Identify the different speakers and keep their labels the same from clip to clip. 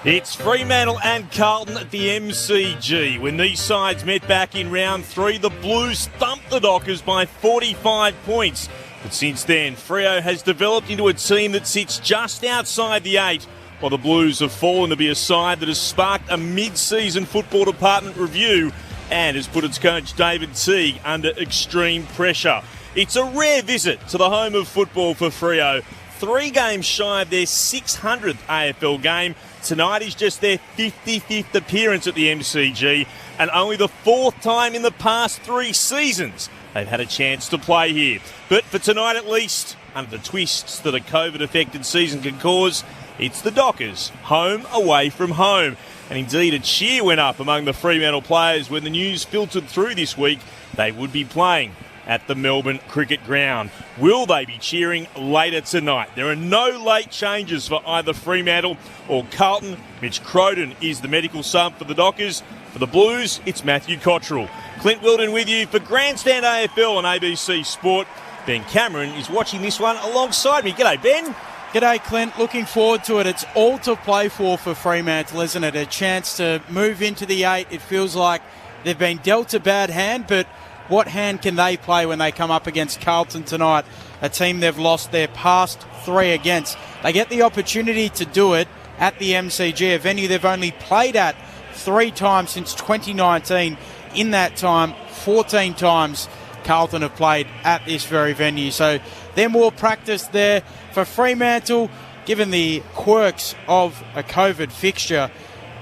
Speaker 1: It's Fremantle and Carlton at the MCG. When these sides met back in round 3, the Blues thumped the Dockers by 45 points. But since then, Freo has developed into a team that sits just outside the 8, while the Blues have fallen to be a side that has sparked a mid-season football department review and has put its coach David Teague under extreme pressure. It's a rare visit to the home of football for Freo. 3 games shy of their 600th AFL game. Tonight is just their 55th appearance at the MCG and only the 4th time in the past 3 seasons they've had a chance to play here. But for tonight at least, under the twists that a COVID-affected season can cause, it's the Dockers, home away from home. And indeed, a cheer went up among the Fremantle players when the news filtered through this week they would be playing at the Melbourne Cricket Ground. Will they be cheering later tonight? There are no late changes for either Fremantle or Carlton. Mitch Croden is the medical sub for the Dockers. For the Blues, it's Matthew Cottrell. Clint Wilden with you for Grandstand AFL on ABC Sport. Ben Cameron is watching this one alongside me. G'day, Ben.
Speaker 2: G'day, Clint. Looking forward to it. It's all to play for Fremantle, isn't it? A chance to move into the 8. It feels like they've been dealt a bad hand, but what hand can they play when they come up against Carlton tonight, a team they've lost their past 3 against? They get the opportunity to do it at the MCG, a venue they've only played at 3 times since 2019. In that time, 14 times Carlton have played at this very venue. So they're more practiced there. For Fremantle, given the quirks of a COVID fixture,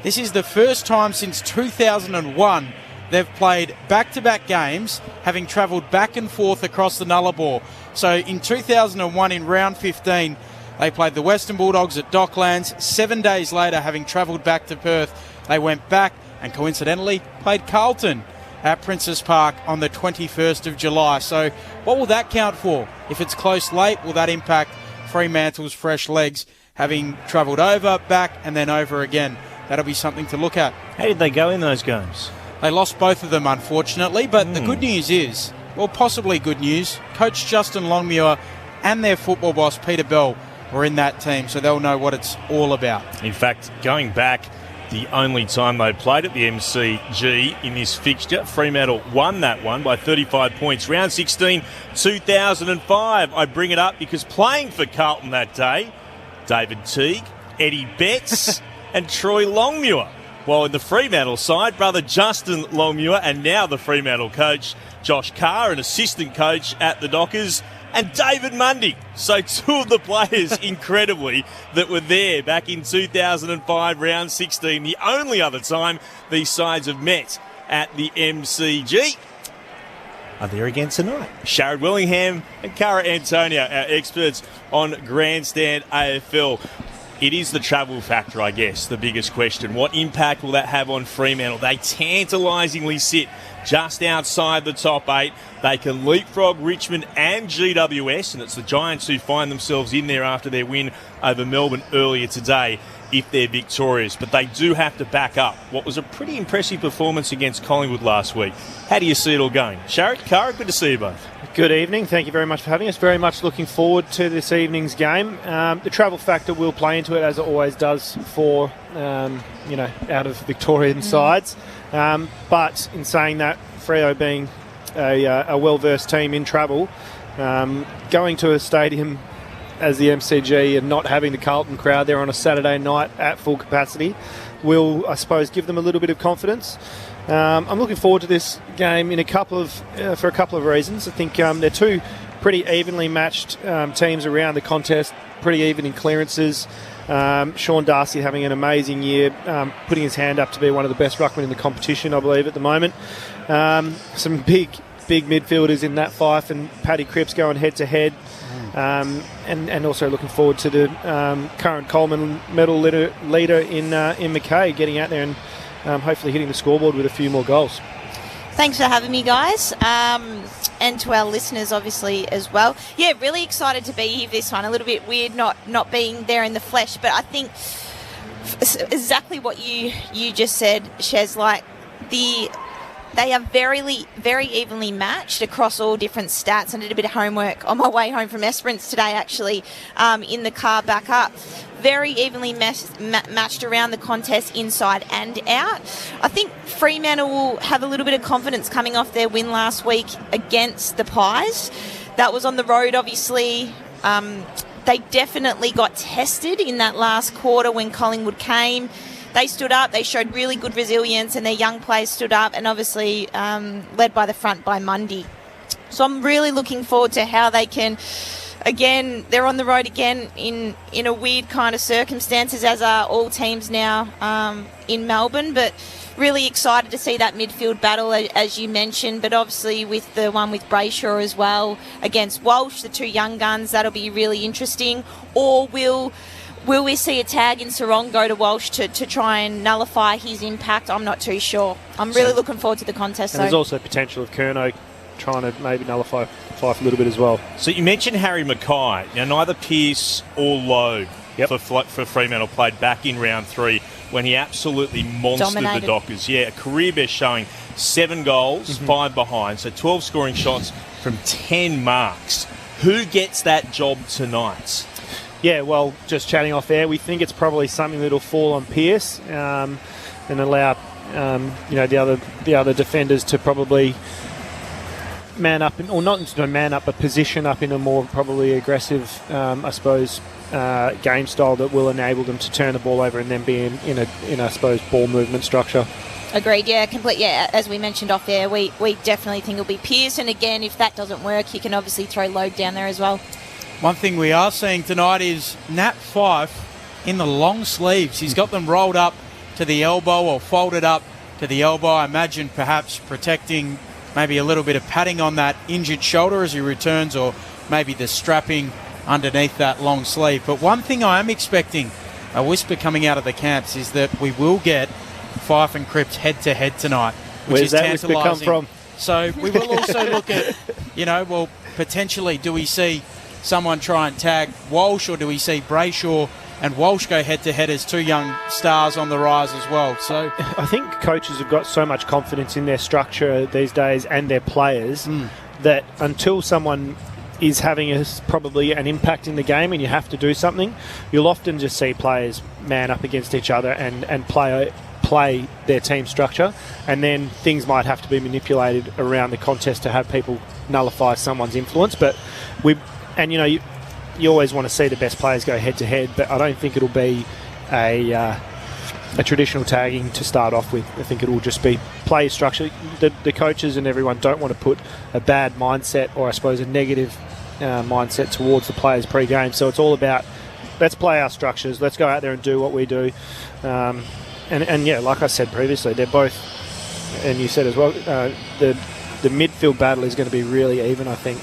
Speaker 2: this is the first time since 2001 they've played back-to-back games, having travelled back and forth across the Nullarbor. So in 2001, in round 15, they played the Western Bulldogs at Docklands. 7 days later, having travelled back to Perth, they went back and coincidentally played Carlton at Princes Park on the 21st of July. So what will that count for? If it's close late, will that impact Fremantle's fresh legs, having travelled over, back, and then over again? That'll be something to look at.
Speaker 1: How did they go in those games?
Speaker 2: They lost both of them, unfortunately, but the good news is, well, possibly good news, Coach Justin Longmuir and their football boss, Peter Bell, were in that team, so they'll know what it's all about.
Speaker 1: In fact, going back, the only time they played at the MCG in this fixture, Fremantle won that one by 35 points. Round 16, 2005. I bring it up because playing for Carlton that day, David Teague, Eddie Betts and Troy Longmuir. While in the Fremantle side, brother Justin Longmuir and now the Fremantle coach, Josh Carr, an assistant coach at the Dockers, and David Mundy. So 2 of the players, incredibly, that were there back in 2005, round 16, the only other time these sides have met at the MCG, are there again tonight. Sharad Willingham and Cara Antonio, our experts on Grandstand AFL. It is the travel factor, I guess, the biggest question. What impact will that have on Fremantle? They tantalisingly sit just outside the top 8. They can leapfrog Richmond and GWS, and it's the Giants who find themselves in there after their win over Melbourne earlier today if they're victorious. But they do have to back up what was a pretty impressive performance against Collingwood last week. How do you see it all going? Sharad, Cara, good to see you both.
Speaker 3: Good evening. Thank you very much for having us. Very much looking forward to this evening's game. The travel factor will play into it, as it always does for, out of Victorian sides. But in saying that, Freo being a well-versed team in travel, going to a stadium as the MCG and not having the Carlton crowd there on a Saturday night at full capacity will, I suppose, give them a little bit of confidence. I'm looking forward to this game for a couple of reasons. I think they're 2 pretty evenly matched teams around the contest, pretty even in clearances. Sean Darcy having an amazing year, putting his hand up to be one of the best ruckmen in the competition, I believe, at the moment. Some big midfielders in Nat Fyfe and Paddy Cripps going head-to-head. And also looking forward to the current Coleman medal leader in McKay getting out there and hopefully hitting the scoreboard with a few more goals.
Speaker 4: Thanks for having me, guys. And to our listeners, obviously, as well. Yeah, really excited to be here for this one. A little bit weird not being there in the flesh, but I think exactly what you just said, Shez, like the They are very evenly matched across all different stats. I did a bit of homework on my way home from Esperance today, actually, in the car back up. Very evenly matched around the contest, inside and out. I think Fremantle will have a little bit of confidence coming off their win last week against the Pies. That was on the road, obviously. They definitely got tested in that last quarter when Collingwood came. They stood up, they showed really good resilience, and their young players stood up, and obviously led by the front by Mundy. So I'm really looking forward to how they can, again, they're on the road again in a weird kind of circumstances, as are all teams now in Melbourne, but really excited to see that midfield battle, as you mentioned, but obviously with the one with Brayshaw as well against Walsh, the two young guns, that'll be really interesting. Or will we see a tag in Sarong go to Walsh to try and nullify his impact? I'm not too sure. I'm really looking forward to the contest,
Speaker 3: and there's also potential of Curnow trying to maybe nullify Fife a little bit as well.
Speaker 1: So you mentioned Harry Mackay. Now, neither Pearce or Logue for Fremantle played back in round 3 when he absolutely monstered the Dockers. Yeah, a career best showing, 7 goals, 5 behind, so 12 scoring shots from 10 marks. Who gets that job tonight?
Speaker 3: Yeah, well, just chatting off air, we think it's probably something that'll fall on Pearce and allow the other defenders to probably man up, or not man up, but position up in a more probably aggressive, I suppose, game style that will enable them to turn the ball over and then be in I suppose, ball movement structure.
Speaker 4: Agreed, yeah, as we mentioned off air, we definitely think it'll be Pearce, and again, if that doesn't work, you can obviously throw Logue down there as well.
Speaker 2: One thing we are seeing tonight is Nat Fife in the long sleeves. He's got them rolled up to the elbow or folded up to the elbow. I imagine perhaps protecting, maybe a little bit of padding on that injured shoulder as he returns, or maybe the strapping underneath that long sleeve. But one thing I am expecting, a whisper coming out of the camps, is that we will get Fife and Cripps head-to-head tonight, which
Speaker 3: Where's
Speaker 2: is
Speaker 3: that whisper come from?
Speaker 2: So we will also look at, potentially, do we see someone try and tag Walsh, or do we see Brayshaw and Walsh go head-to-head as two young stars on the rise as well? So
Speaker 3: I think coaches have got so much confidence in their structure these days and their players that until someone is having probably an impact in the game and you have to do something, you'll often just see players man up against each other and play their team structure, and then things might have to be manipulated around the contest to have people nullify someone's influence. But you always want to see the best players go head to head, but I don't think it'll be a traditional tagging to start off with. I think it will just be play structure. The coaches and everyone don't want to put a bad mindset, or I suppose a negative mindset towards the players pre-game. So it's all about, let's play our structures, let's go out there and do what we do. And yeah, like I said previously, they're both, and you said as well, the midfield battle is going to be really even, I think.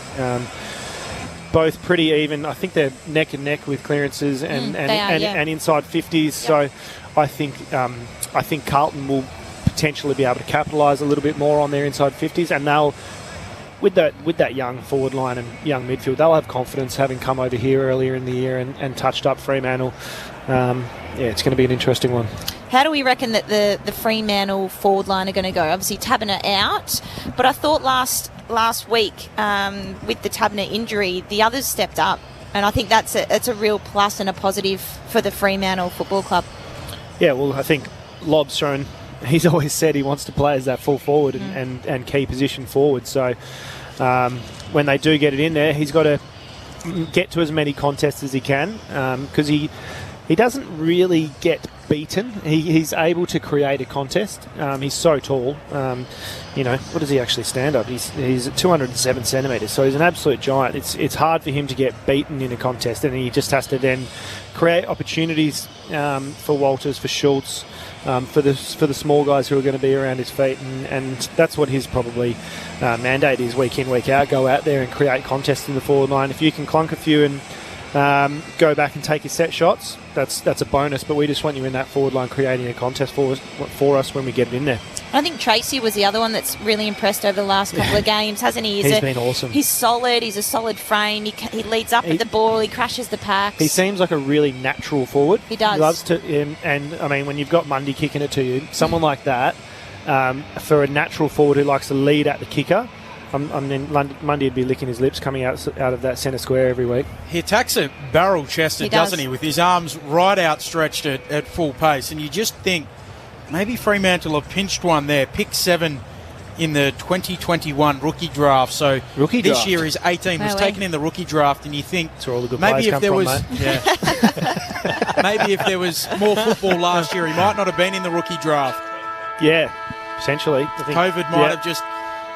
Speaker 3: Both pretty even. I think they're neck and neck with clearances and inside 50s. Yep. So I think Carlton will potentially be able to capitalise a little bit more on their inside 50s, and they'll, with that young forward line and young midfield, they'll have confidence, having come over here earlier in the year and touched up Fremantle. It's going to be an interesting one.
Speaker 4: How do we reckon that the Fremantle forward line are going to go? Obviously, Tabner out, but I thought last week with the Tabner injury, the others stepped up, and I think that's a real plus and a positive for the Fremantle Football Club. Yeah,
Speaker 3: well, I think Lob's shown, he's always said he wants to play as that full forward and key position forward. So when they do get it in there, he's got to get to as many contests as he can, because he doesn't really get beaten. He's able to create a contest. He's so tall. What does he actually stand up? He's 207 centimetres, so he's an absolute giant. It's hard for him to get beaten in a contest, and he just has to then create opportunities for Walters, for Schultz, for the small guys who are going to be around his feet, and that's what his probably mandate is week in, week out. Go out there and create contests in the forward line. If you can clunk a few and go back and take your set shots, that's a bonus, but we just want you in that forward line creating a contest for us when we get it in there.
Speaker 4: I think Tracy was the other one that's really impressed over the last couple of games, hasn't he?
Speaker 3: He's been awesome.
Speaker 4: He's solid. He's a solid frame. He leads up at the ball. He crashes the packs.
Speaker 3: He seems like a really natural forward.
Speaker 4: He does.
Speaker 3: He loves to, and I mean, when you've got Mundy kicking it to you, someone like that, for a natural forward who likes to lead at the kicker. Mundy would be licking his lips coming out of that centre square every week.
Speaker 2: He attacks it barrel-chested, doesn't he, with his arms right outstretched at full pace. And you just think maybe Fremantle have pinched one there. Pick 7 in the 2021 rookie draft. So this year is 18. Was taken in the rookie draft, and you think
Speaker 3: that's where all the good
Speaker 2: maybe
Speaker 3: players
Speaker 2: if
Speaker 3: come
Speaker 2: there
Speaker 3: from,
Speaker 2: was,
Speaker 3: mate.
Speaker 2: maybe if there was more football last year, he might not have been in the rookie draft.
Speaker 3: Yeah, essentially. I think,
Speaker 2: COVID might have just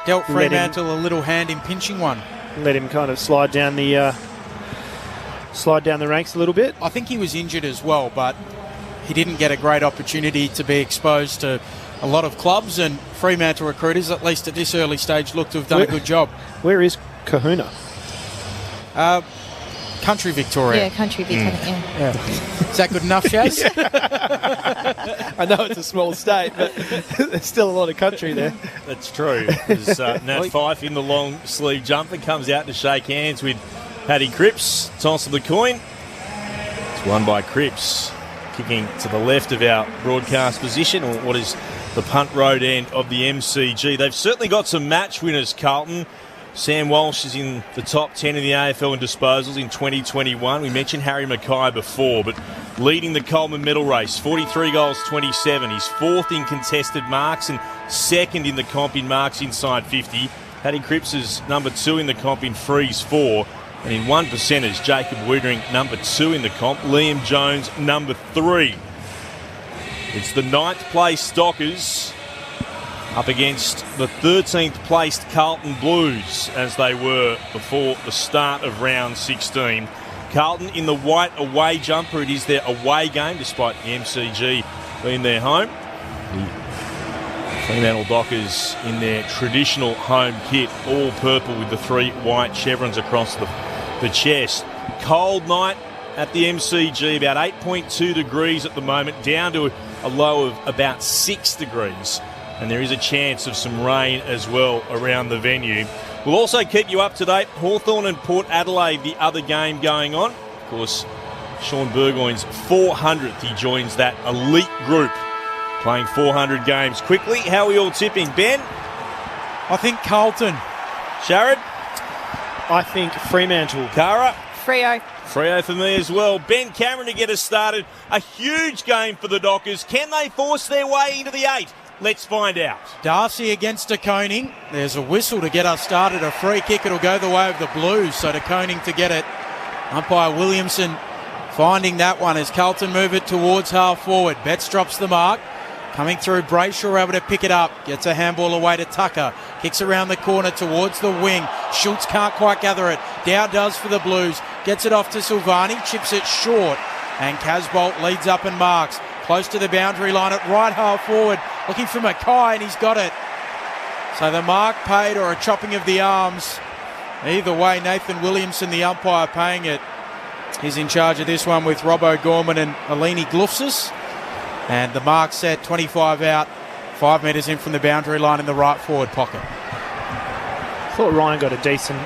Speaker 2: dealt Fremantle a little hand in pinching one.
Speaker 3: Let him kind of slide down the ranks a little bit.
Speaker 2: I think he was injured as well, but he didn't get a great opportunity to be exposed to a lot of clubs, and Fremantle recruiters, at least at this early stage, look to have done a good job.
Speaker 3: Where is Kahuna?
Speaker 2: Country Victoria.
Speaker 4: Yeah, country Victoria. Yeah.
Speaker 2: Is that good enough, Shaz?
Speaker 3: I know it's a small state, but there's still a lot of country there.
Speaker 1: That's true. There's Nat Fyfe in the long sleeve jumper, comes out to shake hands with Paddy Cripps. Toss of the coin. It's won by Cripps, kicking to the left of our broadcast position, or what is the punt road end of the MCG. They've certainly got some match winners, Carlton. Sam Walsh is in the top 10 in the AFL in disposals in 2021. We mentioned Harry Mackay before, but leading the Coleman medal race, 43 goals, 27. He's fourth in contested marks and second in the comp in marks inside 50. Paddy Cripps is number 2 in the comp in frees 4. And in 1%ers, Jacob Wiedering, number 2 in the comp. Liam Jones, number 3. It's the 9th place Dockers up against the 13th placed Carlton Blues, as they were before the start of round 16. Carlton in the white away jumper. It is their away game, despite the MCG being their home. The Fremantle Dockers in their traditional home kit, all purple with the 3 white chevrons across the chest. Cold night at the MCG, about 8.2 degrees at the moment, down to a low of about 6 degrees. And there is a chance of some rain as well around the venue. We'll also keep you up to date. Hawthorn and Port Adelaide, the other game going on. Of course, Sean Burgoyne's 400th. He joins that elite group, playing 400 games quickly. How are we all tipping, Ben?
Speaker 2: I think Carlton.
Speaker 1: Sharad?
Speaker 3: I think Fremantle.
Speaker 1: Cara?
Speaker 4: Freo.
Speaker 1: Freo for me as well. Ben Cameron to get us started. A huge game for the Dockers. Can they force their way into the 8? Let's find out.
Speaker 2: Darcy against De Koning. There's a whistle to get us started. A free kick. It'll go the way of the Blues. So De Koning to get it. Umpire Williamson finding that one as Carlton move it towards half forward. Betts drops the mark. Coming through, Brayshaw able to pick it up. Gets a handball away to Tucker. Kicks around the corner towards the wing. Schultz can't quite gather it. Dow does for the Blues. Gets it off to Silvani. Chips it short. And Casbolt leads up and marks. Close to the boundary line at right half forward. Looking for Mackay, and he's got it. So the mark paid or a chopping of the arms. Either way, Nathan Williamson, the umpire, paying it. He's in charge of this one with Robbo Gorman and Alini Glufsis. And the mark set, 25 out, 5 metres in from the boundary line in the right forward pocket.
Speaker 3: I thought Ryan got a decent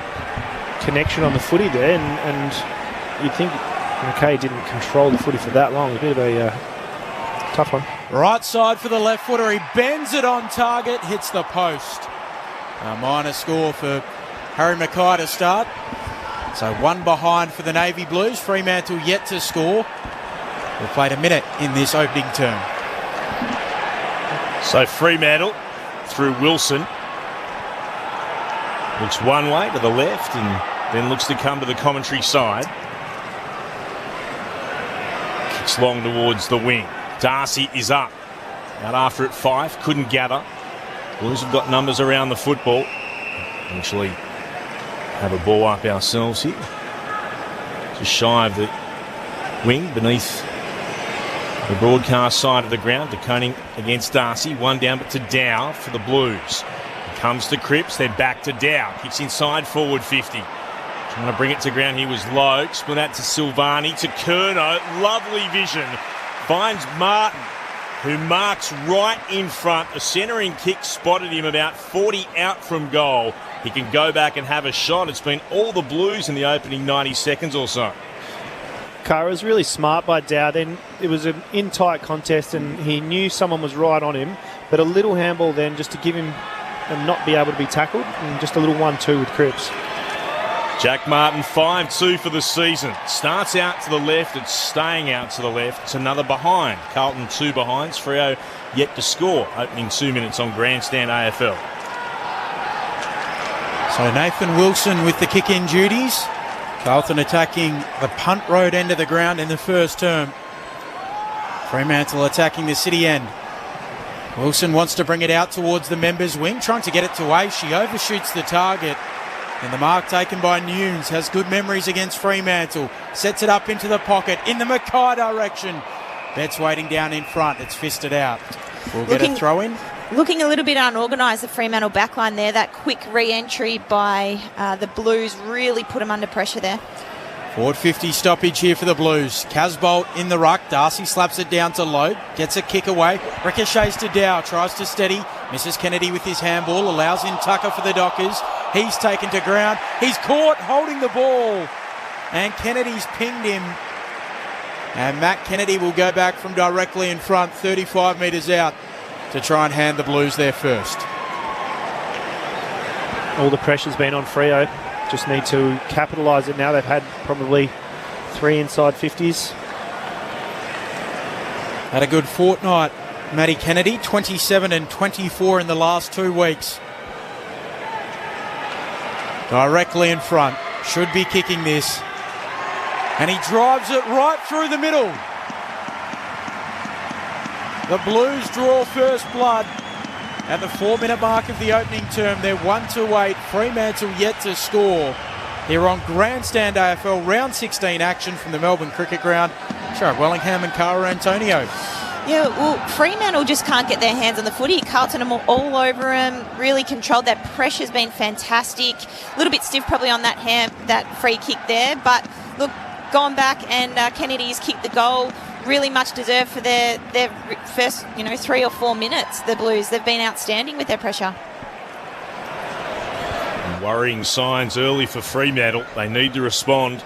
Speaker 3: connection on the footy there, and you'd think Mackay didn't control the footy for that long. A bit of a tough one.
Speaker 2: Right side for the left footer. He bends it on target, hits the post. A minor score for Harry Mackay to start. So 1 behind for the Navy Blues. Fremantle yet to score. We've played a minute in this opening term.
Speaker 1: So Fremantle through Wilson. Looks one way to the left and then looks to come to the commentary side. Kicks long towards the wing. Darcy is up. Out after it, Fyfe couldn't gather. Blues have got numbers around the football. Eventually have a ball up ourselves here. Just shy of the wing beneath the broadcast side of the ground. De Koning against Darcy. 1 down but to Dow for the Blues. It comes to Cripps, then back to Dow. Kicks inside forward 50. Trying to bring it to ground. He was low. Split out to Silvani, to Curnow. Lovely vision. Finds Martin, who marks right in front. A centering kick spotted him about 40 out from goal. He can go back and have a shot. It's been all the Blues in the opening 90 seconds or so.
Speaker 3: Cara, it was really smart by Dow. Then it was an in-tight contest and he knew someone was right on him, but a little handball then just to give him and not be able to be tackled, and just a little 1-2 with Cripps.
Speaker 1: Jack Martin 5-2 for the season. Starts out to the left, it's staying out to the left. It's another behind. Carlton 2 behinds. Freo yet to score. Opening 2 minutes on Grandstand AFL.
Speaker 2: So Nathan Wilson with the kick-in duties. Carlton attacking the punt road end of the ground in the first term. Fremantle attacking the city end. Wilson wants to bring it out towards the members' wing, trying to get it to Ace. She overshoots the target. And the mark taken by Nunes has good memories against Fremantle. Sets it up into the pocket in the Mackay direction. Betts waiting down in front. It's fisted out. We'll get a throw in.
Speaker 4: Looking a little bit unorganised, the Fremantle backline there. That quick re-entry by the Blues really put them under pressure there.
Speaker 2: Forward 50 stoppage here for the Blues. Casbolt in the ruck. Darcy slaps it down to Loeb. Gets a kick away. Ricochets to Dow. Tries to steady. Misses Kennedy with his handball. Allows in Tucker for the Dockers. He's taken to ground. He's caught holding the ball. And Kennedy's pinged him. And Matt Kennedy will go back from directly in front, 35 metres out, to try and hand the Blues there first.
Speaker 3: All the pressure's been on Freo. Just need to capitalise it now. They've had probably 3 inside 50s.
Speaker 2: Had a good fortnight. Matty Kennedy, 27 and 24 in the last 2 weeks. Directly in front. Should be kicking this. And he drives it right through the middle. The Blues draw first blood. At the 4-minute mark of the opening term, they're 1-8. Fremantle yet to score. Here on Grandstand AFL, round 16 action from the Melbourne Cricket Ground. Sharrock Wellingham and Cara Antonio.
Speaker 4: Yeah, well, Fremantle just can't get their hands on the footy. Carlton are all over them, really controlled. That pressure's been fantastic. A little bit stiff probably on that free kick there. But look, gone back and Kennedy's kicked the goal. Really much deserved for their first 3 or 4 minutes. The Blues, they've been outstanding with their pressure.
Speaker 1: Worrying signs early for Fremantle. They need to respond.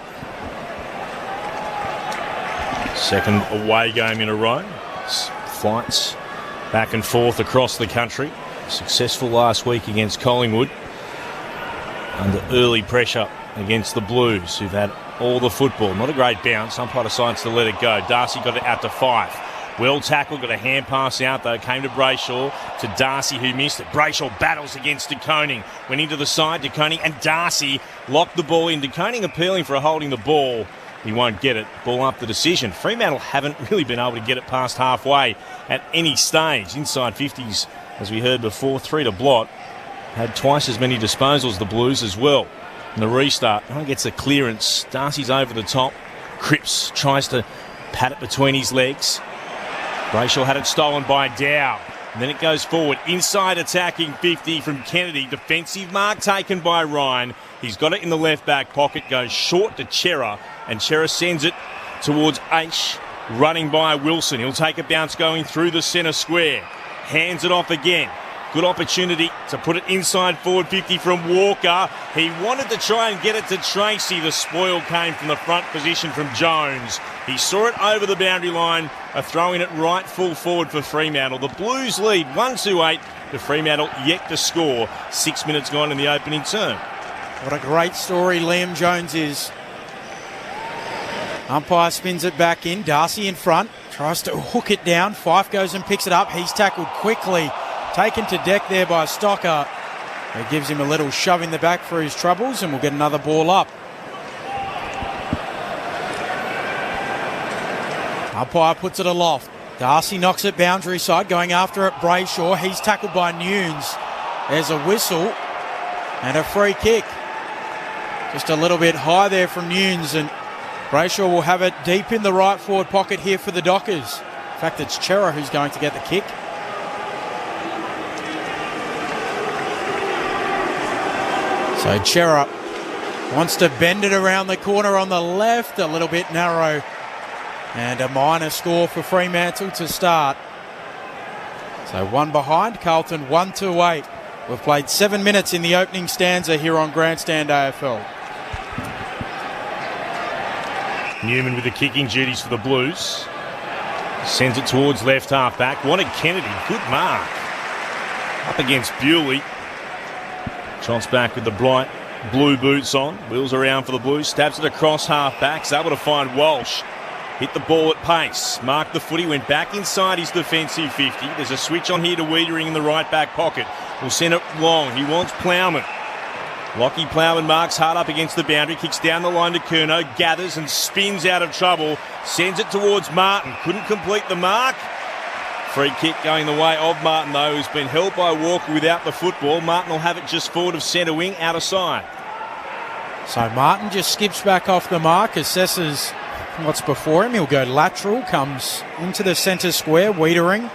Speaker 1: Second away game in a row. Flights back and forth across the country. Successful last week against Collingwood. Under early pressure against the Blues, who've had all the football. Not a great bounce. Umpire decides to let it go. Darcy got it out to Fife. Well tackled, got a hand pass out though. Came to Brayshaw, to Darcy who missed it. Brayshaw battles against De Koning. Went into the side, De Koning and Darcy locked the ball in. De Koning appealing for holding the ball. He won't get it. Ball up the decision. Fremantle haven't really been able to get it past halfway at any stage. Inside 50s, as we heard before, 3 to blot. Had twice as many disposals, the Blues as well. And the restart, gets a clearance. Darcy's over the top. Cripps tries to pat it between his legs. Brayshaw had it stolen by Dow. And then it goes forward. Inside attacking 50 from Kennedy. Defensive mark taken by Ryan. He's got it in the left back pocket. Goes short to Chera. And Chera sends it towards Aish. Running by Wilson. He'll take a bounce going through the centre square. Hands it off again. Good opportunity to put it inside forward 50 from Walker. He wanted to try and get it to Tracy. The spoil came from the front position from Jones. He saw it over the boundary line, throwing it right full forward for Fremantle. The Blues lead 1-8 to Fremantle, yet to score. 6 minutes gone in the opening term.
Speaker 2: What a great story Liam Jones is. Umpire spins it back in. Darcy in front. Tries to hook it down. Fife goes and picks it up. He's tackled quickly. Taken to deck there by Stocker. It gives him a little shove in the back for his troubles, and we'll get another ball up. Umpire puts it aloft. Darcy knocks it boundary side, going after it. Brayshaw. He's tackled by Nunes. There's a whistle and a free kick. Just a little bit high there from Nunes, and Brayshaw will have it deep in the right forward pocket here for the Dockers. In fact, it's Chera who's going to get the kick. So Chera wants to bend it around the corner on the left, a little bit narrow. And a minor score for Fremantle to start. So 1 behind, Carlton 1-8. We've played 7 minutes in the opening stanza here on Grandstand AFL.
Speaker 1: Newman with the kicking duties for the Blues. Sends it towards left half back. Wanted Kennedy. Good mark. Up against Bewley. Trots back with the bright blue boots on. Wheels around for the Blues. Stabs it across half back. Is able to find Walsh. Hit the ball at pace. Marked the footy. Went back inside his defensive 50. There's a switch on here to Wiedering in the right back pocket. Will send it long. He wants Plowman. Lockie Plowman marks hard up against the boundary. Kicks down the line to Curnow. Gathers and spins out of trouble. Sends it towards Martin. Couldn't complete the mark. Free kick going the way of Martin, though, who's been held by Walker without the football. Martin will have it just forward of centre wing, out of side.
Speaker 2: So Martin just skips back off the mark, assesses what's before him. He'll go lateral, comes into the centre square. Wiedering,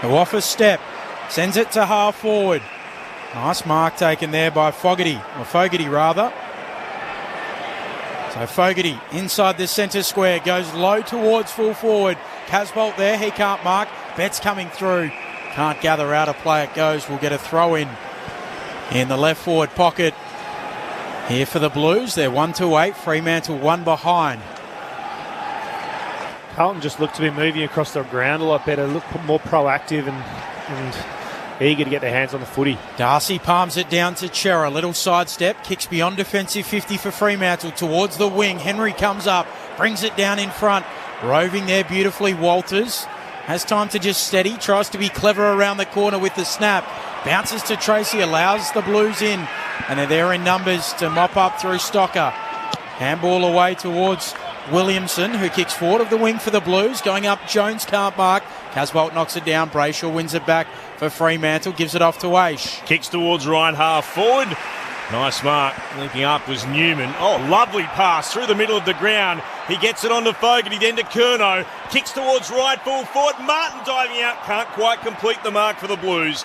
Speaker 2: who off a step, sends it to half forward. Nice mark taken there by Fogarty. So Fogarty inside the centre square, goes low towards full forward. Casbolt there, he can't mark. Betts coming through, can't gather out of play. It goes, we'll get a throw in the left forward pocket here for the Blues. They're 1-8, Fremantle 1 behind.
Speaker 3: Carlton just looked to be moving across the ground a lot better, look more proactive and eager to get their hands on the footy.
Speaker 2: Darcy palms it down to Chera. Little sidestep, kicks beyond defensive 50 for Fremantle towards the wing. Henry comes up, brings it down in front. Roving there beautifully, Walters. Has time to just steady, tries to be clever around the corner with the snap. Bounces to Tracy, allows the Blues in. And they're there in numbers to mop up through Stocker. Handball away towards Williamson, who kicks forward of the wing for the Blues. Going up, Jones can't mark. Casbolt knocks it down. Brayshaw wins it back for Fremantle. Gives it off to Aish.
Speaker 1: Kicks towards right half forward. Nice mark. Linking up was Newman. Oh, lovely pass through the middle of the ground. He gets it on to Fogarty, then to Curnow. Kicks towards right full forward. Martin diving out. Can't quite complete the mark for the Blues.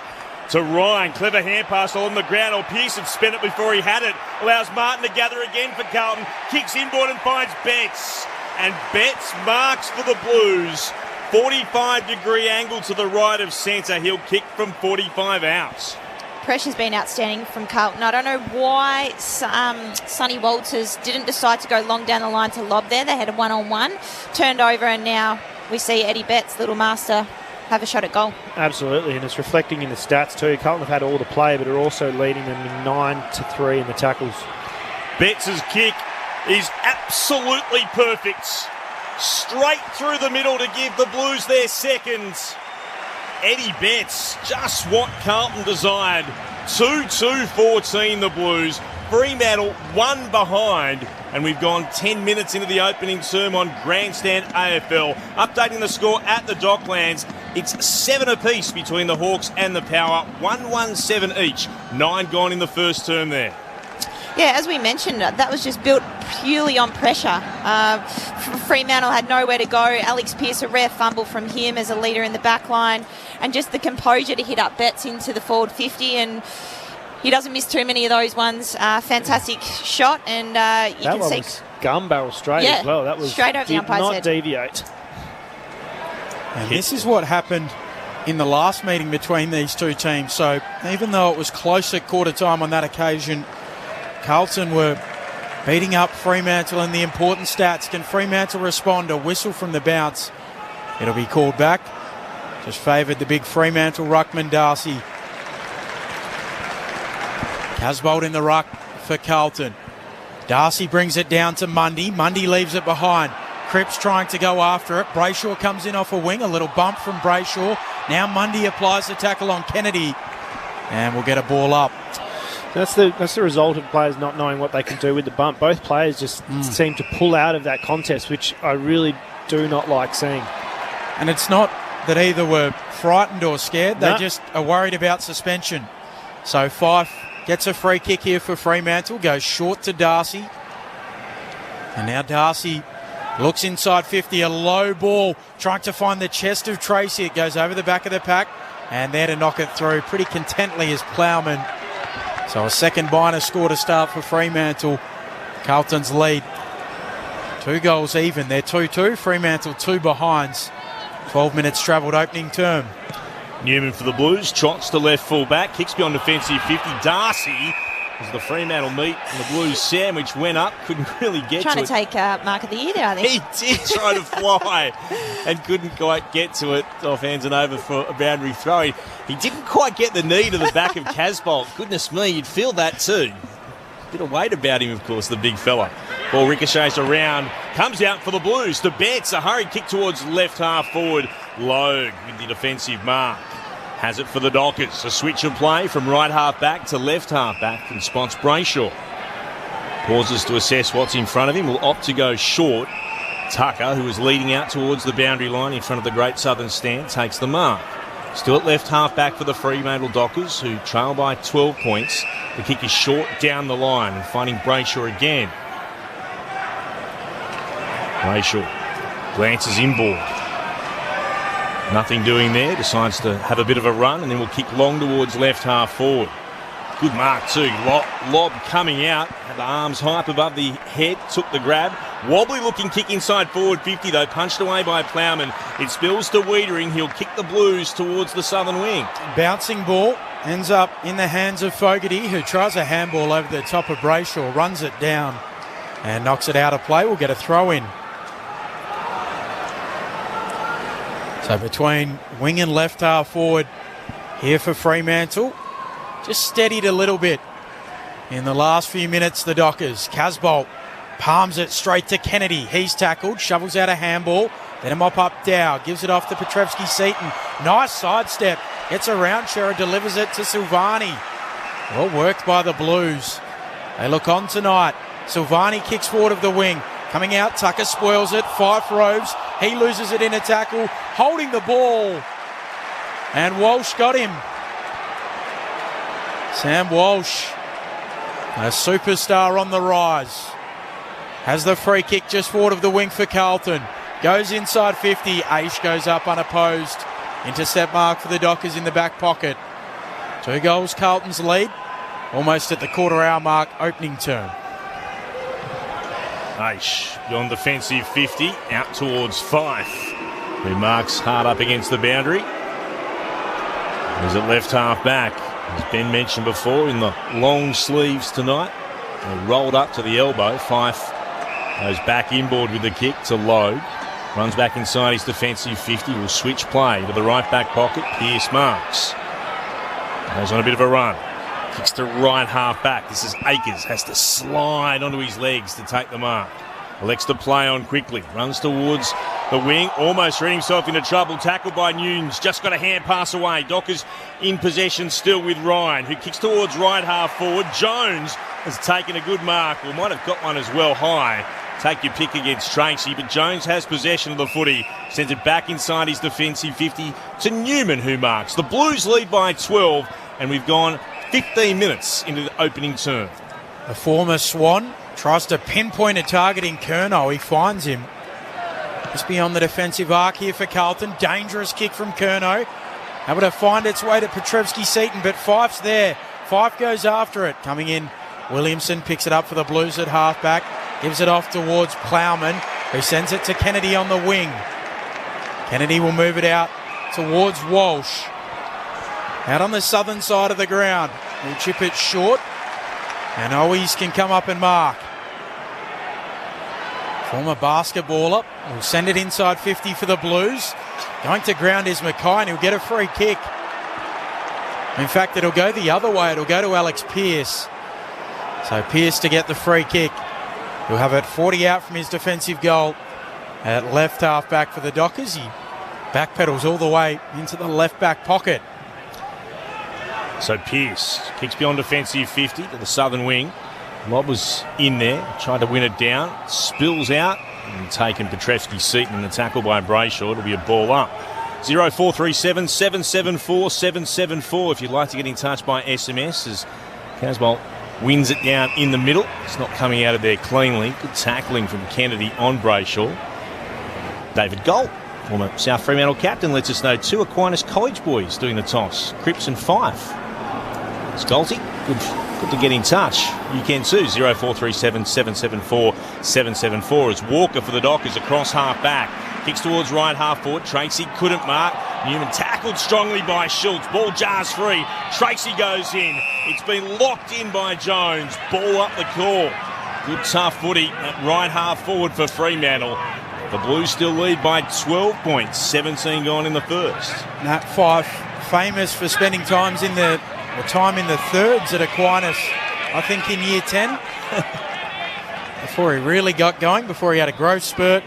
Speaker 1: To Ryan. Clever hand pass along the ground. Or Pearce had spent it before he had it. Allows Martin to gather again for Carlton. Kicks inboard and finds Betts. And Betts marks for the Blues. 45-degree angle to the right of centre. He'll kick from 45 out.
Speaker 4: Pressure's been outstanding from Carlton. I don't know why Sonny Walters didn't decide to go long down the line to lob there. They had a one-on-one, turned over, and now we see Eddie Betts, little master, have a shot at goal.
Speaker 3: Absolutely, and it's reflecting in the stats too. Carlton have had all the play, but are also leading them in 9-3 in the tackles.
Speaker 1: Betts' kick is absolutely perfect. Straight through the middle to give the Blues their second. Eddie Betts, just what Carlton desired. 2-2-14 the Blues. Fremantle 1 behind. And we've gone 10 minutes into the opening term on Grandstand AFL. Updating the score at the Docklands. It's 7 apiece between the Hawks and the Power. 1-1-7 each. 9 gone in the first term there.
Speaker 4: Yeah, as we mentioned, that was just built purely on pressure. Fremantle had nowhere to go. Alex Pearce, a rare fumble from him as a leader in the back line, and just the composure to hit up Betts into the forward 50, and he doesn't miss too many of those ones. Fantastic shot, and you
Speaker 3: that
Speaker 4: can see...
Speaker 3: was gun barrel straight as well. That was
Speaker 4: straight over the umpire's head.
Speaker 3: Did not deviate.
Speaker 2: And this is what happened in the last meeting between these two teams. So even though it was close at quarter time on that occasion, Carlton were beating up Fremantle in the important stats. Can Fremantle respond? A whistle from the bounce. It'll be called back. Just favoured the big Fremantle ruckman, Darcy. Casbolt in the ruck for Carlton. Darcy brings it down to Mundy. Mundy leaves it behind. Cripps trying to go after it. Brayshaw comes in off a wing. A little bump from Brayshaw. Now Mundy applies the tackle on Kennedy. And we'll get a ball up.
Speaker 3: That's the result of players not knowing what they can do with the bump. Both players just seem to pull out of that contest, which I really do not like seeing.
Speaker 2: And it's not that either were frightened or scared. They just are worried about suspension. So Fife gets a free kick here for Fremantle. Goes short to Darcy. And now Darcy looks inside 50. A low ball trying to find the chest of Tracy. It goes over the back of the pack. And there to knock it through pretty contently is Plowman. So a second minor score to start for Fremantle. Carlton's lead. 2 goals even. They're 2-2. Fremantle 2 behinds. 12 minutes travelled opening term.
Speaker 1: Newman for the Blues. Trots to left full back. Kicks beyond defensive 50. Darcy as the Fremantle meat and the Blues sandwich went up. Couldn't really get
Speaker 4: Trying
Speaker 1: to
Speaker 4: to take Mark of the Year there, I think.
Speaker 1: He did try to fly and couldn't quite get to it. Off hands and over for a boundary throw. He didn't quite get the knee to the back of Casbolt. Goodness me, you'd feel that too. Bit of weight about him, of course, the big fella. Ball ricochets around, comes out for the Blues. To Betts, a hurried kick towards left half forward. Logue with the defensive mark. Has it for the Dockers. A switch of play from right half back to left half back and spots Brayshaw. Pauses to assess what's in front of him. Will opt to go short. Tucker, who is leading out towards the boundary line in front of the Great Southern Stand, takes the mark. Still at left half back for the Fremantle Dockers, who trail by 12 points. The kick is short down the line and finding Brayshaw again. Brayshaw glances inboard. Nothing doing there. Decides to have a bit of a run and then will kick long towards left half forward. Good mark too. Lob coming out. Had the arms high up above the head. Took the grab. Wobbly looking kick inside forward 50 though. Punched away by Plowman. It spills to Wiedering. He'll kick the Blues towards the southern wing.
Speaker 2: Bouncing ball ends up in the hands of Fogarty, who tries a handball over the top of Brayshaw. Runs it down and knocks it out of play. We'll get a throw in. So between wing and left half forward here for Fremantle. Just steadied a little bit in the last few minutes, the Dockers. Casbolt palms it straight to Kennedy. He's tackled, shovels out a handball. Then a mop up Dow, gives it off to Petrevski-Seaton. Nice sidestep, gets around Shearer, delivers it to Silvani. Well worked by the Blues. They look on tonight. Silvani kicks forward of the wing. Coming out, Tucker spoils it. Fife roves. He loses it in a tackle. Holding the ball. And Walsh got him. Sam Walsh, a superstar on the rise. Has the free kick just forward of the wing for Carlton. Goes inside 50. Aish goes up unopposed. Intercept mark for the Dockers in the back pocket. 2 goals, Carlton's lead. Almost at the quarter hour mark, opening term.
Speaker 1: Aish beyond defensive 50, out towards Fife, who marks hard up against the boundary. He's at left half back. As Ben mentioned before, in the long sleeves tonight. They rolled up to the elbow. Fife goes back inboard with the kick to Logue. Runs back inside his defensive 50. Will switch play to the right back pocket. Pearce marks. Goes on a bit of a run. Kicks to right half back. This is Akers. Has to slide onto his legs to take the mark. Elects to play on quickly. Runs towards the wing. Almost ran himself into trouble. Tackled by Nunes. Just got a hand pass away. Dockers in possession still with Ryan, who kicks towards right half forward. Jones has taken a good mark. Or might have got one as well high. Take your pick against Tracy. But Jones has possession of the footy. Sends it back inside his defensive 50 to Newman, who marks. The Blues lead by 12. And we've gone 15 minutes into the opening term.
Speaker 2: The former Swan tries to pinpoint a target in Curnow. He finds him. Just beyond the defensive arc here for Carlton. Dangerous kick from Curnow. Able to find its way to Petrevski-Seaton, but Fife's there. Fife goes after it. Coming in, Williamson picks it up for the Blues at halfback. Gives it off towards Plowman, who sends it to Kennedy on the wing. Kennedy will move it out towards Walsh. Out on the southern side of the ground. He'll chip it short. And Owies can come up and mark. Former basketballer will send it inside 50 for the Blues. Going to ground is Mackay, and he'll get a free kick. In fact, it'll go the other way. It'll go to Alex Pearce. So Pearce to get the free kick. He'll have it 40 out from his defensive goal at left half back for the Dockers. He backpedals all the way into the left back pocket.
Speaker 1: So Pearce kicks beyond defensive 50 to the southern wing. Lob was in there, tried to win it down, spills out, and taken Petrevski-Seaton in the tackle by Brayshaw. It'll be a ball up. 0437 774 774 if you'd like to get in touch by SMS, as Casbolt wins it down in the middle. It's not coming out of there cleanly. Good tackling from Kennedy on Brayshaw. David Gold, former South Fremantle captain, lets us know 2 Aquinas College boys doing the toss. Cripps and Fife. Scolty, good to get in touch. You can too. 0437 774 774. It's Walker for the Dockers across half back. Kicks towards right half forward. Tracy couldn't mark. Newman tackled strongly by Schultz. Ball jars free. Tracy goes in. It's been locked in by Jones. Ball up the call. Good tough footy at right half forward for Fremantle. The Blues still lead by 12 points. 17 gone in the first.
Speaker 2: Nat Fyfe, famous for spending time in the thirds at Aquinas, I think in year 10. Before he really got going, before he had a growth spurt.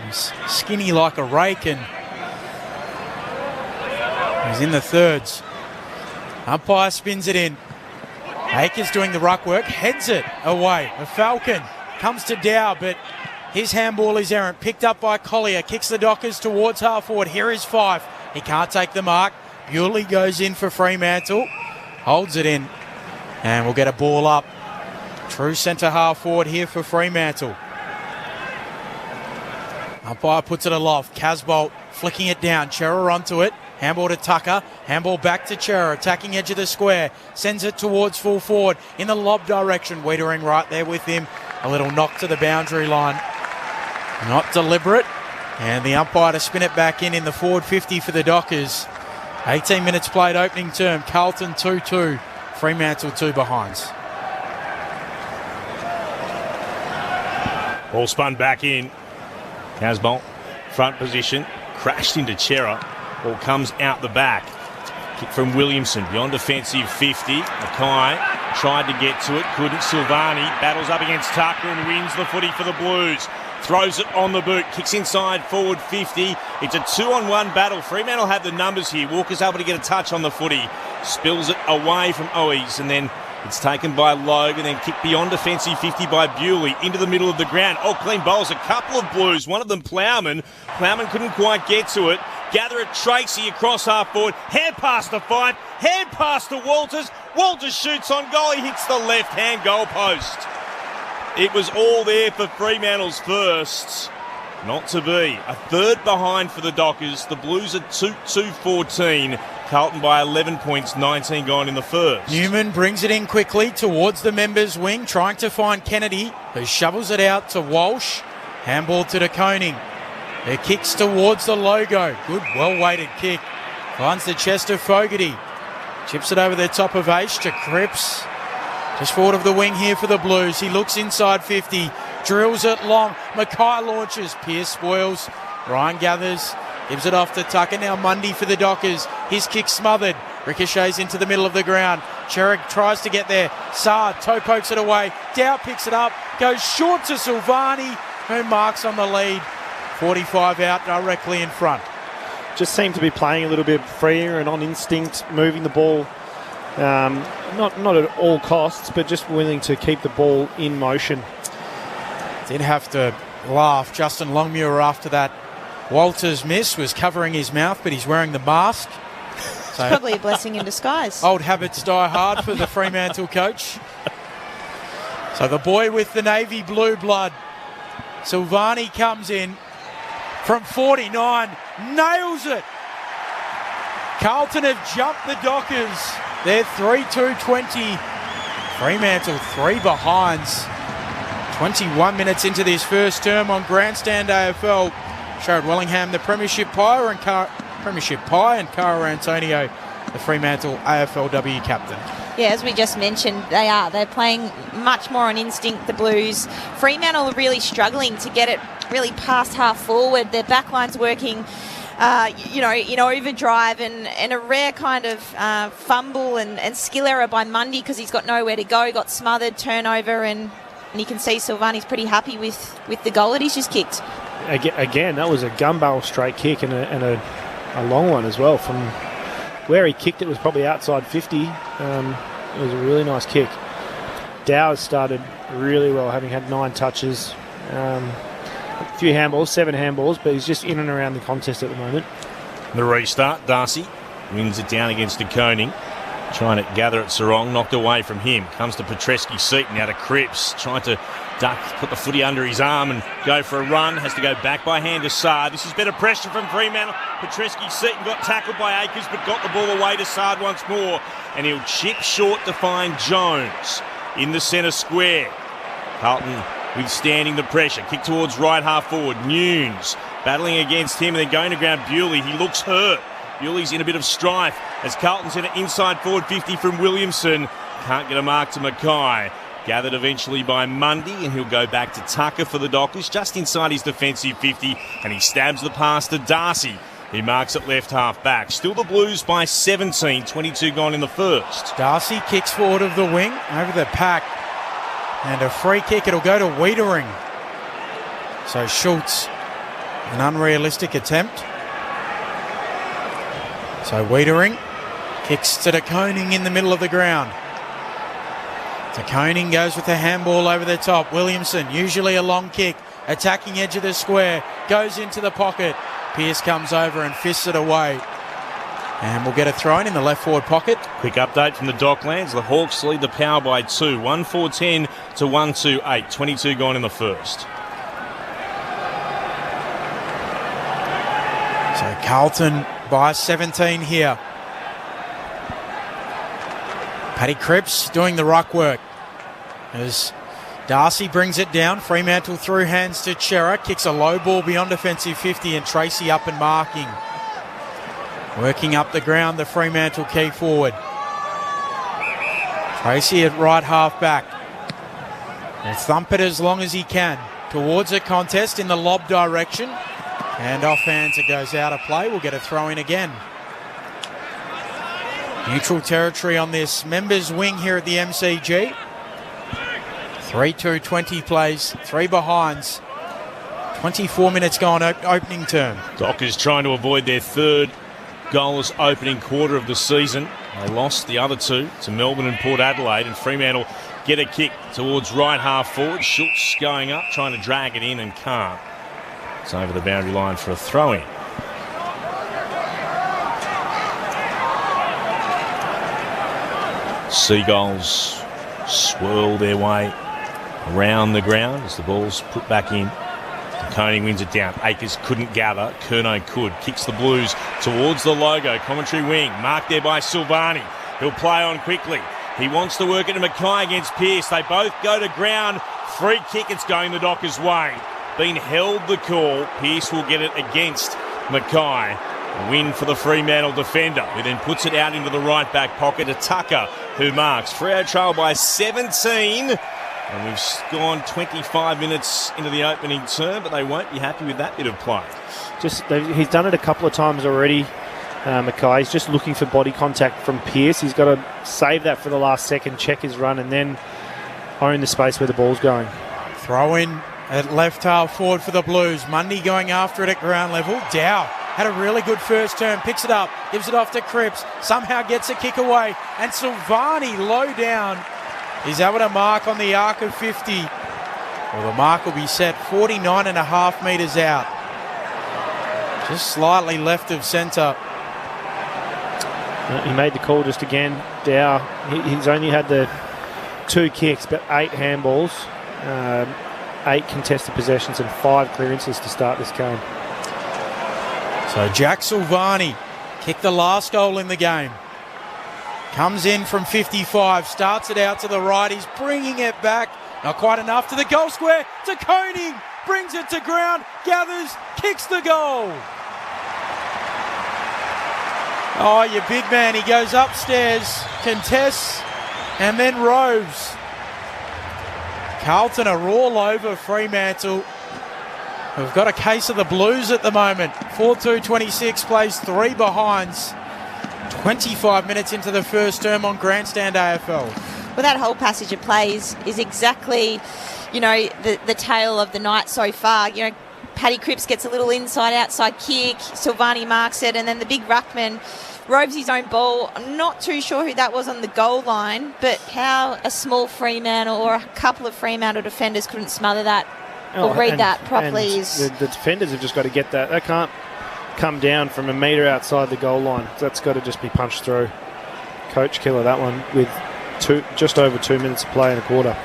Speaker 2: He's skinny like a rake and he's in the thirds. Umpire spins it in. Akers doing the ruck work, heads it away. A Falcon comes to Dow, but his handball is errant. Picked up by Collier, kicks the Dockers towards half forward. Here is Fyfe. He can't take the mark. Bewley goes in for Fremantle, holds it in, and we'll get a ball up. True centre half forward here for Fremantle. Umpire puts it aloft. Casbolt flicking it down. Chera onto it. Handball to Tucker. Handball back to Chera. Attacking edge of the square. Sends it towards full forward in the lob direction. Wiedering right there with him. A little knock to the boundary line. Not deliberate. And the umpire to spin it back in the forward 50 for the Dockers. 18 minutes played opening term. Carlton 2-2. Fremantle 2 behinds.
Speaker 1: Ball spun back in. Casbolt, front position, crashed into Chera. Ball comes out the back. Kick from Williamson, beyond defensive 50. Mackay tried to get to it, couldn't. Silvani battles up against Tucker and wins the footy for the Blues. Throws it on the boot, kicks inside forward 50. It's a 2-on-1 battle. Fremantle have the numbers here. Walker's able to get a touch on the footy. Spills it away from Owies and then it's taken by Logue and then kicked beyond defensive 50 by Bewley into the middle of the ground. Oh, clean bowls, a couple of Blues, one of them Plowman. Plowman couldn't quite get to it. Gather it, Tracy across half forward. Hand pass to Fyfe, hand pass to Walters. Walters shoots on goal, he hits the left-hand goal post. It was all there for Fremantle's first. Not to be. A third behind for the Dockers. The Blues are 2-14. Carlton by 11 points, 19 gone in the first.
Speaker 2: Newman brings it in quickly towards the members' wing, trying to find Kennedy, who shovels it out to Walsh. Handball to De Koning. It kicks towards the logo. Good, well-weighted kick. Finds the chest of Fogarty. Chips it over the top of Ace to Cripps. Just forward of the wing here for the Blues. He looks inside 50. Drills it long. Mackay launches. Pearce spoils. Ryan gathers. Gives it off to Tucker. Now Mundy for the Dockers. His kick smothered. Ricochets into the middle of the ground. Cherrick tries to get there. Saad toe pokes it away. Dow picks it up. Goes short to Silvani, who marks on the lead. 45 out directly in front.
Speaker 3: Just seemed to be playing a little bit freer and on instinct, moving the ball. Not at all costs, but just willing to keep the ball in motion.
Speaker 2: Did have to laugh. Justin Longmuir after that Walters miss was covering his mouth, but he's wearing the mask. So
Speaker 4: Probably a blessing in disguise.
Speaker 2: old habits die hard for the Fremantle coach. So the boy with the navy blue blood, Silvani, comes in from 49, nails it. Carlton have jumped the Dockers. They're 3-2-20. Fremantle 3 behinds. 21 minutes into this first term on Grandstand AFL. Sherrod Wellingham, the Premiership Pie, and Cara Antonio, the Fremantle AFLW captain.
Speaker 4: Yeah, as we just mentioned, they're playing much more on instinct, the Blues. Fremantle are really struggling to get it really past half forward. Their backline's working in overdrive and a rare kind of fumble and skill error by Mundy because he's got nowhere to go, got smothered, turnover, and you can see Silvani's pretty happy with the goal that he's just kicked.
Speaker 3: Again, that was a gun barrel straight kick and a long one as well. From where he kicked it was probably outside 50. It was a really nice kick. Dow's started really well, having had 9 touches. A few handballs, 7 handballs, but he's just in and around the contest at the moment.
Speaker 1: The restart, Darcy wins it down against De Koning. Trying to gather at Sarong, knocked away from him. Comes to Petreski-Seaton, now to Cripps. Trying to duck, put the footy under his arm and go for a run. Has to go back by hand to Saad. This is better pressure from Fremantle. Petreski-Seaton got tackled by Akers but got the ball away to Saad once more. And he'll chip short to find Jones in the centre square. Carlton withstanding the pressure. Kick towards right half forward. Nunes battling against him and then going to ground. Bewley, he looks hurt. Bewley's in a bit of strife as Carlton's in an inside forward 50 from Williamson. Can't get a mark to Mackay. Gathered eventually by Mundy, and he'll go back to Tucker for the Dockers, just inside his defensive 50, and he stabs the pass to Darcy. He marks it left half back. Still the Blues by 17, 22 gone in the first.
Speaker 2: Darcy kicks forward of the wing, over the pack, and a free kick. It'll go to Wiedering. So Schultz, an unrealistic attempt. So Wiedering kicks to De Koning in the middle of the ground. De Koning goes with a handball over the top. Williamson, usually a long kick, attacking edge of the square, goes into the pocket. Pearce comes over and fists it away. And we'll get a throw in the left forward pocket.
Speaker 1: Quick update from the Docklands. The Hawks lead the Power by 2. 1-4-10 to 1-2-8. 22 gone in the first.
Speaker 2: So Carlton by 17 here. Paddy Cripps doing the ruck work as Darcy brings it down. Fremantle through hands to Chera. Kicks a low ball beyond defensive 50 and Tracy up and marking. Working up the ground, the Fremantle key forward. Tracy at right half back. Will thump it as long as he can. Towards a contest in the lob direction. And offhands, it goes out of play. We'll get a throw in again. Neutral territory on this members wing here at the MCG. 3-2-20 plays, 3 behinds. 24 minutes gone opening term.
Speaker 1: Dockers trying to avoid their third goalless opening quarter of the season. They lost the other 2 to Melbourne and Port Adelaide, and Fremantle get a kick towards right half forward. Schultz going up, trying to drag it in and can't. It's over the boundary line for a throw-in. Seagulls swirl their way around the ground as the ball's put back in. Koning wins it down. Akers couldn't gather. Curnow could. Kicks the Blues towards the logo. Commentary wing. Marked there by Silvani. He'll play on quickly. He wants to work it to Mackay against Pearce. They both go to ground. Free kick. It's going the Dockers' way. Been held the call. Pearce will get it against Mackay. A win for the Fremantle defender, who then puts it out into the right back pocket to Tucker, who marks. Freo trail by 17. And we've gone 25 minutes into the opening term, but they won't be happy with that bit of play.
Speaker 3: He's done it a couple of times already, Mackay. He's just looking for body contact from Pearce. He's got to save that for the last second, check his run, and then own the space where the ball's going.
Speaker 2: Throw in at left half forward for the Blues. Mundy going after it at ground level. Dow had a really good first turn, picks it up, gives it off to Cripps, somehow gets a kick away, and Silvani low down is able to mark on the arc of 50. Well, the mark will be set 49.5 metres out. Just slightly left of centre.
Speaker 3: He made the call just again. Dow, he's only had the 2 kicks, but 8 handballs, 8 contested possessions and 5 clearances to start this game.
Speaker 2: So Jack Silvani kicked the last goal in the game. Comes in from 55, starts it out to the right. He's bringing it back. Not quite enough to the goal square. To Koning. Brings it to ground. Gathers. Kicks the goal. Oh, you big man. He goes upstairs. Contests. And then roves. Carlton are all over Fremantle. We've got a case of the Blues at the moment. 4-2-26 plays 3 behinds. 25 minutes into the first term on Grandstand AFL.
Speaker 4: Well, that whole passage of plays is exactly, the tale of the night so far. Paddy Cripps gets a little inside-outside kick. Silvani marks it, and then the big ruckman roves his own ball. I'm not too sure who that was on the goal line, but how a small Fremantle or a couple of Fremantle defenders couldn't smother that or read that properly is...
Speaker 3: The defenders have just got to get that. They can't come down from a metre outside the goal line. That's got to just be punched through. Coach killer, that one, with just over 2 minutes of play in a quarter.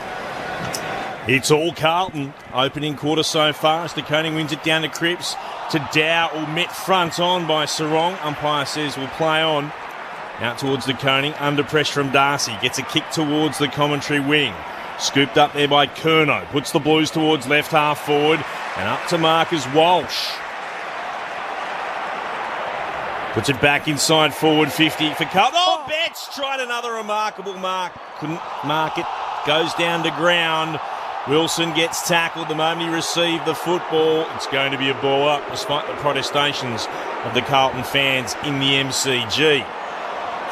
Speaker 1: It's all Carlton. Opening quarter so far as De Koning wins it down to Cripps. To Dow, all met front on by Sarong. Umpire says we'll play on. Out towards De Koning, under pressure from Darcy. Gets a kick towards the commentary wing. Scooped up there by Curnow. Puts the Blues towards left half forward. And up to mark is Walsh. Puts it back inside forward 50 for Carlton. Oh, Betts tried another remarkable mark. Couldn't mark it. Goes down to ground. Wilson gets tackled the moment he received the football. It's going to be a ball up despite the protestations of the Carlton fans in the MCG.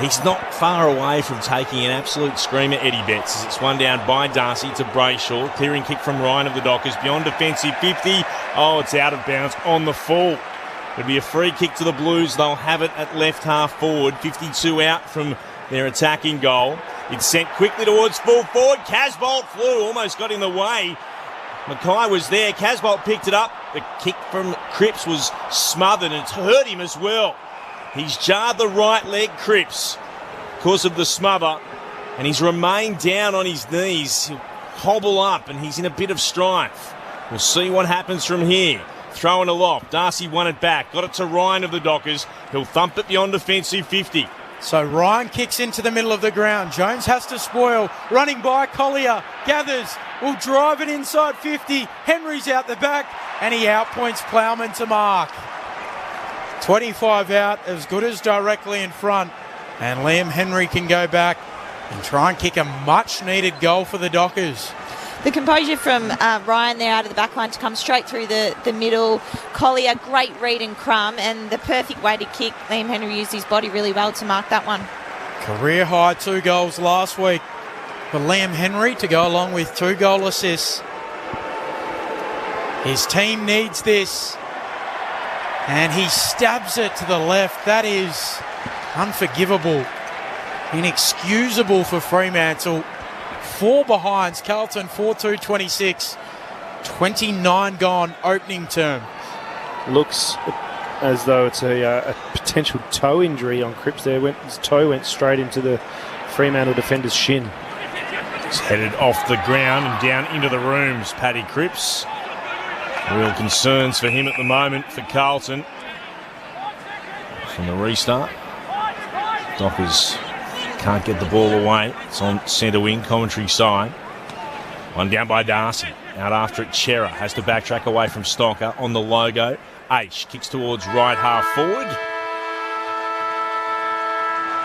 Speaker 1: He's not far away from taking an absolute screamer, Eddie Betts, as it's one down by Darcy to Brayshaw. Clearing kick from Ryan of the Dockers beyond defensive 50. Oh, it's out of bounds on the full. It'll be a free kick to the Blues. They'll have it at left half forward. 52 out from their attacking goal. It's sent quickly towards full forward. Casbolt flew, almost got in the way. Mackay was there. Casbolt picked it up. The kick from Cripps was smothered and it's hurt him as well. He's jarred the right leg, Cripps, because of the smother, and he's remained down on his knees. He'll hobble up and he's in a bit of strife. We'll see what happens from here. Throwing aloft. Darcy won it back. Got it to Ryan of the Dockers. He'll thump it beyond defensive 50.
Speaker 2: So Ryan kicks into the middle of the ground. Jones has to spoil. Running by Collier. Gathers. Will drive it inside 50. Henry's out the back. And he outpoints Plowman to mark. 25 out. As good as directly in front. And Liam Henry can go back and try and kick a much-needed goal for the Dockers.
Speaker 4: The composure from Ryan there out of the back line to come straight through the middle. Collier, great read and crumb, and the perfect way to kick. Liam Henry used his body really well to mark that one.
Speaker 2: Career high 2 goals last week for Liam Henry to go along with 2 goal assists. His team needs this. And he stabs it to the left. That is unforgivable. Inexcusable for Fremantle. 4 behinds, Carlton 4-2-26, 29 gone opening term.
Speaker 3: Looks as though it's a potential toe injury on Cripps there. His toe went straight into the Fremantle defender's shin.
Speaker 1: He's headed off the ground and down into the rooms, Paddy Cripps. Real concerns for him at the moment for Carlton. From the restart, Dockers can't get the ball away. It's on centre wing, commentary side. One down by Darcy. Out after it, Chera has to backtrack away from Stocker on the logo. H kicks towards right half forward.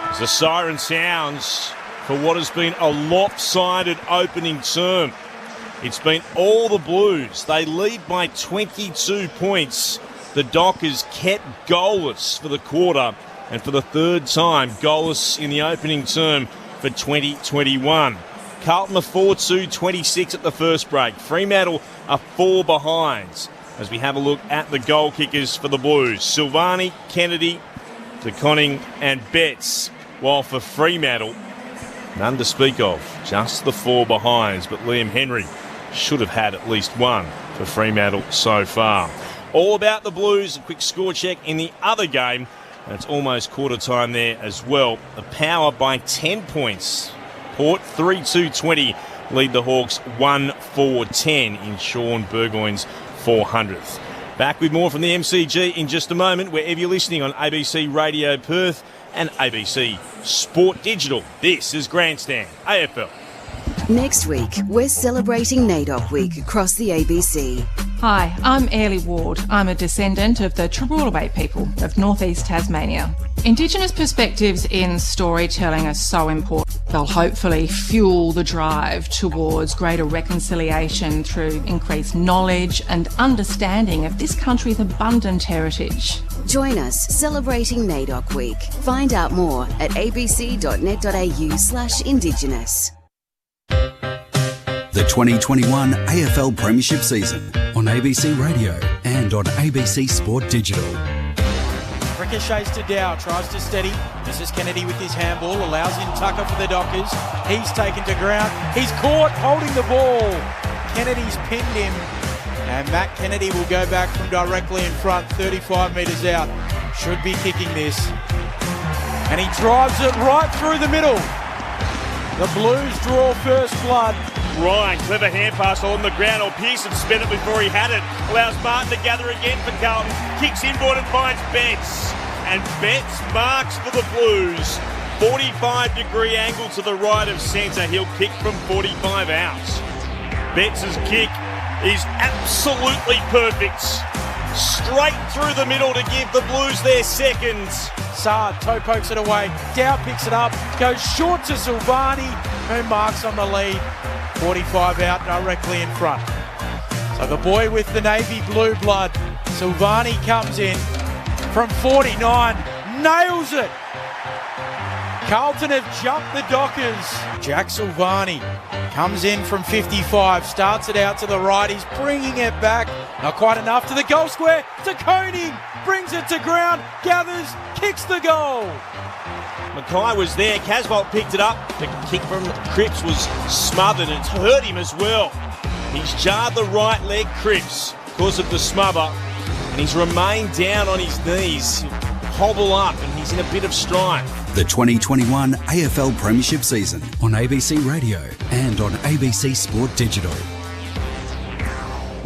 Speaker 1: As the siren sounds for what has been a lopsided opening term. It's been all the Blues. They lead by 22 points. The Dockers kept goalless for the quarter. And for the third time, goalless in the opening term for 2021. Carlton are 4-2-26 at the first break. Fremantle are 4 behinds. As we have a look at the goal kickers for the Blues. Silvani, Kennedy, DeConning and Betts. While for Fremantle, none to speak of. Just the 4 behinds. But Liam Henry should have had at least one for Fremantle so far. All about the Blues. A quick score check in the other game. And it's almost quarter time there as well. The Power by 10 points. Port 3-2-20 lead the Hawks 1-4-10 in Sean Burgoyne's 400th. Back with more from the MCG in just a moment, wherever you're listening on ABC Radio Perth and ABC Sport Digital. This is Grandstand AFL.
Speaker 5: Next week, we're celebrating NAIDOC Week across the ABC.
Speaker 6: Hi, I'm Airlie Ward. I'm a descendant of the Trawulaway people of northeast Tasmania. Indigenous perspectives in storytelling are so important. They'll hopefully fuel the drive towards greater reconciliation through increased knowledge and understanding of this country's abundant heritage.
Speaker 5: Join us celebrating NAIDOC Week. Find out more at abc.net.au/Indigenous.
Speaker 7: The 2021 AFL Premiership season on ABC Radio and on ABC Sport Digital.
Speaker 2: Ricochets to Dow, tries to steady. This is Kennedy with his handball, allows in Tucker for the Dockers. He's taken to ground. He's caught holding the ball. Kennedy's pinned him. And Matt Kennedy will go back from directly in front, 35 metres out. Should be kicking this. And he drives it right through the middle. The Blues draw first blood.
Speaker 1: Ryan, clever hand pass on the ground, or Pearson spent it before he had it. Allows Martin to gather again for Carlton. Kicks inboard and finds Betts. And Betts marks for the Blues. 45-degree angle to the right of centre. He'll kick from 45 out. Betts' kick is absolutely perfect. straight through the middle to give the Blues their second.
Speaker 2: Saad toe pokes it away. Dow picks it up, goes short to Silvani, who marks on the lead. 45 out directly in front. So the boy with the navy blue blood, Silvani, comes in from 49, nails it. Carlton have jumped the Dockers. Jack Silvani comes in from 55, starts it out to the right. He's bringing it back. Not quite enough to the goal square. To Koenig, brings it to ground, gathers, kicks the goal.
Speaker 1: Mackay was there. Casbolt picked it up. The kick from Cripps was smothered and it's hurt him as well. He's jarred the right leg, Cripps, because of the smother, and he's remained down on his knees. Hobble up, and he's in a bit of strife.
Speaker 7: The 2021 AFL Premiership season on ABC Radio and on ABC Sport Digital.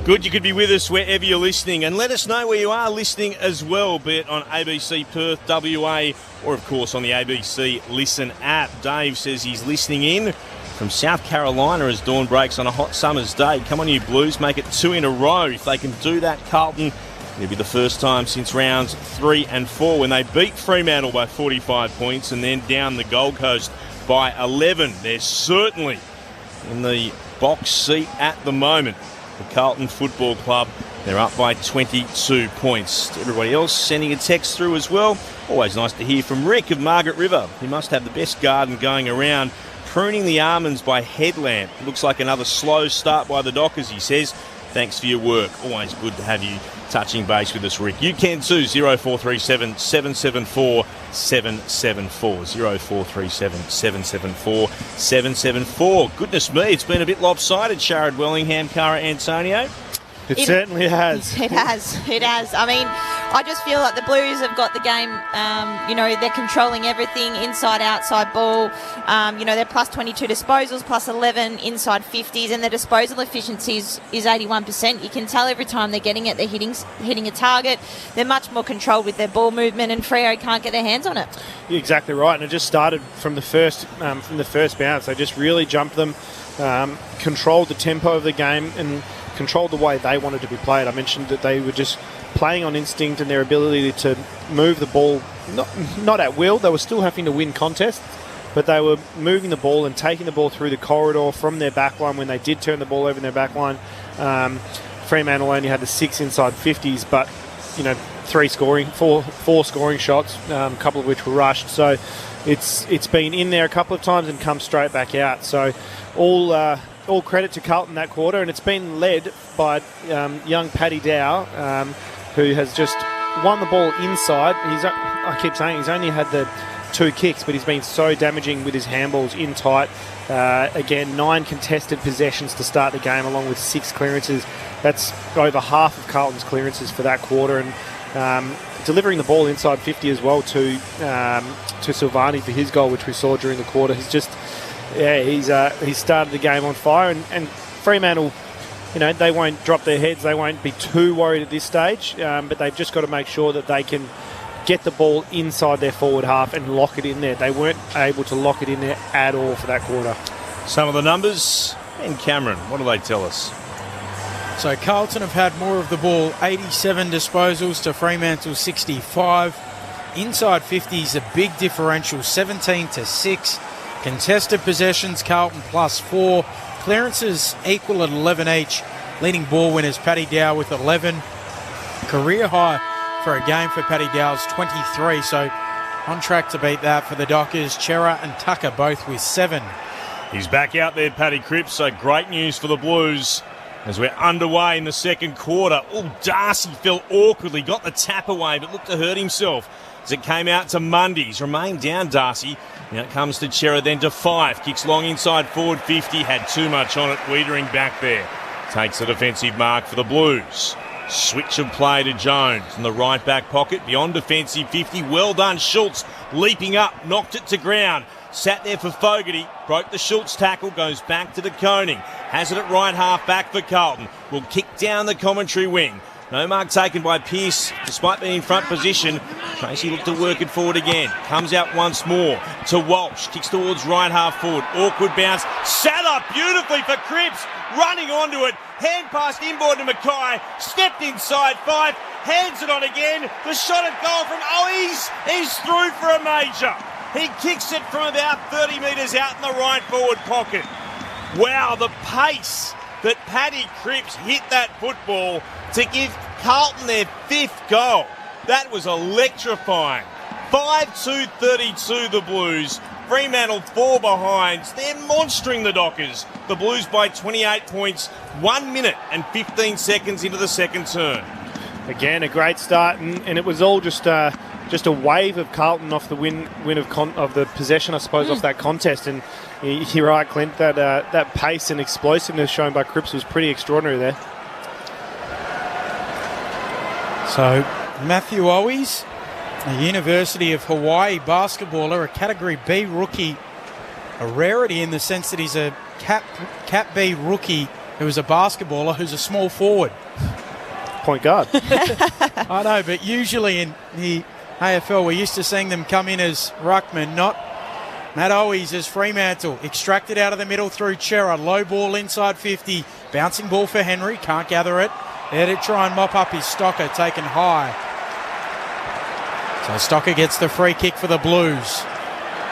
Speaker 1: Good you could be with us wherever you're listening, and let us know where you are listening as well, be it on ABC Perth, WA, or of course on the ABC Listen app. Dave says he's listening in from South Carolina as dawn breaks on a hot summer's day. Come on you Blues, make it 2 in a row. If they can do that, Carlton, it'll be the first time since rounds 3 and 4 when they beat Fremantle by 45 points and then down the Gold Coast by 11. They're certainly in the box seat at the moment. The Carlton Football Club, they're up by 22 points. To everybody else sending a text through as well. Always nice to hear from Rick of Margaret River. He must have the best garden going around. Pruning the almonds by Headlamp. Looks like another slow start by the Dockers, he says. Thanks for your work. Always good to have you touching base with us, Rick. You can too. 0437 774 774. 0437 774 774. Goodness me, it's been a bit lopsided, Sharad Wellingham, Cara Antonio.
Speaker 3: It certainly has.
Speaker 4: It has. I mean, I just feel like the Blues have got the game, they're controlling everything, inside, outside ball. They're plus 22 disposals, plus 11 inside 50s, and their disposal efficiency is 81%. You can tell every time they're getting it, they're hitting a target. They're much more controlled with their ball movement, and Freo can't get their hands on it.
Speaker 3: You're exactly right, and it just started from the first bounce. They just really jumped them, controlled the tempo of the game, and controlled the way they wanted to be played. I mentioned that they were just playing on instinct and their ability to move the ball, not at will. They were still having to win contests, but they were moving the ball and taking the ball through the corridor from their backline when they did turn the ball over in their backline. Fremantle only had the 6 inside 50s, but four scoring shots, a couple of which were rushed. So it's been in there a couple of times and come straight back out. So all credit to Carlton that quarter, and it's been led by young Paddy Dow, who has just won the ball inside. I keep saying he's only had the 2 kicks, but he's been so damaging with his handballs in tight. Again, 9 contested possessions to start the game, along with 6 clearances. That's over half of Carlton's clearances for that quarter, and delivering the ball inside 50 as well to Silvani for his goal, which we saw during the quarter. He's started the game on fire, and Fremantle, they won't drop their heads. They won't be too worried at this stage, but they've just got to make sure that they can get the ball inside their forward half and lock it in there. They weren't able to lock it in there at all for that quarter.
Speaker 1: Some of the numbers, and Cameron, what do they tell us?
Speaker 2: So Carlton have had more of the ball, 87 disposals to Fremantle 65. Inside 50s, a big differential, 17-6. Contested possessions, Carlton plus 4. Clearances equal at 11 each. Leading ball winners, Paddy Dow with 11. Career high for a game for Paddy Dow's 23. So on track to beat that for the Dockers. Chera and Tucker both with 7.
Speaker 1: He's back out there, Paddy Cripps. So great news for the Blues as we're underway in the second quarter. Oh, Darcy fell awkwardly, got the tap away, but looked to hurt himself as it came out to Mundy. He's remained down, Darcy. Now it comes to Chera, then to Fife. Kicks long inside forward 50. Had too much on it. Wiedering back there. Takes the defensive mark for the Blues. Switch of play to Jones in the right back pocket. Beyond defensive 50. Well done, Schultz. Leaping up. Knocked it to ground. Sat there for Fogarty. Broke the Schultz tackle. Goes back to the Koenig. Has it at right half back for Carlton. Will kick down the commentary wing. No mark taken by Pearce. Despite being in front position, Tracy looked to work it forward again. Comes out once more to Walsh. Kicks towards right half forward. Awkward bounce. Sat up beautifully for Cripps. Running onto it. Hand passed inboard to Mackay. Stepped inside 5. Hands it on again. The shot at goal from Owies is through for a major. He kicks it from about 30 metres out in the right forward pocket. Wow, the pace that Paddy Cripps hit that football to give Carlton their 5th goal. That was electrifying. 5-2-32 the Blues. Fremantle 4 behinds. They're monstering the Dockers. The Blues by 28 points, 1 minute and 15 seconds into the second term.
Speaker 3: Again, a great start, and it was all just a wave of Carlton off the win of the possession, I suppose, off that contest. And you're right, Clint, that pace and explosiveness shown by Cripps was pretty extraordinary there.
Speaker 2: So, Matthew Owies, a University of Hawaii basketballer, a Category B rookie, a rarity in the sense that he's a Cat B rookie who is a basketballer who's a small forward.
Speaker 3: Point guard.
Speaker 2: I know, but usually in the AFL we're used to seeing them come in as ruckman, not Matt Owies as Fremantle. Extracted out of the middle through Chera. Low ball inside 50. Bouncing ball for Henry. Can't gather it. There to try and mop up his Stocker, taken high. So Stocker gets the free kick for the Blues.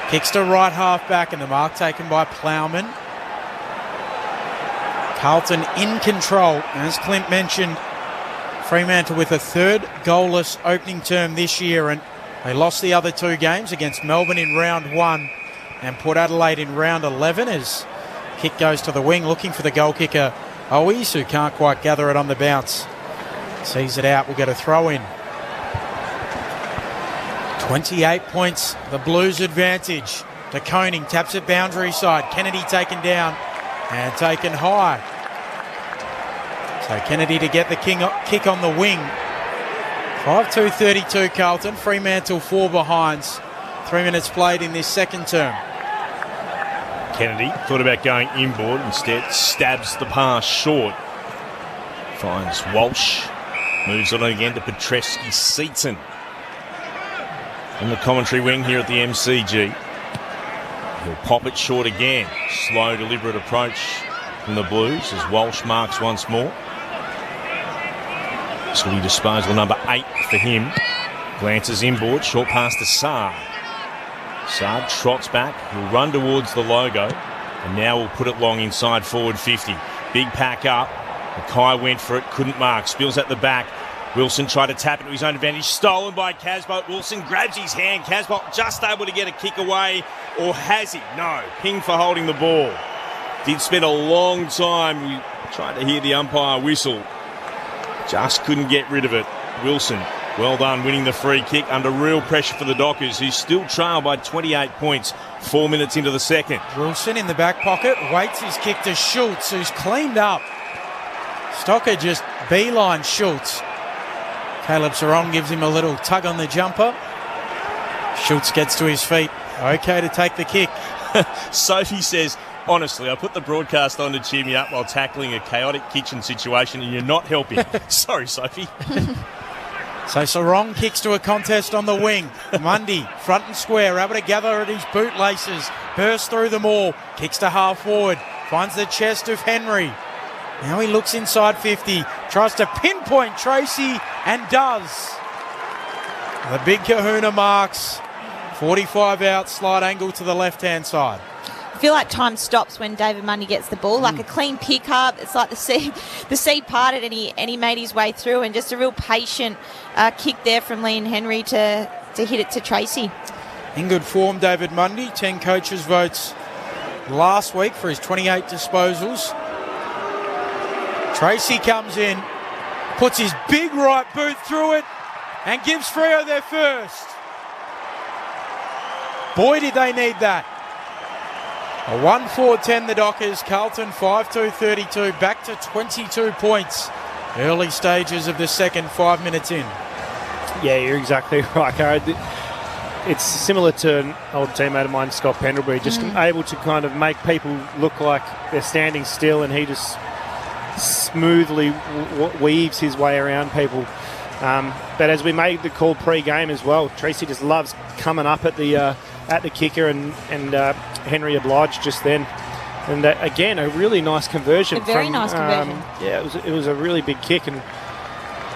Speaker 2: Kicks to right half back, and the mark taken by Plowman. Carlton in control. As Clint mentioned, Fremantle with a 3rd goalless opening term this year, and they lost the other 2 games against Melbourne in round 1 and Port Adelaide in round 11 as kick goes to the wing, looking for the goal kicker Owies, who can't quite gather it on the bounce. Sees it out, we'll get a throw in. 28 points, the Blues advantage. De Koning taps it boundary side. Kennedy taken down and taken high. So Kennedy to get the kick on the wing. 5-2-32 Carlton. Fremantle 4 behinds. 3 minutes played in this second term.
Speaker 1: Kennedy thought about going inboard, instead stabs the pass short. Finds Walsh. Moves on again to Petreski-Seaton. On the commentary wing here at the MCG. He'll pop it short again. Slow, deliberate approach from the Blues as Walsh marks once more. This will be disposal number 8 for him. Glances inboard, short pass to Saad. Saad trots back, he'll run towards the logo, and now we'll put it long inside forward 50. Big pack up. Mackay went for it, couldn't mark. Spills at the back. Wilson tried to tap it to his own advantage. Stolen by Casbolt. Wilson grabs his hand. Casbolt just able to get a kick away. Or has he? No. Ping for holding the ball. Did spend a long time. We tried to hear the umpire whistle. Just couldn't get rid of it. Wilson, well done, winning the free kick under real pressure for the Dockers, who still trail by 28 points 4 minutes into the second.
Speaker 2: Wilson in the back pocket, waits his kick to Schultz, who's cleaned up. Stocker just beeline Schultz. Caleb Sarong gives him a little tug on the jumper. Schultz gets to his feet. Okay to take the kick.
Speaker 1: Sophie says, honestly, I put the broadcast on to cheer me up while tackling a chaotic kitchen situation and you're not helping. Sorry, Sophie.
Speaker 2: So Sarong kicks to a contest on the wing. Mundy, front and square, able to gather at his bootlaces. Bursts through them all. Kicks to half forward. Finds the chest of Henry. Now he looks inside 50. Tries to pinpoint Tracy and does. The big kahuna marks. 45 out, slight angle to the left-hand side.
Speaker 4: I feel like time stops when David Mundy gets the ball, like a clean pick-up. It's like the sea parted and he made his way through, and just a real patient kick there from Leon Henry to hit it to Tracy.
Speaker 2: In good form, David Mundy. 10 coaches' votes last week for his 28 disposals. Tracy comes in, puts his big right boot through it, and gives Freo their first. Boy, did they need that. A 1-4-10 the Dockers. Carlton 5-2-32, back to 22 points. Early stages of the second, 5 minutes in.
Speaker 3: Yeah, you're exactly right, Garrett. It's similar to an old teammate of mine, Scott Pendlebury, just able to kind of make people look like they're standing still, and he just smoothly weaves his way around people. But as we made the call pre-game as well, Tracy just loves coming up at the kicker, and Henry obliged just then. And again, a really nice conversion.
Speaker 4: A very nice conversion.
Speaker 3: Yeah, it was a really big kick, and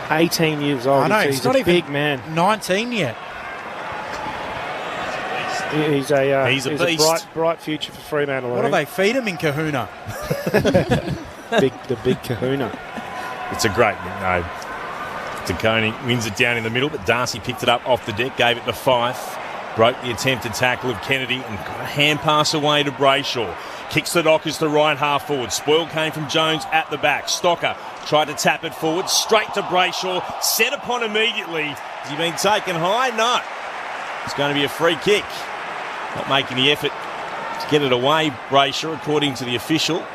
Speaker 3: 18 years old.
Speaker 2: I know,
Speaker 3: he's not a big man.
Speaker 2: 19 yet.
Speaker 3: He's a
Speaker 1: beast.
Speaker 3: bright future for Fremantle.
Speaker 2: What do they feed him in Kahuna?
Speaker 3: the big Kahuna.
Speaker 1: It's a great nickname. DeConey wins it down in the middle, but Darcy picked it up off the deck, gave it to Fife, broke the attempted tackle of Kennedy, and got a hand pass away to Brayshaw. Kicks the Dockers to right half forward. Spoil came from Jones at the back. Stocker tried to tap it forward, straight to Brayshaw, set upon immediately. Has he been taken high? No. It's going to be a free kick. Not making the effort to get it away, Brayshaw, according to the official.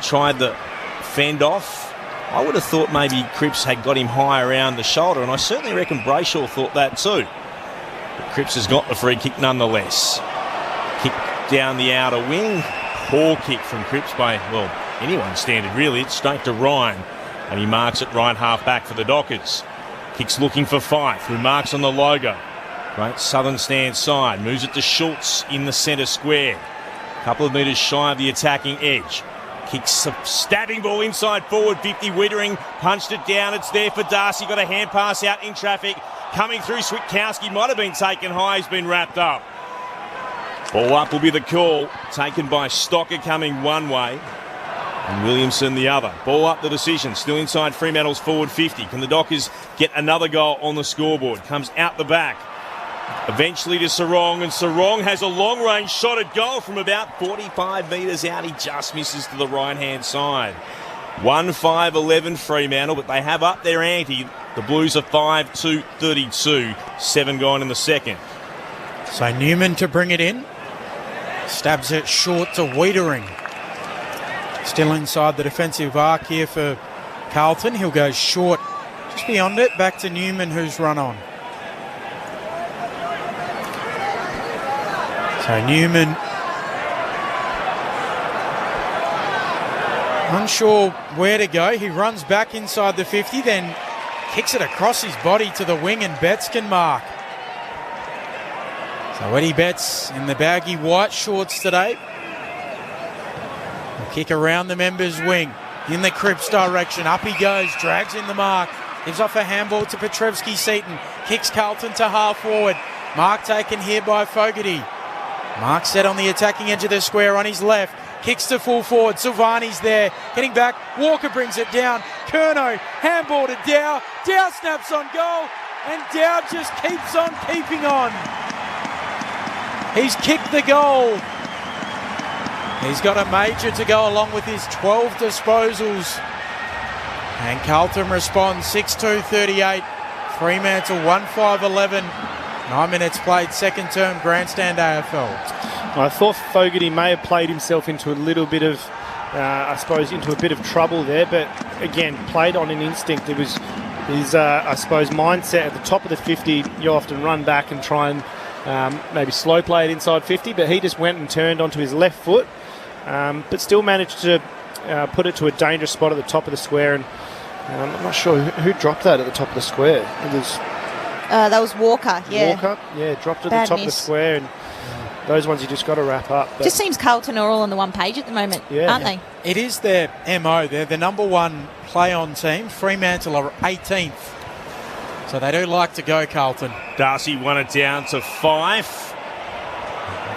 Speaker 1: Tried the fend off. I would have thought maybe Cripps had got him high around the shoulder, and I certainly reckon Brayshaw thought that too. But Cripps has got the free kick nonetheless. Kick down the outer wing. Poor kick from Cripps by, well, anyone's standard really. It's straight to Ryan, and he marks it right half back for the Dockers. Kicks looking for Fife, who marks on the logo. Great southern stand side. Moves it to Schultz in the centre square. A couple of metres shy of the attacking edge. Kicks a stabbing ball inside forward 50. Wittering punched it down. It's there for Darcy. Got a hand pass out in traffic. Coming through, Switkowski might have been taken high. He's been wrapped up. Ball up will be the call. Taken by Stocker coming one way and Williamson the other. Ball up the decision. Still inside Fremantle's forward 50. Can the Dockers get another goal on the scoreboard? Comes out the back. Eventually to Sarong, and Sarong has a long-range shot at goal from about 45 metres out. He just misses to the right-hand side. 1-5-11 Fremantle, but they have up their ante. The Blues are 5-2-32. 7 gone in the second.
Speaker 2: So Newman to bring it in. Stabs it short to Wietering. Still inside the defensive arc here for Carlton. He'll go short just beyond it. Back to Newman, who's run on. So Newman, unsure where to go. He runs back inside the 50, then kicks it across his body to the wing, and Betts can mark. So Eddie Betts in the baggy white shorts today. He'll kick around the members' wing in the Cripps direction. Up he goes, drags in the mark. Gives off a handball to Petrevski-Seaton. Kicks Carlton to half forward. Mark taken here by Fogarty. Mark set on the attacking edge of the square on his left. Kicks to full forward. Silvani's there. Getting back. Walker brings it down. Curnow. Handball to Dow. Dow snaps on goal. And Dow just keeps on keeping on. He's kicked the goal. He's got a major to go along with his 12 disposals. And Carlton responds 6-2-38. Fremantle 1-5-11. 9 minutes played, second term grandstand AFL.
Speaker 3: I thought Fogarty may have played himself into a little bit of, into a bit of trouble there, but again, played on an instinct. It was his, mindset at the top of the 50. You often run back and try and maybe slow play it inside 50, but he just went and turned onto his left foot, but still managed to put it to a dangerous spot at the top of the square. And I'm not sure who dropped that at the top of the square. It was...
Speaker 4: that was Walker, yeah.
Speaker 3: Walker, yeah, dropped at
Speaker 4: Bad
Speaker 3: the top
Speaker 4: miss.
Speaker 3: of the square, and those ones you just got to wrap up. But
Speaker 4: Just seems Carlton are all on the one page at the moment, aren't they?
Speaker 2: It is their MO. They're the number one play-on team. Fremantle are 18th. So they do like to go, Carlton.
Speaker 1: Darcy won it down to 5.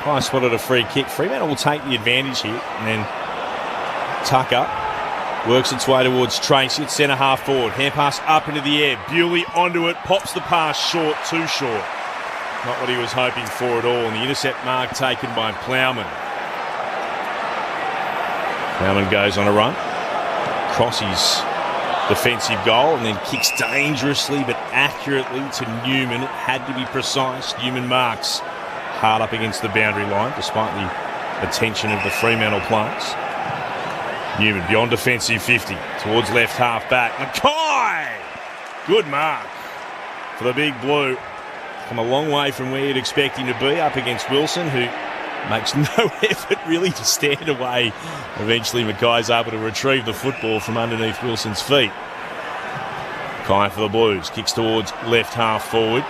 Speaker 1: I spotted a free kick. Fremantle will take the advantage here, and then Tucker works its way towards Tracy at centre half forward. Hand pass up into the air. Bewley onto it. Pops the pass short. Too short. Not what he was hoping for at all. And the intercept mark taken by Plowman. Plowman goes on a run. Crosses defensive goal and then kicks dangerously but accurately to Newman. It had to be precise. Newman marks hard up against the boundary line despite the attention of the Fremantle players. Newman beyond defensive 50 towards left half back. Mackay! Good mark for the big blue. Come a long way from where you'd expect him to be up against Wilson, who Makes no effort really to stand away. Eventually Mackay's able to retrieve the football from underneath Wilson's feet. Kai for the Blues, kicks towards left half forward.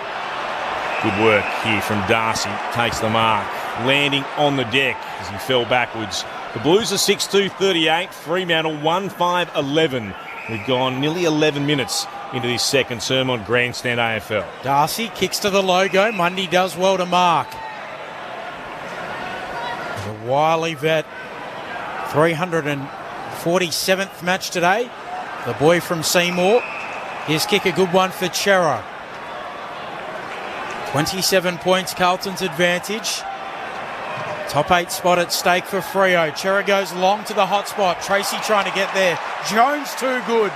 Speaker 1: Good work here from Darcy, takes the mark, landing on the deck as he fell backwards. The Blues are 6-2-38, Fremantle 1-5-11. We've gone nearly 11 minutes into this second term on Grandstand AFL.
Speaker 2: Darcy kicks to the logo. Mundy does well to mark. The wily vet, 347th match today. The boy from Seymour. His kick, a good one for Chera. 27 points, Carlton's advantage. Top 8 spot at stake for Freo. Chera goes long to the hot spot. Tracy trying to get there. Jones too good.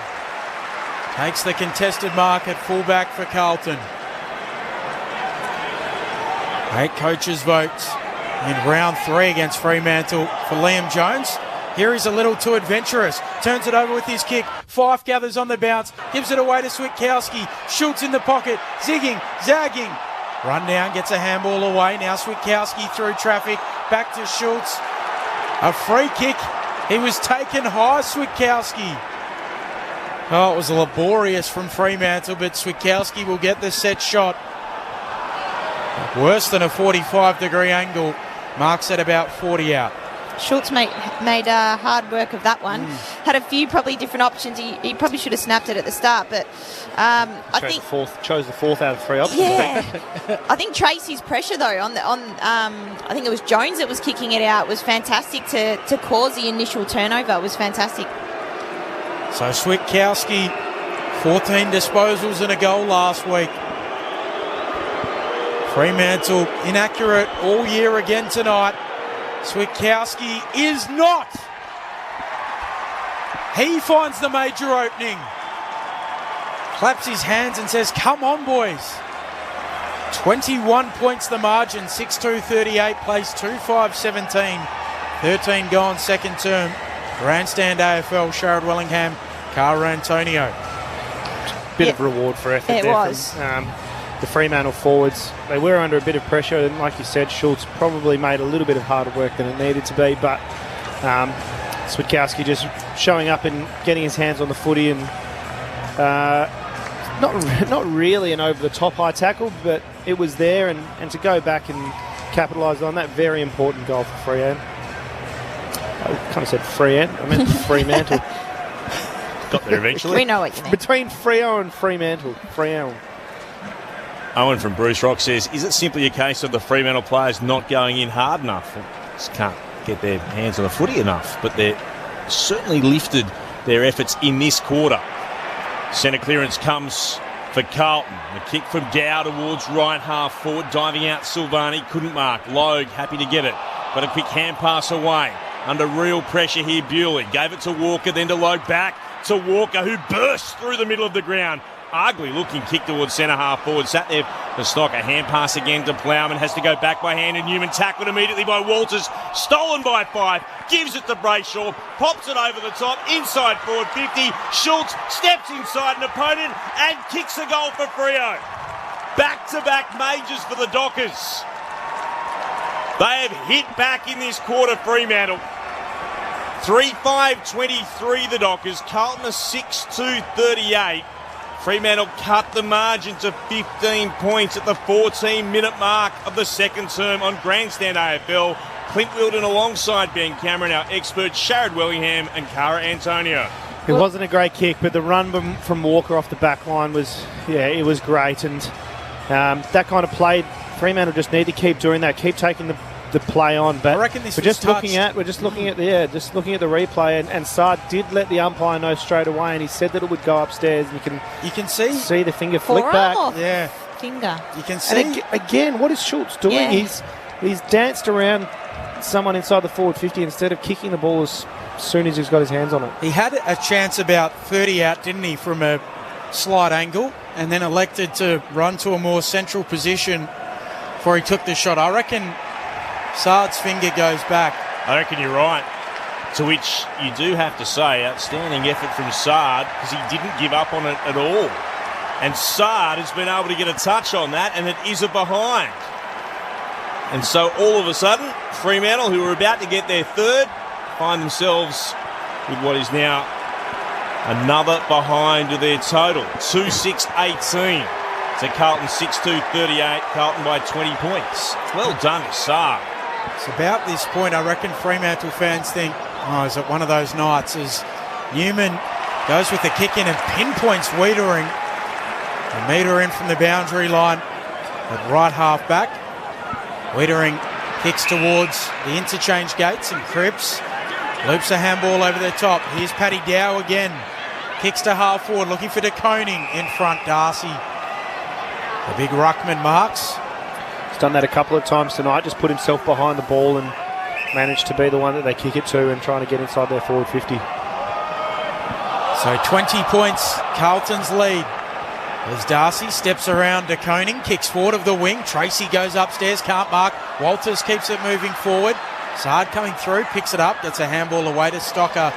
Speaker 2: Takes the contested mark at fullback for Carlton. 8 coaches vote in round 3 against Fremantle for Liam Jones. Here he's a little too adventurous. Turns it over with his kick. Fife gathers on the bounce. Gives it away to Switkowski. Schultz in the pocket. Zigging. Zagging. Run down. Gets a handball away. Now Switkowski through traffic. Back to Schultz. A free kick. He was taken high, Switkowski. Oh, it was laborious from Fremantle, but Switkowski will get the set shot. Worse than a 45-degree angle. Marks at about 40 out.
Speaker 4: Schultz made hard work of that one. Had a few probably different options. He probably should have snapped it at the start, but I think
Speaker 3: chose the fourth out of 3 options.
Speaker 4: Yeah, I think Tracy's pressure though on I think it was Jones that was kicking it out was fantastic to cause the initial turnover. It was fantastic.
Speaker 2: So Switkowski, 14 disposals and a goal last week. Fremantle inaccurate all year again tonight. Switkowski is not. He finds the major opening. Claps his hands and says, come on, boys. 21 points the margin. 6-2-38, plays 2-5-17. 13 gone second term. Grandstand AFL, Sherrod Wellingham, Cara Antonio.
Speaker 3: Bit of reward for effort there
Speaker 4: was.
Speaker 3: From the Fremantle forwards. They were under a bit of pressure, and like you said, Schultz probably made a little bit of harder work than it needed to be, but Switkowski just showing up and getting his hands on the footy, and not really an over-the-top high tackle, but it was there, and to go back and capitalise on that, very important goal for Fremantle. I kind of said Fremantle. I meant Fremantle.
Speaker 1: Got there eventually.
Speaker 4: We know what you mean.
Speaker 3: Between Freo and Fremantle. Fremantle.
Speaker 1: Owen from Bruce Rock says, is it simply a case of the Fremantle players not going in hard enough? Just can't get their hands on the footy enough, but they've certainly lifted their efforts in this quarter. Centre clearance comes for Carlton. The kick from Dow towards right half forward, diving out Silvani, couldn't mark. Logue happy to get it. Got a quick hand pass away. Under real pressure here, Bewley. Gave it to Walker, then to Logue, back to Walker, who burst through the middle of the ground. Ugly looking kick towards centre half forward. Sat there to stock a hand pass again to Plowman. Has to go back by hand, and Newman tackled immediately by Walters. Stolen by Fife. Gives it to Brayshaw. Pops it over the top. Inside forward 50. Schultz steps inside an opponent and kicks a goal for Freo. Back-to-back majors for the Dockers. They have hit back in this quarter, Fremantle. 3-5-23 the Dockers. Carlton are 6-2-38. Fremantle cut the margin to 15 points at the 14-minute mark of the second term on Grandstand AFL. Clint Wilden alongside Ben Cameron, our experts Sherrod Wellingham and Cara Antonio.
Speaker 3: It wasn't a great kick, but the run from Walker off the back line was, it was great. And that kind of play, Fremantle just need to keep doing that, keep taking the play on. But
Speaker 2: I reckon this
Speaker 3: we're just looking at the replay, and Saad did let the umpire know straight away, and he said that it would go upstairs. And
Speaker 2: you can see
Speaker 3: the finger flick back.
Speaker 2: Yeah,
Speaker 4: finger.
Speaker 2: You can see.
Speaker 3: And again, what is Schultz doing?
Speaker 4: Yeah.
Speaker 3: He's danced around someone inside the forward 50 instead of kicking the ball as soon as he's got his hands on it.
Speaker 2: He had a chance about 30 out, didn't he, from a slight angle, and then elected to run to a more central position before he took the shot. I reckon Saad's finger goes back.
Speaker 1: I reckon you're right. To which you do have to say, outstanding effort from Saad, because he didn't give up on it at all. And Saad has been able to get a touch on that, and it is a behind. And so all of a sudden, Fremantle, who were about to get their third, find themselves with what is now another behind to their total. 2-6-18. So Carlton 6-2-38. Carlton by 20 points. Well done to Saar.
Speaker 2: It's about this point, I reckon Fremantle fans think, oh, is it one of those nights as Newman goes with the kick in and pinpoints Wiedering. A metre in from the boundary line at right half back. Wiedering kicks towards the interchange gates and Cripps loops a handball over the top. Here's Paddy Dow again. Kicks to half forward, looking for De Koning in front. Darcy. The big ruckman marks.
Speaker 3: He's done that a couple of times tonight, just put himself behind the ball and managed to be the one that they kick it to and trying to get inside their forward 50.
Speaker 2: So 20 points, Carlton's lead. As Darcy steps around De Koning, kicks forward of the wing. Tracy goes upstairs, can't mark. Walters keeps it moving forward. Saad coming through, picks it up, gets a handball away to Stocker,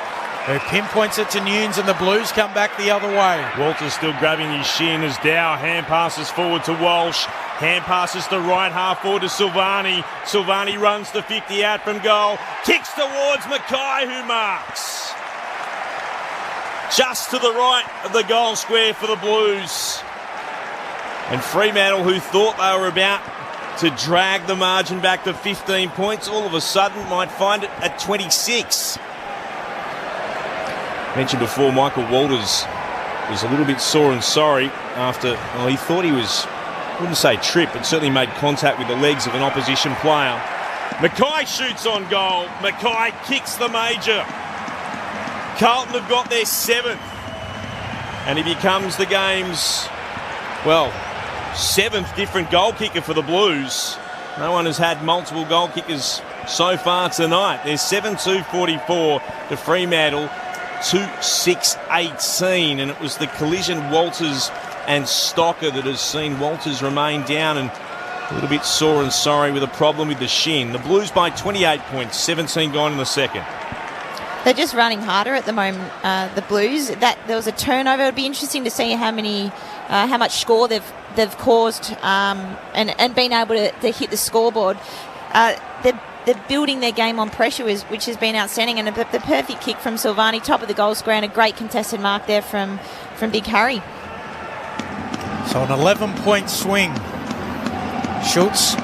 Speaker 2: who pinpoints it to Nunes, and the Blues come back the other way.
Speaker 1: Walters still grabbing his shin as Dow hand passes forward to Walsh. Hand passes to right half forward to Silvani. Silvani runs to 50 out from goal. Kicks towards Mackay, who marks. Just to the right of the goal square for the Blues. And Fremantle, who thought they were about to drag the margin back to 15 points, all of a sudden might find it at 26. Mentioned before, Michael Walters was a little bit sore and sorry after, well, he thought he was, I wouldn't say tripped, but certainly made contact with the legs of an opposition player. Mackay shoots on goal. Mackay kicks the major. Carlton have got their 7th. And he becomes the game's, well, 7th different goal kicker for the Blues. No one has had multiple goal kickers so far tonight. They're 7-2-44 to Fremantle. 2-6-18, and it was the collision Walters and Stocker that has seen Walters remain down and a little bit sore and sorry with a problem with the shin. The Blues by 28 points, 17 gone in the second.
Speaker 4: They're just running harder at the moment, the Blues. That there was a turnover. It'd be interesting to see how much score they've caused and been able to hit the scoreboard. They're building their game on pressure, which has been outstanding. And the perfect kick from Silvani, top of the goal square, and a great contested mark there from Big Harry.
Speaker 2: So an 11-point swing. Schultz,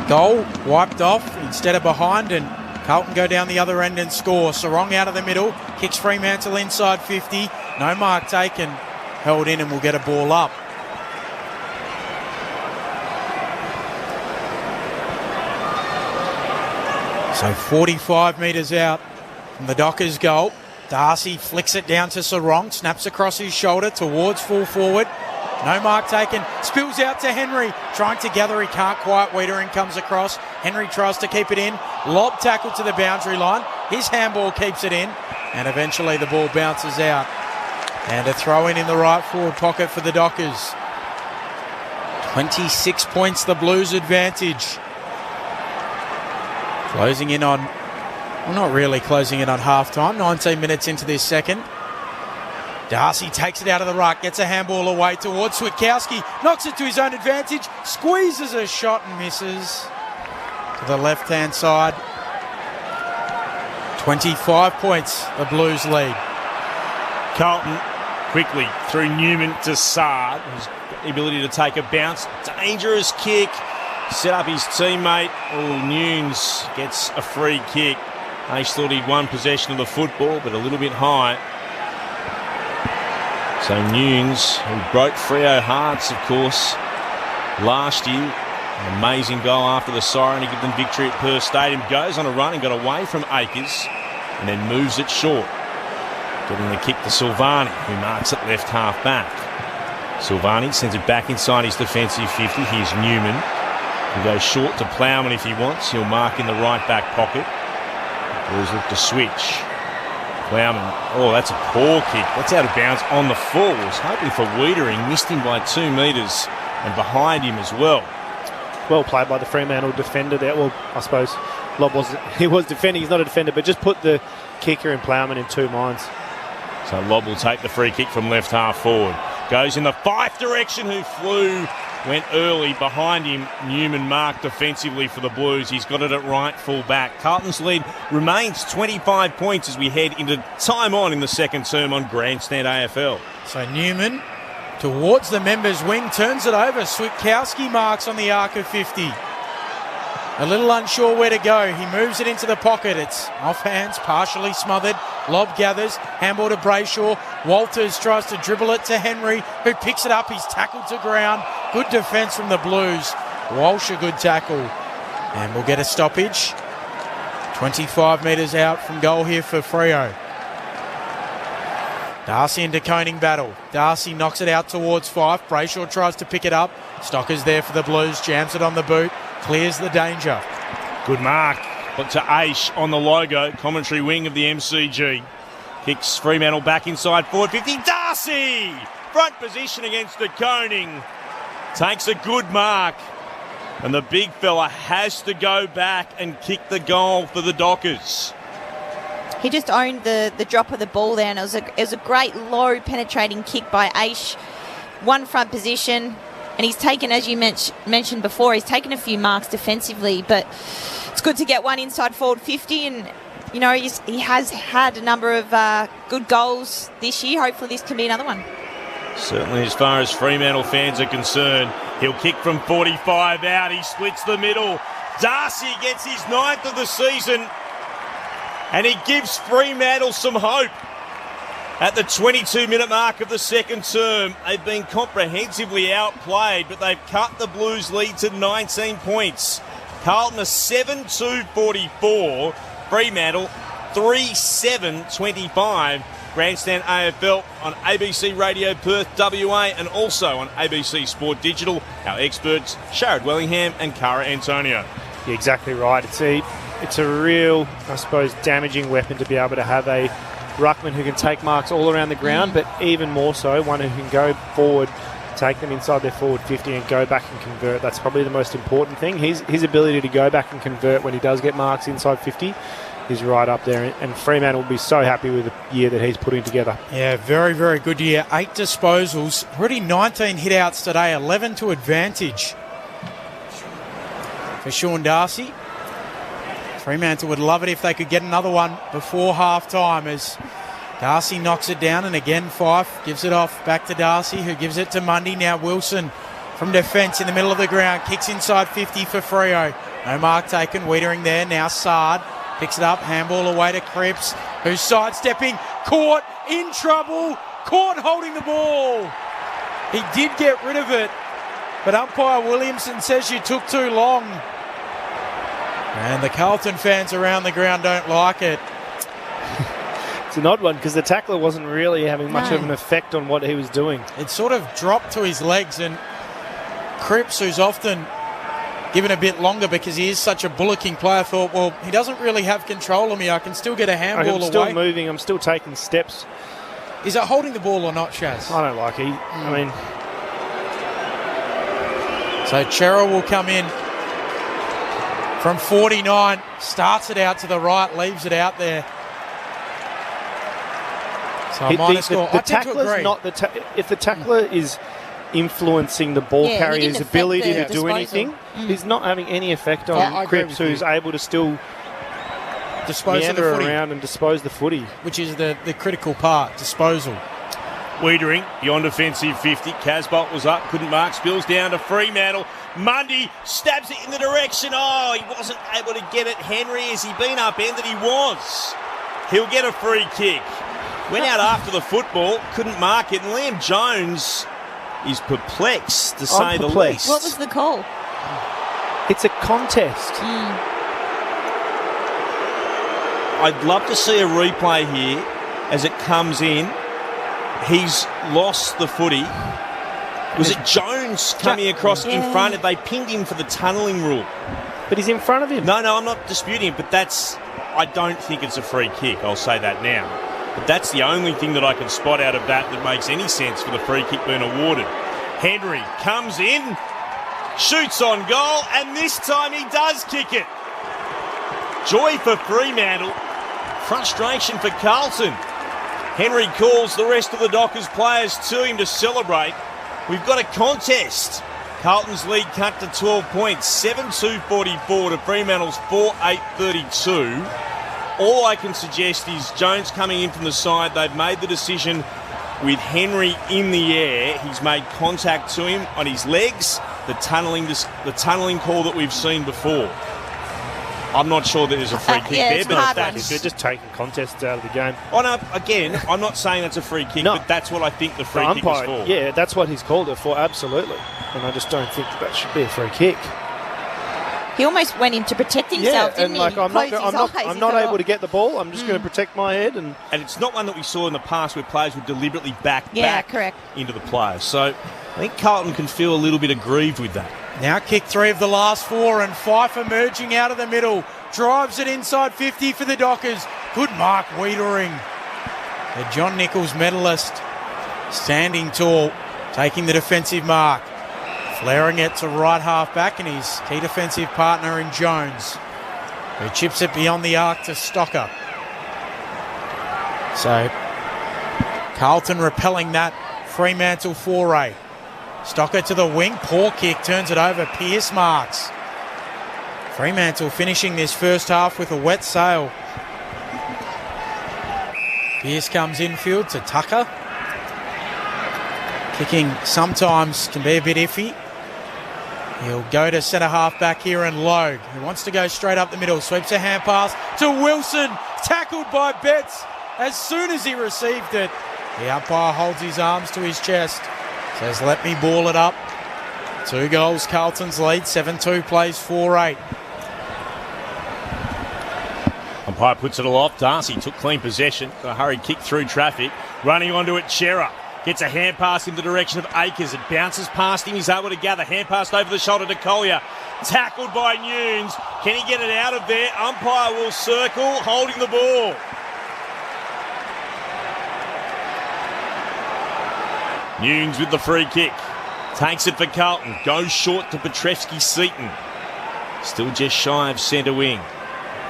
Speaker 2: goal, wiped off instead of behind, and Carlton go down the other end and score. Sarong out of the middle, kicks Fremantle inside 50. No mark taken, held in, and will get a ball up. So 45 metres out from the Dockers' goal. Darcy flicks it down to Sarong, snaps across his shoulder towards full forward. No mark taken, spills out to Henry, trying to gather, he can't quite. Wiedering comes across, Henry tries to keep it in, lob tackle to the boundary line, his handball keeps it in, and eventually the ball bounces out. And a throw in the right forward pocket for the Dockers. 26 points the Blues advantage. Closing in on, well, not really closing in on half-time, 19 minutes into this second. Darcy takes it out of the ruck, gets a handball away towards Switkowski, knocks it to his own advantage, squeezes a shot and misses to the left-hand side. 25 points, the Blues lead.
Speaker 1: Carlton quickly through Newman to Saad, who's got the ability to take a bounce. Dangerous kick. Set up his teammate. Oh, Nunes gets a free kick. Ace thought he'd won possession of the football, but a little bit high. So Nunes, who broke Freo hearts, of course, last year. An amazing goal after the siren to give them victory at Perth Stadium. Goes on a run and got away from Akers and then moves it short. Getting the kick to Silvani, who marks it left half back. Silvani sends it back inside his defensive 50. Here's Newman. He goes short to Plowman if he wants. He'll mark in the right back pocket. Blues look to switch. Plowman, oh, that's a poor kick. That's out of bounds on the full. Was hoping for Wiedering, missed him by 2 metres and behind him as well.
Speaker 3: Well played by the Fremantle defender there. Well, I suppose Lob he was defending. He's not a defender, but just put the kicker and Plowman in 2 minds.
Speaker 1: So Lob will take the free kick from left half forward. Goes in the Fife direction, who flew went early. Behind him, Newman marked defensively for the Blues. He's got it at right full back. Carlton's lead remains 25 points as we head into time on in the second term on Grandstand AFL.
Speaker 2: So Newman towards the members' wing, turns it over. Switkowski marks on the arc of 50. A little unsure where to go. He moves it into the pocket. It's off hands, partially smothered. Lob gathers. Handball to Brayshaw. Walters tries to dribble it to Henry, who picks it up. He's tackled to ground. Good defence from the Blues. Walsh, a good tackle. And we'll get a stoppage. 25 metres out from goal here for Freo. Darcy and De Koning battle. Darcy knocks it out towards Fife. Brayshaw tries to pick it up. Stocker's there for the Blues. Jams it on the boot. Clears the danger.
Speaker 1: Good mark. But to Aish on the logo. Commentary wing of the MCG. Kicks Fremantle back inside forward 50. Darcy! Front position against De Koning. Takes a good mark. And the big fella has to go back and kick the goal for the Dockers.
Speaker 4: He just owned the drop of the ball there, and it was a great low penetrating kick by Aish. One front position, and he's taken, as you mentioned before, he's taken a few marks defensively, but it's good to get one inside forward 50, and you know he has had a number of good goals this year. Hopefully this can be another one.
Speaker 1: Certainly as far as Fremantle fans are concerned, he'll kick from 45 out. He splits the middle. Darcy gets his 9th of the season. And he gives Fremantle some hope. At the 22-minute mark of the second term, they've been comprehensively outplayed, but they've cut the Blues' lead to 19 points. Carlton are 7-2-44. Fremantle 3-7-25. Grandstand AFL on ABC Radio Perth, WA, and also on ABC Sport Digital. Our experts, Sharad Wellingham and Cara Antonio.
Speaker 3: You're exactly right. It's a real, I suppose, damaging weapon to be able to have a ruckman who can take marks all around the ground, but even more so, one who can go forward, take them inside their forward 50 and go back and convert. That's probably the most important thing. His ability to go back and convert when he does get marks inside 50 is right up there, and Fremantle will be so happy with the year that he's putting together.
Speaker 2: Yeah, very, very good year. 8 disposals, already 19 hit-outs today, 11 to advantage for Sean Darcy. Fremantle would love it if they could get another one before half-time as Darcy knocks it down, and again Fife gives it off back to Darcy, who gives it to Mundy. Now Wilson from defence in the middle of the ground, kicks inside 50 for Freo. No mark taken, Wiedering there. Now Sard picks it up, handball away to Cripps, who's sidestepping, caught, in trouble, caught holding the ball. He did get rid of it, but umpire Williamson says you took too long. And the Carlton fans around the ground don't like it.
Speaker 3: It's an odd one because the tackler wasn't really having much of an effect on what he was doing.
Speaker 2: It sort of dropped to his legs, and Cripps, who's often given a bit longer because he is such a bullocking player, thought, well, he doesn't really have control of me. I can still get a handball away.
Speaker 3: I'm still moving. I'm still taking steps.
Speaker 2: Is it holding the ball or not, Shaz?
Speaker 3: I don't like it. I mean...
Speaker 2: So Chera will come in from 49, starts it out to the right, leaves it out there. So minus score.
Speaker 3: The tackler's not if the tackler is influencing the ball carrier's ability to do anything, he's not having any effect on Cripps, who's able to still
Speaker 2: dispose of the footy
Speaker 3: around and dispose the footy,
Speaker 2: which is the critical part, disposal.
Speaker 1: Wiedering beyond offensive 50. Casbolt was up, couldn't mark. Spills down to Fremantle. Mundy stabs it in the direction. Oh, he wasn't able to get it. Henry, has he been upended? He was. He'll get a free kick. Went out after the football, couldn't mark it. And Liam Jones is perplexed, to say the least.
Speaker 4: What was the call?
Speaker 3: It's a contest.
Speaker 1: I'd love to see a replay here as it comes in. He's lost the footy. Was it Jones coming across in front? Have they pinged him for the tunnelling rule?
Speaker 3: But he's in front of him.
Speaker 1: No, I'm not disputing it, but I don't think it's a free kick. I'll say that now. But that's the only thing that I can spot out of that makes any sense for the free kick being awarded. Henry comes in, shoots on goal, and this time he does kick it. Joy for Fremantle, frustration for Carlton. Henry calls the rest of the Dockers players to him to celebrate. We've got a contest. Carlton's lead cut to 12 points, 7-2-44 to Fremantle's 4-8-32. All I can suggest is Jones coming in from the side. They've made the decision with Henry in the air. He's made contact to him on his legs, the tunnelling call that we've seen before. I'm not sure that there's a free kick there, but
Speaker 3: they're just taking contests out of the game.
Speaker 1: Oh, no, again, I'm not saying that's a free kick, but that's what I think the free kick is for.
Speaker 3: Yeah, that's what he's called it for, absolutely. And I just don't think that should be a free kick.
Speaker 4: He almost went in to protect himself, didn't he?
Speaker 3: I'm not able to get the ball. I'm just going to protect my head. And
Speaker 1: it's not one that we saw in the past where players would deliberately back
Speaker 4: correct.
Speaker 1: into the players. So I think Carlton can feel a little bit aggrieved with that.
Speaker 2: Now kick 3 of the last 4, and Fife emerging out of the middle. Drives it inside 50 for the Dockers. Good mark, Wiedering. The John Nichols medalist standing tall, taking the defensive mark. Flaring it to right half back, and his key defensive partner in Jones, who chips it beyond the arc to Stocker. So Carlton repelling that Fremantle foray. Stocker to the wing, poor kick, turns it over, Pearce marks. Fremantle finishing this first half with a wet sail. Pearce comes infield to Tucker. Kicking sometimes can be a bit iffy. He'll go to centre half back here and Logue. He wants to go straight up the middle. Sweeps a hand pass to Wilson. Tackled by Betts as soon as he received it. The umpire holds his arms to his chest. Says, let me ball it up. 2 goals, Carlton's lead. 7-2 plays 4-8.
Speaker 1: Umpire puts it aloft. Darcy took clean possession. A hurried kick through traffic. Running onto it, Chera. Gets a hand pass in the direction of Akers. It bounces past him. He's able to gather. Hand pass over the shoulder to Collier. Tackled by Nunes. Can he get it out of there? Umpire will circle, holding the ball. Nunes with the free kick. Takes it for Carlton. Goes short to Petrevski-Seaton. Still just shy of centre wing.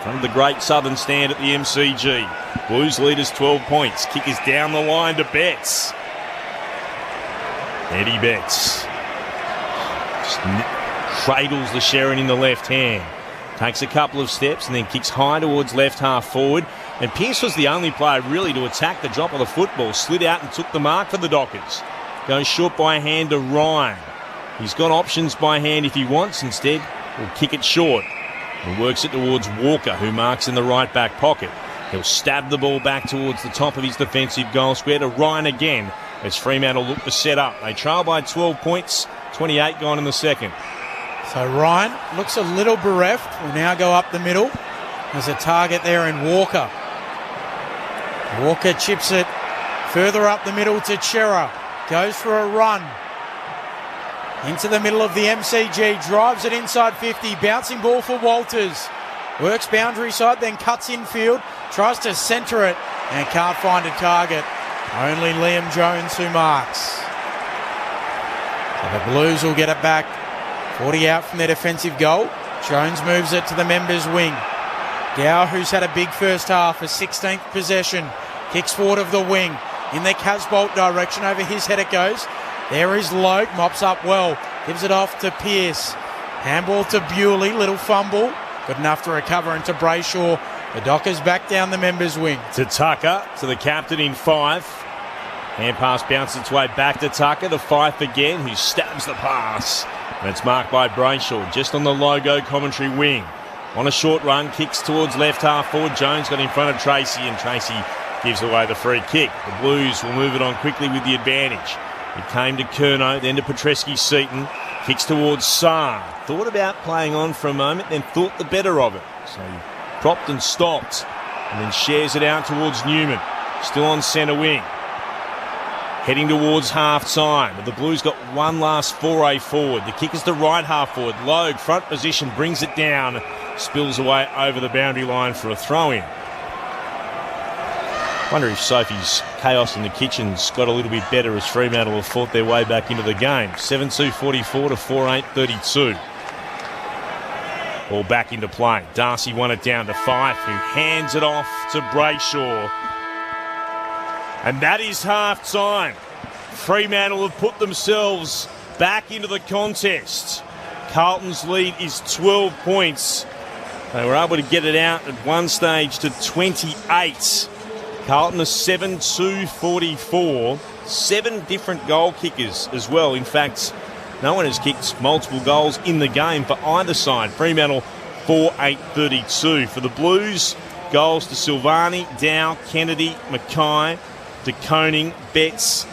Speaker 1: From the great Southern Stand at the MCG. Blues leaders 12 points. Kick is down the line to Betts. Eddie Betts just cradles the Sherrin in the left hand. Takes a couple of steps and then kicks high towards left half forward. And Pearce was the only player really to attack the drop of the football. Slid out and took the mark for the Dockers. Goes short by hand to Ryan. He's got options by hand if he wants. Instead, he'll kick it short. And works it towards Walker, who marks in the right back pocket. He'll stab the ball back towards the top of his defensive goal square to Ryan again as Fremantle look to set up. They trail by 12 points, 28 gone in the second.
Speaker 2: So Ryan looks a little bereft. Will now go up the middle. There's a target there in Walker. Walker chips it further up the middle to Chera. Goes for a run. Into the middle of the MCG. Drives it inside 50. Bouncing ball for Walters. Works boundary side, then cuts infield. Tries to centre it and can't find a target. Only Liam Jones who marks. So the Blues will get it back. 40 out from their defensive goal. Jones moves it to the members' wing. Gow, who's had a big first half, a 16th possession. Kicks forward of the wing. In the Casbolt direction, over his head it goes. There is Logue, mops up well. Gives it off to Pearce. Handball to Bewley, little fumble. Good enough to recover into Brayshaw. The Dockers back down the members' wing.
Speaker 1: To Tucker, to the captain in 5. Hand pass bounces its way back to Tucker, to Fife again, who stabs the pass. And it's marked by Brayshaw, just on the logo commentary wing. On a short run, kicks towards left half forward. Jones got in front of Tracy, and Tracy gives away the free kick. The Blues will move it on quickly with the advantage. It came to Curnow, then to Petrevski-Seaton. Kicks towards Saar. Thought about playing on for a moment, then thought the better of it. So he propped and stopped, and then shares it out towards Newman. Still on centre wing. Heading towards half-time. But the Blues got one last foray forward. The kick is to right half forward. Logue, front position, brings it down. Spills away over the boundary line for a throw-in. Wonder if Sophie's chaos in the kitchen's got a little bit better as Fremantle have fought their way back into the game. 7-2-44 to 4-8-32. Ball back into play. Darcy won it down to Fife, who hands it off to Brayshaw. And that is half-time. Fremantle have put themselves back into the contest. Carlton's lead is 12 points. They were able to get it out at one stage to 28. Carlton is 7-2-44. 7 different goal kickers as well. In fact, no one has kicked multiple goals in the game for either side. Fremantle 4-8-32. For the Blues, goals to Silvani, Dow, Kennedy, Mackay, De Koning, Betts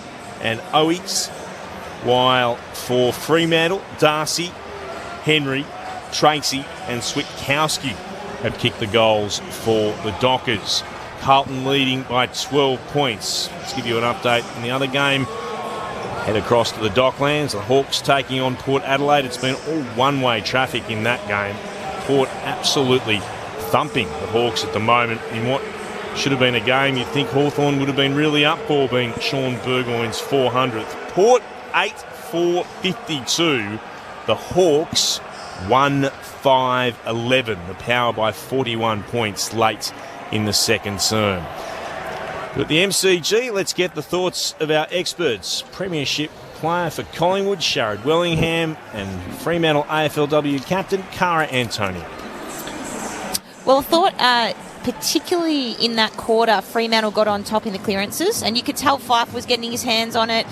Speaker 1: and Owies. While for Fremantle, Darcy, Henry, Tracy and Switkowski have kicked the goals for the Dockers. Carlton leading by 12 points. Let's give you an update in the other game. Head across to the Docklands. The Hawks taking on Port Adelaide. It's been all one-way traffic in that game. Port absolutely thumping the Hawks at the moment in what should have been a game you'd think Hawthorn would have been really up for, being Sean Burgoyne's 400th. Port 8-4-52. The Hawks 1-5-11. The Power by 41 points late in the second term. But at the MCG, let's get the thoughts of our experts. Premiership player for Collingwood, Sharad Wellingham, and Fremantle AFLW captain, Cara Antonio.
Speaker 4: Well, I thought particularly in that quarter, Fremantle got on top in the clearances, and you could tell Fife was getting his hands on it,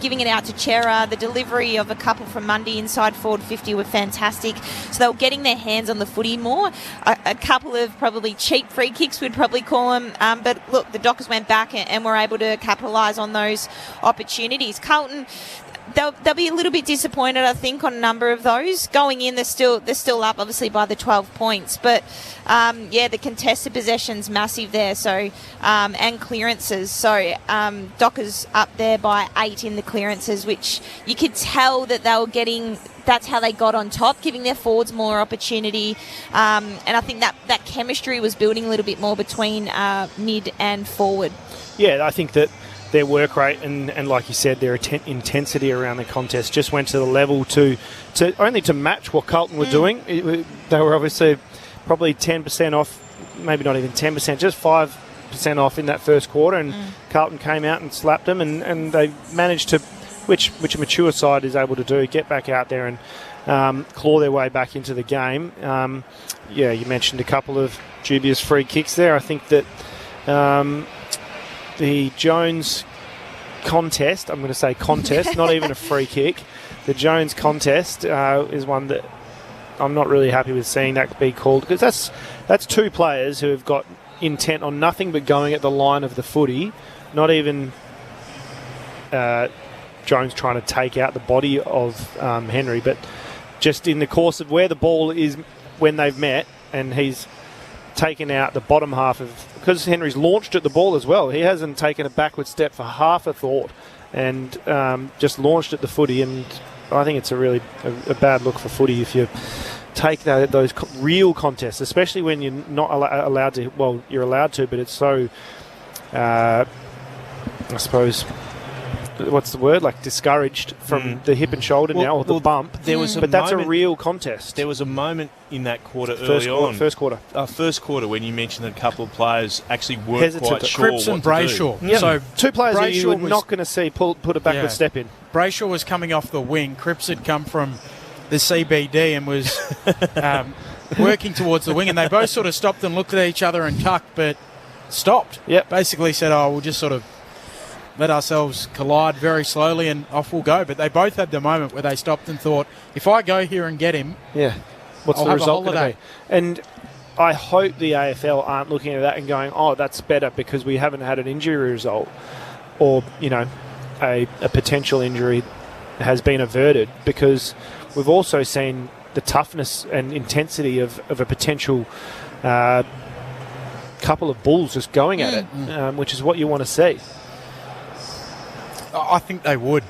Speaker 4: giving it out to Chera. The delivery of a couple from Mundy inside forward 50 were fantastic. So they were getting their hands on the footy more. A couple of probably cheap free kicks, we'd probably call them. But look, the Dockers went back and were able to capitalise on those opportunities. Carlton, they'll be a little bit disappointed, I think, on a number of those. Going in, they're still up, obviously, by the 12 points. But, the contested possession's massive there, so and clearances. So Dockers up there by 8 in the clearances, which you could tell that they were getting... That's how they got on top, giving their forwards more opportunity. And I think that chemistry was building a little bit more between mid and forward.
Speaker 3: Yeah, I think that their work rate and like you said, their intensity around the contest just went to the level to only to match what Carlton were doing. They were obviously probably 10% off, maybe not even 10%, just 5% off in that first quarter, and Carlton came out and slapped them, and they managed to, which a mature side is able to do, get back out there and claw their way back into the game. You mentioned a couple of dubious free kicks there. I think that the Jones contest, I'm going to say contest, not even a free kick. The Jones contest is one that I'm not really happy with seeing that be called, because that's two players who have got intent on nothing but going at the line of the footy, not even Jones trying to take out the body of Henry, but just in the course of where the ball is when they've met, and he's taken out the bottom half of, because Henry's launched at the ball as well. He hasn't taken a backward step for half a thought, and just launched at the footy. And I think it's a bad look for footy if you take those real contests, especially when you're not allowed to. Well, you're allowed to, but it's so, I suppose, what's the word? Like discouraged from the hip and shoulder now, or the bump. But that's a real contest.
Speaker 1: There was a moment in that quarter early on.
Speaker 3: First quarter, when you mentioned that a couple of players actually weren't quite sure
Speaker 2: Cripps and Brayshaw.
Speaker 3: Yep.
Speaker 2: So
Speaker 3: two players
Speaker 2: Brayshaw
Speaker 3: that you were not going to see put a backward step in.
Speaker 2: Brayshaw was coming off the wing. Cripps had come from the CBD and was working towards the wing, and they both sort of stopped and looked at each other and tucked, but stopped.
Speaker 3: Yep.
Speaker 2: Basically said, we'll just sort of let ourselves collide very slowly and off we'll go. But they both had the moment where they stopped and thought, if I go here and get him,
Speaker 3: what's
Speaker 2: I'll
Speaker 3: the
Speaker 2: have
Speaker 3: result
Speaker 2: a holiday.
Speaker 3: going to be? And I hope the AFL aren't looking at that and going, that's better because we haven't had an injury result, or a potential injury has been averted, because we've also seen the toughness and intensity of a potential couple of bulls just going at it, which is what you want to see.
Speaker 2: I think they would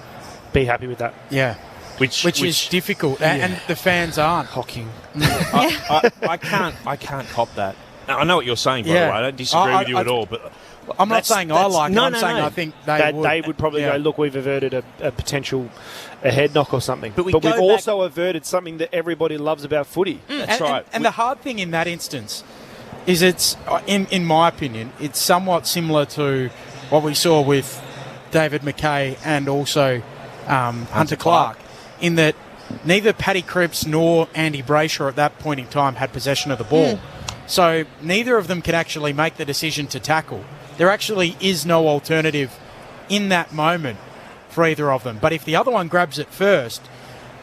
Speaker 3: be happy with that.
Speaker 2: Yeah. Which is difficult, and the fans aren't.
Speaker 3: Hocking.
Speaker 1: I can't cop that. I know what you're saying, by the way. I don't disagree with you at all, but
Speaker 2: I'm not saying I like it. I'm saying I think
Speaker 3: they would probably go, look, we've averted a potential head knock or something. But we've also averted something that everybody loves about footy.
Speaker 1: That's right.
Speaker 2: And the hard thing in that instance is it's, in my opinion, it's somewhat similar to what we saw with David McKay and also Hunter Clark, in that neither Paddy Cripps nor Andy Brayshaw at that point in time had possession of the ball. So neither of them can actually make the decision to tackle. There actually is no alternative in that moment for either of them. But if the other one grabs it first,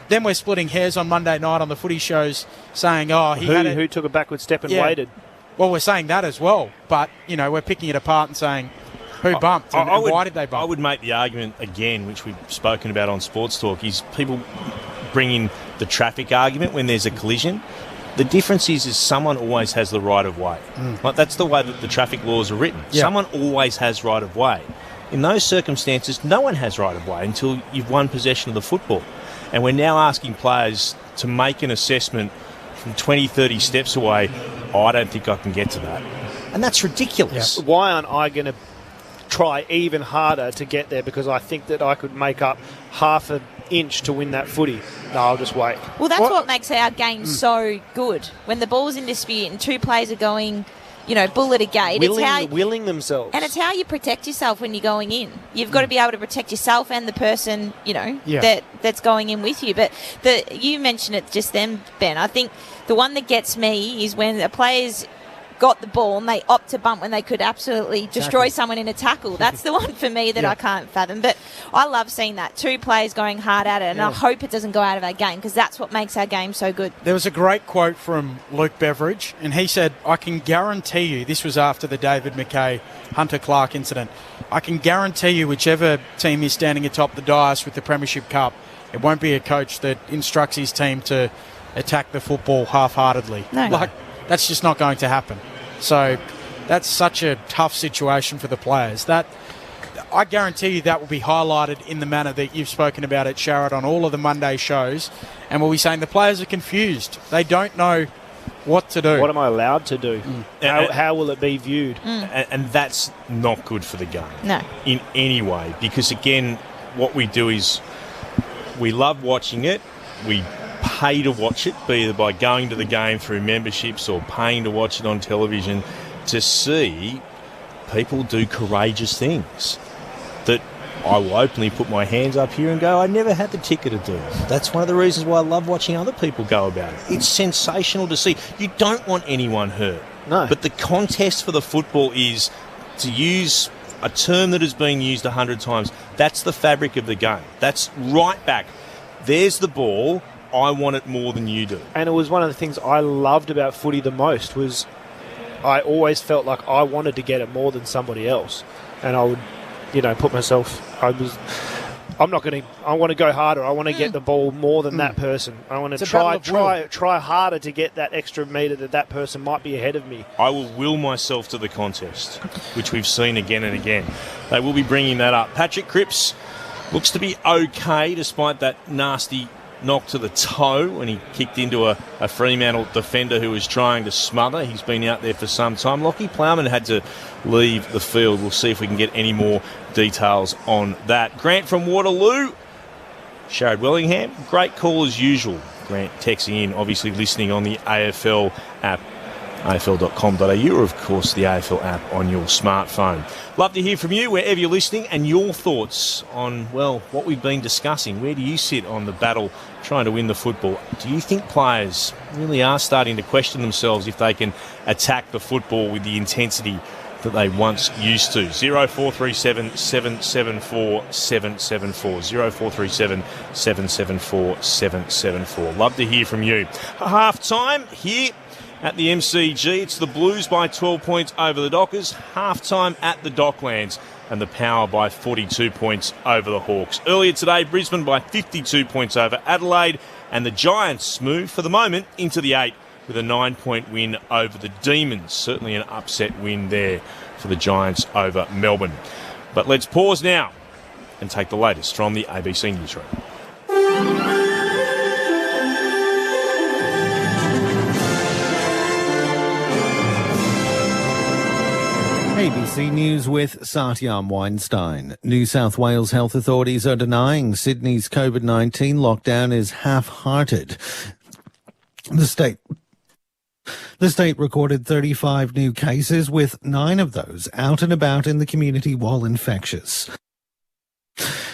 Speaker 2: then we're splitting hairs on Monday night on the footy shows saying, who
Speaker 3: took a backward step and waited.
Speaker 2: Well, we're saying that as well. But, we're picking it apart and saying who bumped and why did they bump?
Speaker 1: I would make the argument again, which we've spoken about on Sports Talk, is people bring in the traffic argument when there's a collision. The difference is someone always has the right of way. Like, that's the way that the traffic laws are written. Yeah. Someone always has right of way. In those circumstances, no one has right of way until you've won possession of the football. And we're now asking players to make an assessment from 20, 30 steps away. I don't think I can get to that. And that's ridiculous.
Speaker 3: Yeah. Why aren't I going to try even harder to get there because I think that I could make up half an inch to win that footy? No, I'll just wait.
Speaker 4: Well, that's what makes our game so good. When the ball's in dispute and two players are going, bull at a gate.
Speaker 3: Willing themselves.
Speaker 4: And it's how you protect yourself when you're going in. You've got to be able to protect yourself and the person, that's going in with you. But you mentioned it just then, Ben. I think the one that gets me is when a player's got the ball and they opt to bump when they could absolutely destroy someone in a tackle. That's the one for me that I can't fathom. But I love seeing that. Two players going hard at it, and I hope it doesn't go out of our game because that's what makes our game so good.
Speaker 2: There was a great quote from Luke Beveridge, and he said, I can guarantee you, this was after the David McKay, Hunter Clark incident, I can guarantee you whichever team is standing atop the dais with the Premiership Cup, it won't be a coach that instructs his team to attack the football half-heartedly.
Speaker 4: No.
Speaker 2: That's just not going to happen. So that's such a tough situation for the players. That I guarantee you that will be highlighted in the manner that you've spoken about it, Sharad, on all of the Monday shows. And we'll be saying the players are confused. They don't know what to do.
Speaker 3: What am I allowed to do? How will it be viewed?
Speaker 1: And that's not good for the game.
Speaker 4: No.
Speaker 1: In any way. Because, again, what we do is we love watching it. We pay to watch it, be either by going to the game through memberships or paying to watch it on television, to see people do courageous things that I will openly put my hands up here and go, I never had the ticket to do it. That's one of the reasons why I love watching other people go about it. It's sensational to see. You don't want anyone hurt.
Speaker 3: No.
Speaker 1: But the contest for the football is, to use a term that has been used 100 times, that's the fabric of the game. That's right back. There's the ball. I want it more than you do.
Speaker 3: And it was one of the things I loved about footy the most was I always felt like I wanted to get it more than somebody else. And I would, put myself, I want to go harder. I want to get the ball more than that person. I want to try harder to get that extra metre that person might be ahead of me.
Speaker 1: I will will myself to the contest, which we've seen again and again. They will be bringing that up. Patrick Cripps looks to be okay despite that nasty knock to the toe when he kicked into a Fremantle defender who was trying to smother. He's been out there for some time. Lockie Plowman had to leave the field. We'll see if we can get any more details on that. Grant from Waterloo. Sharad Wellingham, great call as usual. Grant texting in, obviously listening on the AFL app, afl.com.au, or of course the AFL app on your smartphone. Love to hear from you wherever you're listening and your thoughts on, what we've been discussing. Where do you sit on the battle trying to win the football? Do you think players really are starting to question themselves if they can attack the football with the intensity that they once used to? 0437 774 774. 0437 774 774. Love to hear from you. Half time here at the MCG. It's the Blues by 12 points over the Dockers. Half-time at the Docklands, and the Power by 42 points over the Hawks. Earlier today, Brisbane by 52 points over Adelaide, and the Giants move for the moment into the 8 with a 9-point win over the Demons. Certainly an upset win there for the Giants over Melbourne. But let's pause now and take the latest from the ABC Newsroom.
Speaker 8: ABC News with Satyam Weinstein. New South Wales health authorities are denying Sydney's COVID-19 lockdown is half-hearted. The state recorded 35 new cases, with 9 of those out and about in the community while infectious.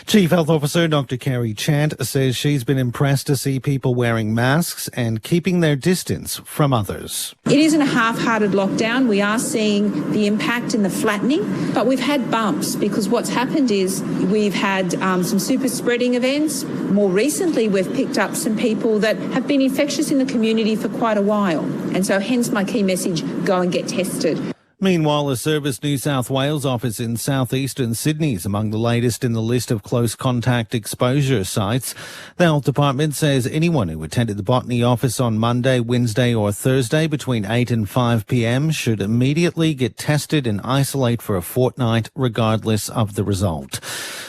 Speaker 8: Chief Health Officer Dr. Kerry Chant says she's been impressed to see people wearing masks and keeping their distance from others.
Speaker 9: It isn't a half-hearted lockdown. We are seeing the impact in the flattening, but we've had bumps because what's happened is we've had some super spreading events. More recently, we've picked up some people that have been infectious in the community for quite a while. And so hence my key message, go and get tested.
Speaker 8: Meanwhile, a Service New South Wales office in southeastern Sydney is among the latest in the list of close contact exposure sites. The Health Department says anyone who attended the Botany office on Monday, Wednesday or Thursday between 8 and 5 p.m. should immediately get tested and isolate for a fortnight regardless of the result.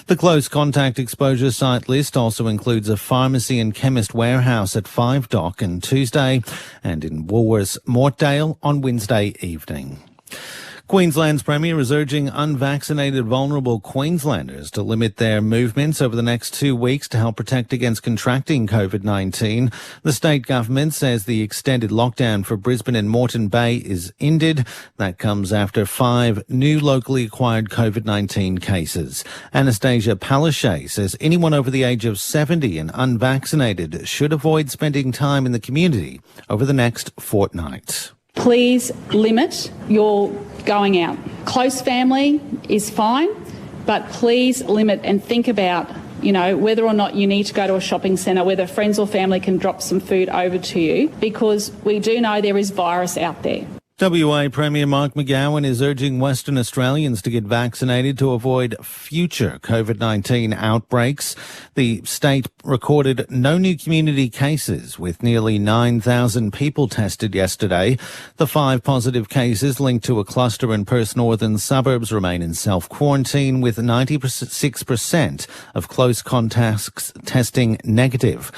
Speaker 8: The close contact exposure site list also includes a pharmacy and chemist warehouse at 5 Dock on Tuesday and in Woolworths Mortdale on Wednesday evening. Queensland's Premier is urging unvaccinated vulnerable Queenslanders to limit their movements over the next 2 weeks to help protect against contracting COVID-19. The state government says the extended lockdown for Brisbane and Moreton Bay is ended. That comes after 5 new locally acquired COVID-19 cases. Anastasia Palaszczuk says anyone over the age of 70 and unvaccinated should avoid spending time in the community over the next fortnight.
Speaker 10: Please limit your going out. Close family is fine, but please limit and think about, whether or not you need to go to a shopping centre, whether friends or family can drop some food over to you, because we do know there is virus out there.
Speaker 8: WA Premier Mark McGowan is urging Western Australians to get vaccinated to avoid future COVID-19 outbreaks. The state recorded no new community cases, with nearly 9,000 people tested yesterday. The 5 positive cases linked to a cluster in Perth's northern suburbs remain in self-quarantine, with 96% of close contacts testing negative.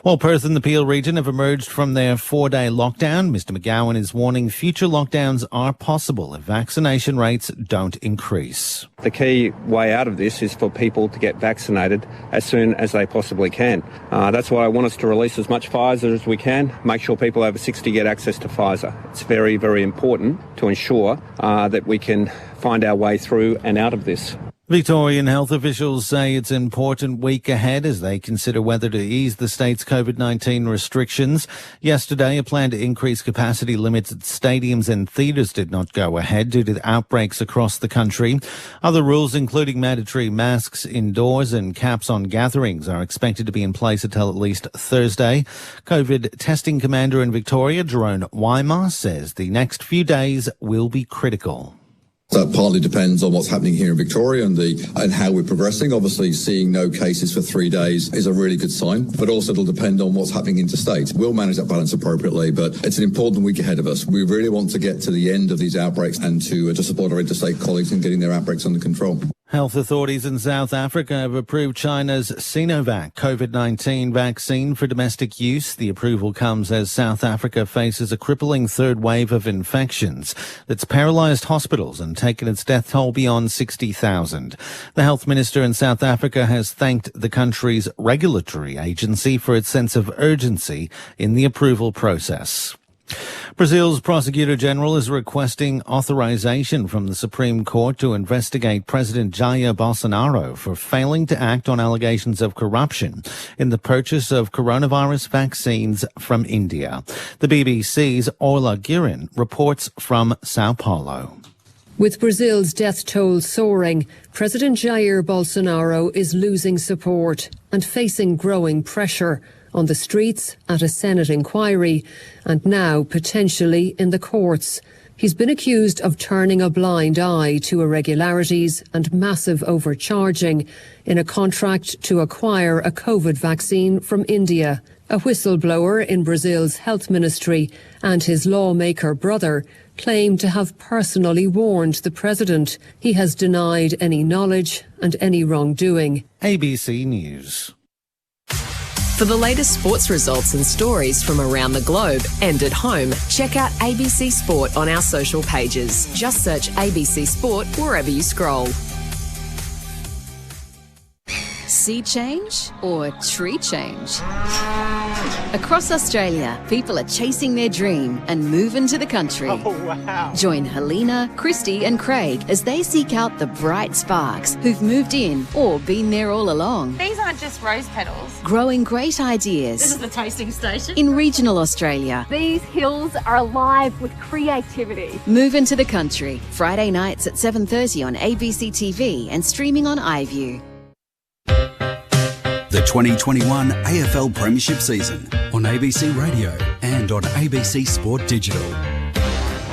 Speaker 8: While Perth and the Peel region have emerged from their 4-day lockdown, Mr McGowan is warning future lockdowns are possible if vaccination rates don't increase.
Speaker 11: The key way out of this is for people to get vaccinated as soon as they possibly can. That's why I want us to release as much Pfizer as we can, make sure people over 60 get access to Pfizer. It's very, very important to ensure that we can find our way through and out of this.
Speaker 8: Victorian health officials say it's an important week ahead as they consider whether to ease the state's COVID-19 restrictions. Yesterday, a plan to increase capacity limits at stadiums and theatres did not go ahead due to outbreaks across the country. Other rules, including mandatory masks indoors and caps on gatherings, are expected to be in place until at least Thursday. COVID testing commander in Victoria, Jerome Weimar, says the next few days will be critical.
Speaker 12: That partly depends on what's happening here in Victoria and how we're progressing. Obviously, seeing no cases for 3 days is a really good sign, but also it'll depend on what's happening interstate. We'll manage that balance appropriately, but it's an important week ahead of us. We really want to get to the end of these outbreaks and to support our interstate colleagues in getting their outbreaks under control.
Speaker 8: Health authorities in South Africa have approved China's Sinovac COVID-19 vaccine for domestic use. The approval comes as South Africa faces a crippling third wave of infections that's paralysed hospitals and taken its death toll beyond 60,000. The health minister in South Africa has thanked the country's regulatory agency for its sense of urgency in the approval process. Brazil's Prosecutor General is requesting authorization from the Supreme Court to investigate President Jair Bolsonaro for failing to act on allegations of corruption in the purchase of coronavirus vaccines from India. The BBC's Orla Guerin reports from Sao Paulo.
Speaker 13: With Brazil's death toll soaring, President Jair Bolsonaro is losing support and facing growing pressure on the streets, at a Senate inquiry, and now potentially in the courts. He's been accused of turning a blind eye to irregularities and massive overcharging in a contract to acquire a COVID vaccine from India. A whistleblower in Brazil's health ministry and his lawmaker brother claim to have personally warned the president. He has denied any knowledge and any wrongdoing.
Speaker 8: ABC News.
Speaker 14: For the latest sports results and stories from around the globe and at home, check out ABC Sport on our social pages. Just search ABC Sport wherever you scroll.
Speaker 15: sea change or tree change? Across Australia, people are chasing their dream and moving to the country.
Speaker 3: Oh, wow.
Speaker 15: Join Helena, Christy and Craig as they seek out the bright sparks who've moved in or been there all along.
Speaker 16: These aren't just rose petals.
Speaker 15: Growing great ideas.
Speaker 16: This is the tasting station.
Speaker 15: In regional Australia.
Speaker 16: These hills are alive with creativity.
Speaker 15: Move into the country. Friday nights at 7:30 on ABC TV and streaming on iView.
Speaker 7: The 2021 AFL Premiership season on ABC Radio and on ABC Sport Digital.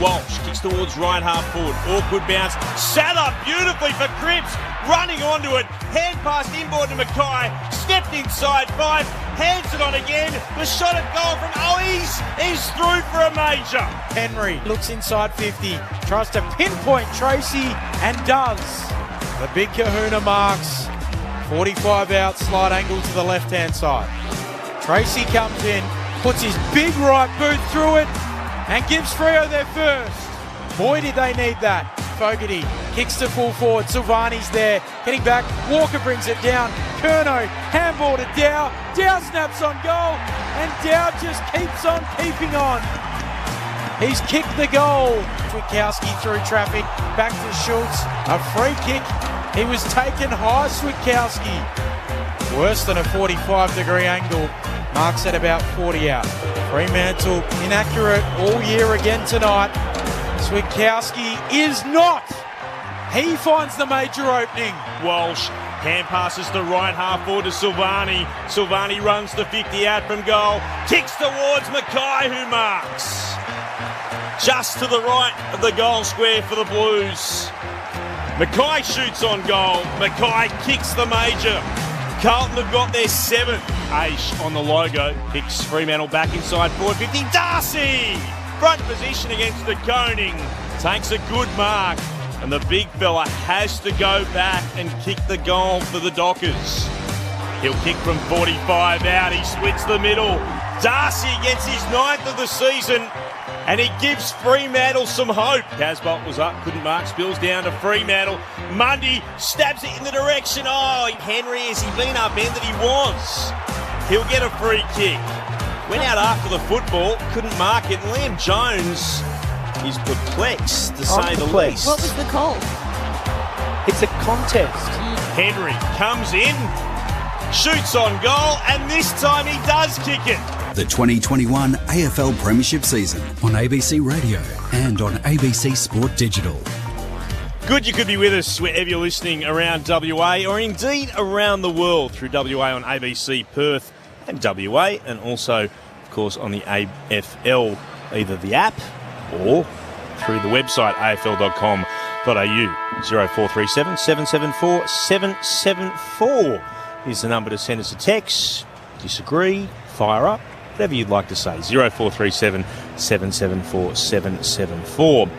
Speaker 1: Walsh kicks towards right half forward. Awkward bounce. Sat up beautifully for Cripps. Running onto it. Hand pass inboard to Mackay. Stepped inside 5. Hands it on again. The shot at goal from Owies is through for a major.
Speaker 2: Henry looks inside 50. Tries to pinpoint Tracy and does. The big kahuna marks. 45 out, slight angle to the left-hand side. Tracy comes in, puts his big right boot through it, and gives Freo their first. Boy, did they need that. Fogarty kicks to full forward. Silvani's there, getting back. Walker brings it down. Curnow, handball to Dow. Dow snaps on goal, and Dow just keeps on keeping on. He's kicked the goal. Switkowski through traffic, back to Schultz. A free kick. He was taken high, Switkowski. Worse than a 45-degree angle. Marks at about 40 out. Fremantle inaccurate all year again tonight. Switkowski is not. He finds the major opening.
Speaker 1: Walsh hand passes the right half forward to Silvani. Silvani runs the 50 out from goal. Kicks towards Mackay, who marks. Just to the right of the goal square for the Blues. Mackay shoots on goal. Mackay kicks the major. Carlton have got their 7th. Aish on the logo. Picks Fremantle back inside forward 50. Darcy! Front position against the Koning. Takes a good mark. And the big fella has to go back and kick the goal for the Dockers. He'll kick from 45 out. He splits the middle. Darcy gets his 9th of the season. And he gives Fremantle some hope. Casbolt was up, couldn't mark, spills down to Fremantle. Mundy stabs it in the direction. Oh, Henry, has he been upended? He was. He'll get a free kick. Went out after the football, couldn't mark it. Liam Jones is perplexed, to say the least.
Speaker 4: What was the call?
Speaker 3: It's a contest.
Speaker 1: Henry comes in, shoots on goal, and this time he does kick it.
Speaker 7: The 2021 AFL Premiership season on ABC Radio and on ABC Sport Digital.
Speaker 1: Good you could be with us wherever you're listening around WA or indeed around the world through WA on ABC Perth and WA, and also, of course, on the AFL, either the app or through the website afl.com.au. 0437 774 774 is the number to send us a text. Disagree, fire up, whatever you'd like to say. 0437 774 774.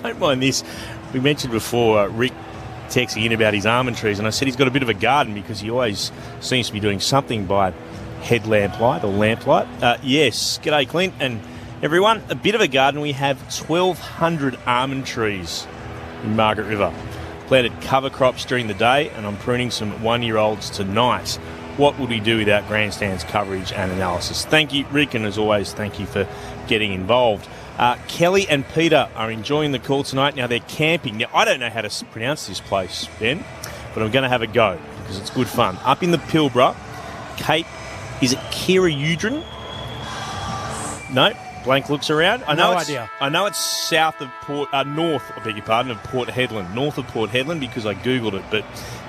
Speaker 1: Don't mind this. We mentioned before Rick texting in about his almond trees, and I said he's got a bit of a garden because he always seems to be doing something by headlamp light or lamplight. Yes, g'day Clint and everyone. A bit of a garden. We have 1,200 almond trees in Margaret River. Planted cover crops during the day, and I'm pruning some 1-year-olds tonight. What would we do without grandstands, coverage and analysis? Thank you, Rick, and as always, thank you for getting involved. Kelly and Peter are enjoying the call tonight. Now, they're camping. Now, I don't know how to pronounce this place, Ben, but I'm going to have a go because it's good fun. Up in the Pilbara, Cape, is it Kira Udrin? No? Blank looks around.
Speaker 2: No idea.
Speaker 1: I know it's south of north, I beg your pardon, of Port Hedland. North of Port Hedland because I Googled it, but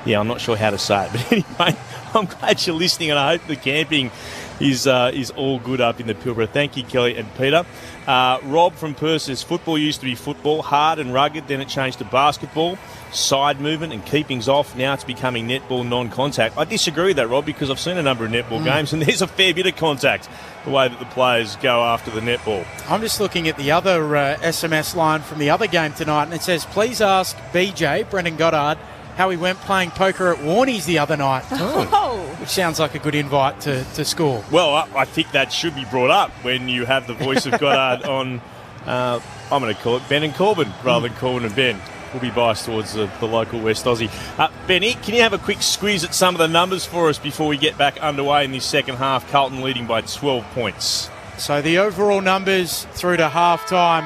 Speaker 1: yeah, I'm not sure how to say it. But anyway, I'm glad you're listening, and I hope the camping is all good up in the Pilbara. Thank you, Kelly and Peter. Rob from Perth says, football used to be football, hard and rugged, then it changed to basketball, side movement and keeping's off. Now it's becoming netball, non-contact. I disagree with that, Rob, because I've seen a number of netball games and there's a fair bit of contact, the way that the players go after the netball.
Speaker 2: I'm just looking at the other SMS line from the other game tonight, and it says, please ask BJ, Brendan Goddard, how he went playing poker at Warnie's the other night.
Speaker 4: Oh.
Speaker 2: Which sounds like a good invite to score.
Speaker 1: Well, I think that should be brought up when you have the voice of Goddard on, I'm going to call it Ben and Corbin rather than Corbin and Ben. we'll be biased towards the local West Aussie. Benny, can you have a quick squeeze at some of the numbers for us before we get back underway in this second half? Carlton leading by 12 points.
Speaker 2: So the overall numbers through to half-time,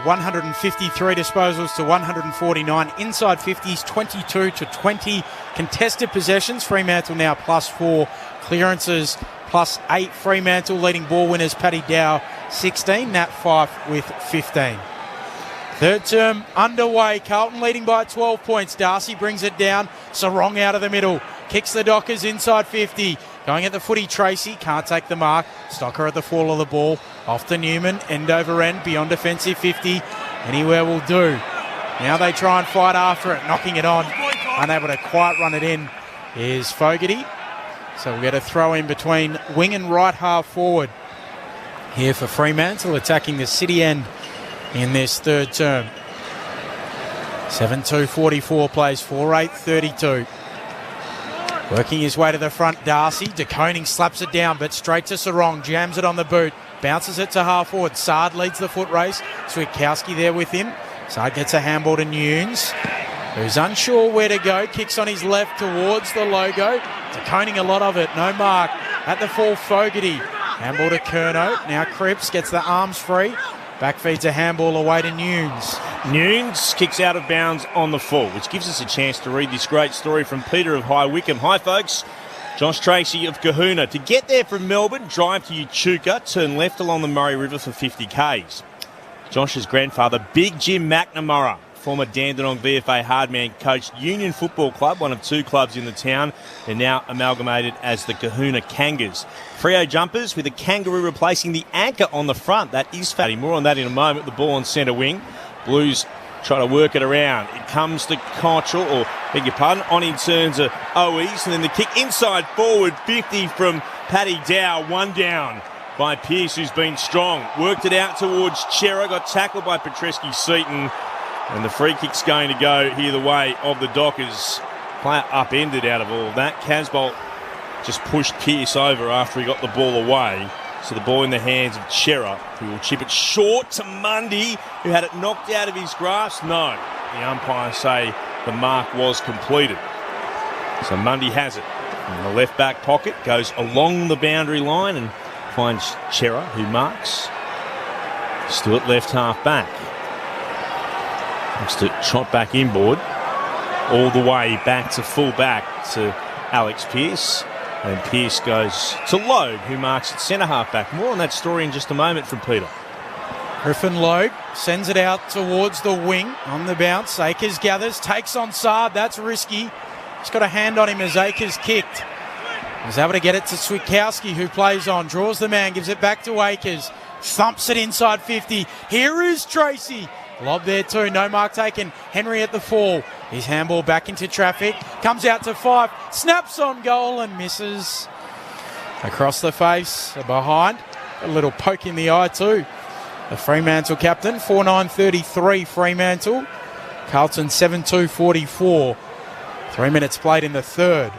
Speaker 2: 153 disposals to 149. Inside 50s, 22 to 20. Contested possessions, Fremantle now +4. Clearances +8. Fremantle leading ball winners, Paddy Dow 16. Nat Fyfe with 15. Third term underway. Carlton leading by 12 points. Darcy brings it down. Sarong out of the middle. Kicks the Dockers inside 50. Going at the footy, Tracy. Can't take the mark. Stocker at the fall of the ball. Off to Newman. End over end. Beyond defensive 50. Anywhere will do. Now they try and fight after it. Knocking it on. Unable to quite run it in is Fogarty. So we'll get a throw in between wing and right half forward. Here for Fremantle, attacking the city end in this third term. 7-2-44 plays 4-8-32. Working his way to the front, Darcy. De Koning slaps it down, but straight to Sarong. Jams it on the boot. Bounces it to half forward. Sard leads the foot race. Switkowski there with him. Sard gets a handball to Nunes, who's unsure where to go. Kicks on his left towards the logo. De Koning a lot of it. No mark. At the full, Fogarty. Handball to Curnow. Now Cripps gets the arms free. Back feeds a handball away to Nunes.
Speaker 1: Nunes kicks out of bounds on the full, which gives us a chance to read this great story from Peter of High Wycombe. Hi, folks. Josh Tracy of Kahuna. To get there from Melbourne, drive to Echuca, turn left along the Murray River for 50 k's. Josh's grandfather, Big Jim McNamara, former Dandenong VFA hardman, coached Union Football Club, one of two clubs in the town. They're now amalgamated as the Kahuna Kangas. Freo jumpers with a kangaroo replacing the anchor on the front. That is fatty. More on that in a moment. The ball on centre wing. Blues try to work it around. It comes to Cottrell, or beg your pardon, on in turns of Owies, and then the kick inside forward, 50 from Paddy Dow, one down by Pearce, who's been strong. Worked it out towards Chera, got tackled by Petreski-Seaton, and the free kick's going to go here the way of the Dockers. Player upended out of all of that. Casbolt just pushed Pearce over after he got the ball away. So the ball in the hands of Chera, who will chip it short to Mundy, who had it knocked out of his grasp. No, the umpires say the mark was completed. So Mundy has it in the left back pocket, goes along the boundary line and finds Chera, who marks. Stewart left half back. Looks to trot back inboard, all the way back to full back to Alex Pearce. And Pearce goes to Logue, who marks at centre half back. More on that story in just a moment from Peter.
Speaker 2: Griffin Logue sends it out towards the wing on the bounce. Akers gathers, takes on Saab. That's risky. He's got a hand on him as Akers kicked. He's able to get it to Switkowski, who plays on. Draws the man, gives it back to Akers. Thumps it inside 50. Here is Tracy. Lob there too, no mark taken. Henry at the fall. His handball back into traffic. Comes out to Fyfe. Snaps on goal and misses. Across the face, behind. A little poke in the eye too. The Fremantle captain, 4-9-33 Fremantle. Carlton 7-2-44. 3 minutes played in the third.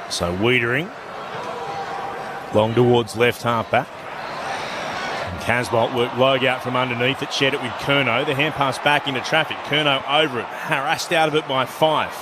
Speaker 1: So Wiedering, long towards left half back. Casbolt worked Logue out from underneath it, shared it with Curnow. The hand pass back into traffic. Curnow over it, harassed out of it by Fyfe.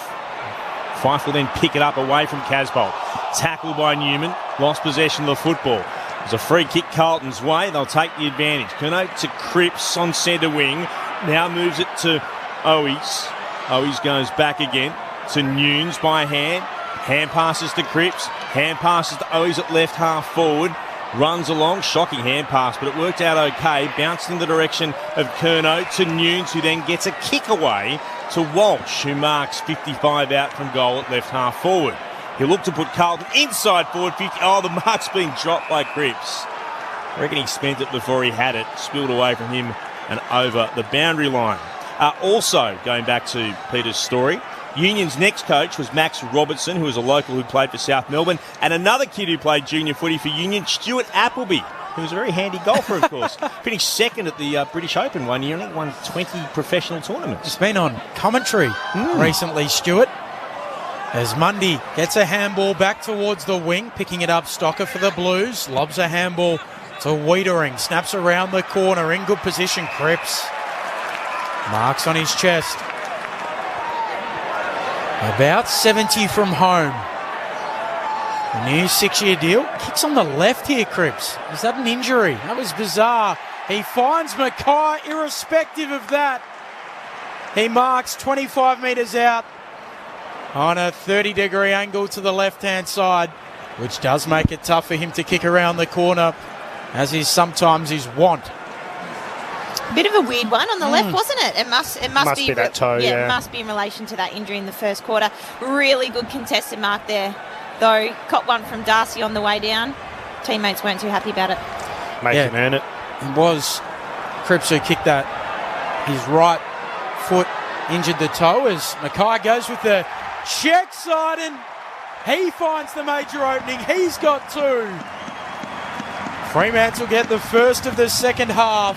Speaker 1: Fyfe will then pick it up away from Casbolt. Tackled by Newman, lost possession of the football. There's a free kick Carlton's way. They'll take the advantage. Curnow to Cripps on centre wing. Now moves it to Owies. Owies goes back again to Nunes by hand. Hand passes to Cripps. Hand passes to Owies at left half forward. Runs along, shocking hand pass, but it worked out okay. Bounced in the direction of Curnow to Nunes, who then gets a kick away to Walsh, who marks 55 out from goal at left half forward. He'll look to put Carlton inside forward 50. Oh, the mark's been dropped by Cripps. I reckon he spent it before he had it. Spilled away from him and over the boundary line. Also, going back to Peter's story, Union's next coach was Max Robertson, who was a local who played for South Melbourne, and another kid who played junior footy for Union, Stuart Appleby, who was a very handy golfer, of course. Finished second at the British Open one year and won 20 professional tournaments.
Speaker 2: He's been on commentary recently, Stuart. As Mundy gets a handball back towards the wing, picking it up, Stocker for the Blues. Lobs a handball to Wiedering, snaps around the corner, in good position, Cripps. Marks on his chest. About 70 from home. A new 6-year deal. Kicks on the left here, Cripps. Is that an injury? That was bizarre. He finds Mackay irrespective of that. He marks 25 metres out on a 30-degree angle to the left-hand side, which does make it tough for him to kick around the corner, as is sometimes his want.
Speaker 4: Bit of a weird one on the left, wasn't it? It must
Speaker 3: be that toe,
Speaker 4: It must be in relation to that injury in the first quarter. Really good contested mark there, though. Caught one from Darcy on the way down. Teammates weren't too happy about it.
Speaker 3: Make him earn it.
Speaker 2: It was Cripps who kicked that. His right foot injured the toe as Mackay goes with the check side, and he finds the major opening. He's got two. Fremantle get the first of the second half.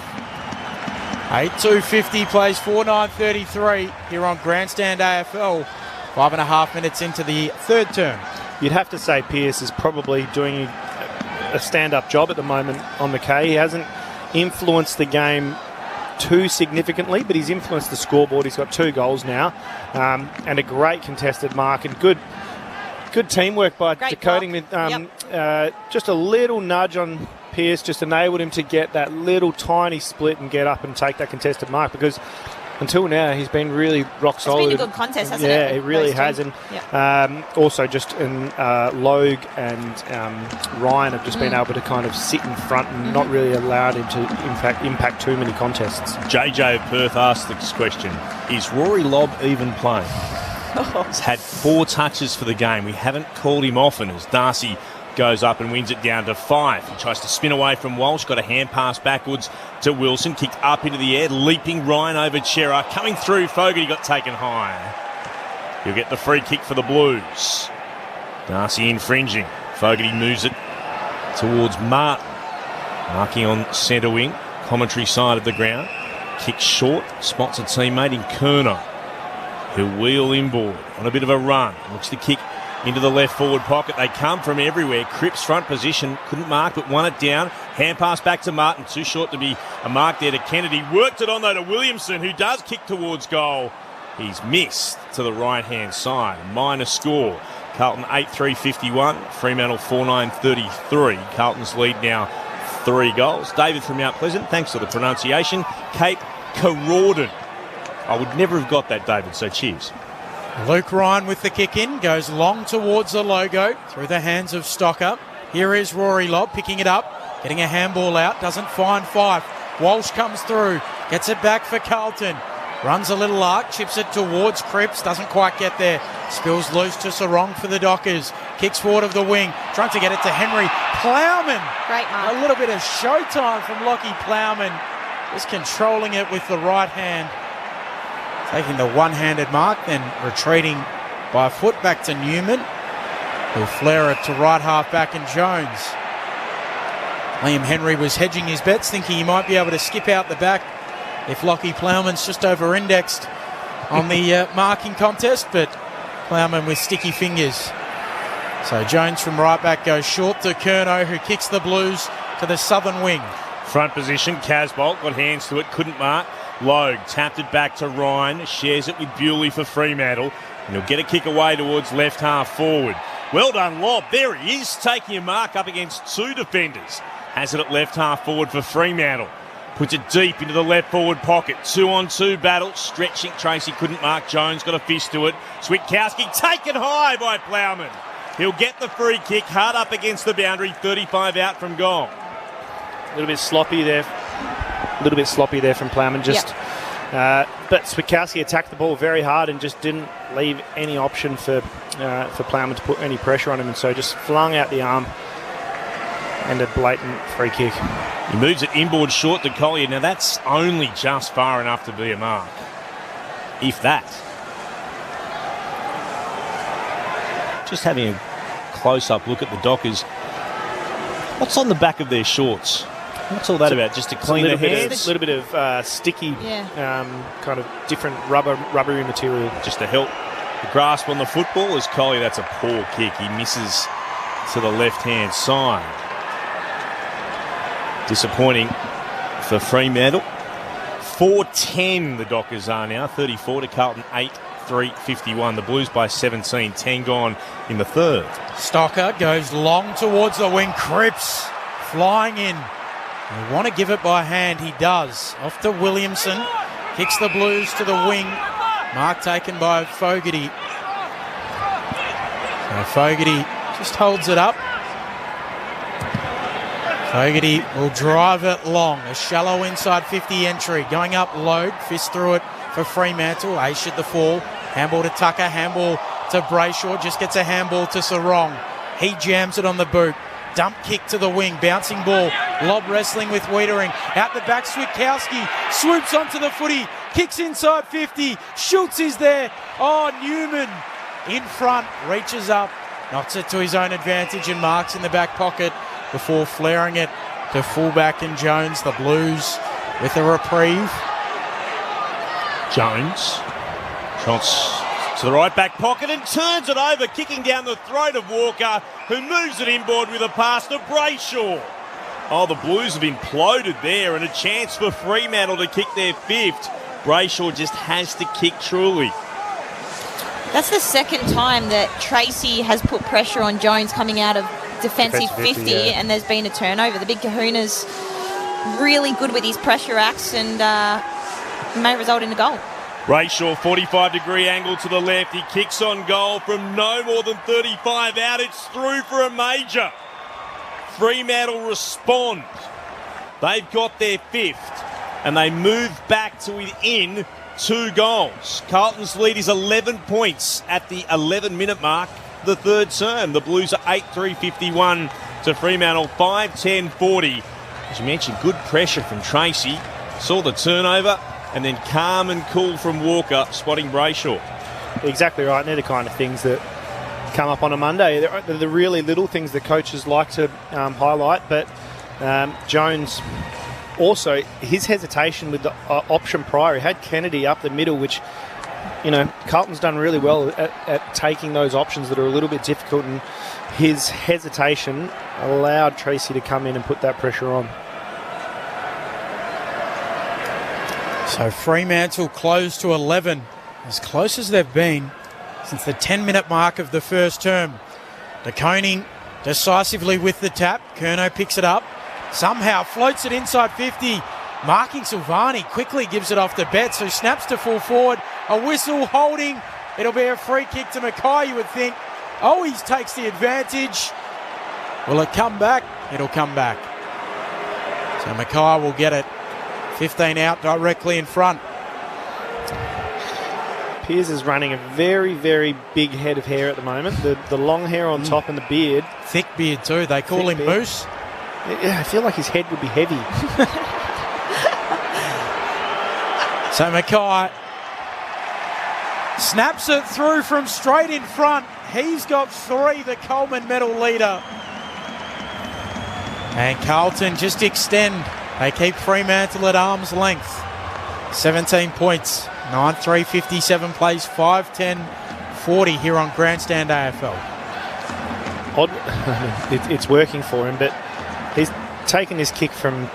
Speaker 2: 8:2:50 plays 4:9:33 here on Grandstand AFL. 5.5 minutes into the third term.
Speaker 3: You'd have to say Pearce is probably doing a stand-up job at the moment on Mackay. He hasn't influenced the game too significantly, but he's influenced the scoreboard. He's got 2 goals now, and a great contested mark, and good teamwork by decoding with just a little nudge on Pearce, just enabled him to get that little tiny split and get up and take that contested mark, because until now he's been really rock solid.
Speaker 4: It's been a good contest, hasn't it?
Speaker 3: Yeah, it really has. And also just Logue and Ryan have just been able to kind of sit in front and not really allowed him to impact too many contests.
Speaker 1: JJ of Perth asked this question: is Rory Lobb even playing? He's had 4 touches for the game. We haven't called him often, as Darcy goes up and wins it down to 5. He tries to spin away from Walsh, got a hand pass backwards to Wilson, kicked up into the air, leaping Ryan over Chera, coming through, Fogarty got taken high. He'll get the free kick for the Blues. Darcy infringing. Fogarty moves it towards Martin, marking on centre wing, commentary side of the ground. Kicks short, spots a teammate in Kerner. He'll wheel inboard on a bit of a run. Looks to kick into the left forward pocket. They come from everywhere. Cripps front position, couldn't mark but won it down. Hand pass back to Martin, too short to be a mark there to Kennedy. Worked it on though to Williamson, who does kick towards goal. He's missed to the right hand side. Minor score. Carlton 8-3-51, Fremantle 4-9-33. Carlton's lead now 3 goals. David from Mount Pleasant, thanks for the pronunciation. Cape Carrawden. I would never have got that, David, so cheers.
Speaker 2: Luke Ryan with the kick in, goes long towards the logo, through the hands of Stocker. Here is Rory Lobb picking it up, getting a handball out, doesn't find Fife. Walsh comes through, gets it back for Carlton. Runs a little arc, chips it towards Cripps, doesn't quite get there. Spills loose to Sarong for the Dockers. Kicks forward of the wing, trying to get it to Henry. Plowman.
Speaker 4: Great mark.
Speaker 2: A little bit of showtime from Lockie Plowman. Just controlling it with the right hand. Taking the one-handed mark, then retreating by a foot back to Newman, who'll flare it to right half back and Jones. Liam Henry was hedging his bets, thinking he might be able to skip out the back if Lockie Plowman's just over-indexed on the marking contest, but Plowman with sticky fingers. So Jones from right back goes short to Curnow, who kicks the Blues to the southern wing.
Speaker 1: Front position, Casbolt got hands to it, couldn't mark. Logue tapped it back to Ryan, shares it with Bewley for Fremantle, and he'll get a kick away towards left half forward. Well done, Lobb. There he is, taking a mark up against 2 defenders. Has it at left half forward for Fremantle. Puts it deep into the left forward pocket. 2-on-2 battle, stretching. Tracy couldn't mark. Jones got a fist to it. Switkowski taken high by Plowman. He'll get the free kick, hard up against the boundary, 35 out from goal.
Speaker 3: A little bit sloppy there. From Plowman. But Switkowski attacked the ball very hard and just didn't leave any option for Plowman to put any pressure on him, and so just flung out the arm and a blatant free kick.
Speaker 1: He moves it inboard short to Collier. Now that's only just far enough to be a mark, if that. Just having a close-up look at the Dockers. What's on the back of their shorts? What's all that about? Just to clean the hands?
Speaker 3: A little bit of sticky, kind of different rubbery material.
Speaker 1: Just to help the grasp on the football. As Collier, that's a poor kick. He misses to the left-hand side. Disappointing for Fremantle. 4-10 the Dockers are now. 34 to Carlton 8. 8-3-51. The Blues by 17, 10 gone in the third.
Speaker 2: Stocker goes long towards the wing. Cripps flying in. They want to give it by hand. He does. Off to Williamson. Kicks the Blues to the wing. Mark taken by Fogarty. So Fogarty just holds it up. Fogarty will drive it long. A shallow inside 50 entry. Going up load. Fist through it for Fremantle. Ace at the fall. Handball to Tucker. Handball to Brayshaw. Just gets a handball to Sarong. He jams it on the boot. Dump kick to the wing. Bouncing ball. Lob wrestling with Wiedering. Out the back, Switkowski. Swoops onto the footy. Kicks inside 50. Schultz is there. Oh, Newman in front. Reaches up. Knocks it to his own advantage and marks in the back pocket before flaring it to fullback and Jones. The Blues with a reprieve.
Speaker 1: Jones shots to the right back pocket and turns it over, kicking down the throat of Walker, who moves it inboard with a pass to Brayshaw. Oh, the Blues have imploded there, and a chance for Fremantle to kick their fifth. Brayshaw just has to kick truly.
Speaker 4: That's the second time that Tracy has put pressure on Jones coming out of defensive 50 and there's been a turnover. The big kahuna's really good with his pressure acts and may result in a goal.
Speaker 1: Brayshaw, 45-degree angle to the left. He kicks on goal from no more than 35 out. It's through for a major. Fremantle respond. They've got their fifth and they move back to within 2 goals. Carlton's lead is 11 points at the 11-minute mark, the third term. The Blues are 8-3-51 to Fremantle, 5-10-40. As you mentioned, good pressure from Tracy. Saw the turnover and then calm and cool from Walker, spotting Brayshaw.
Speaker 3: Exactly right. And they're the kind of things that come up on a Monday. They're the really little things that coaches like to highlight. But Jones, also, his hesitation with the option prior. He had Kennedy up the middle, which, you know, Carlton's done really well at taking those options that are a little bit difficult, and his hesitation allowed Tracy to come in and put that pressure on.
Speaker 2: So Fremantle close to 11, as close as they've been since the 10-minute mark of the first term. De Koning decisively with the tap. Curnow picks it up. Somehow floats it inside 50. Marking Silvani quickly gives it off to Betts, who snaps to full forward. A whistle holding. It'll be a free kick to Mackay, you would think. Oh, he takes the advantage. Will it come back? It'll come back. So Mackay will get it. 15 out directly in front.
Speaker 3: Piers is running a very, very big head of hair at the moment. The long hair on top and the beard.
Speaker 2: Thick beard too. They call him Moose.
Speaker 3: Yeah, I feel like his head would be heavy.
Speaker 2: So Mackay snaps it through from straight in front. He's got 3, the Coleman medal leader. And Carlton just extend. They keep Fremantle at arm's length. 17 points. 9-3-57 plays 5-10-40 here on Grandstand AFL.
Speaker 3: It's working for him, but he's taken this kick from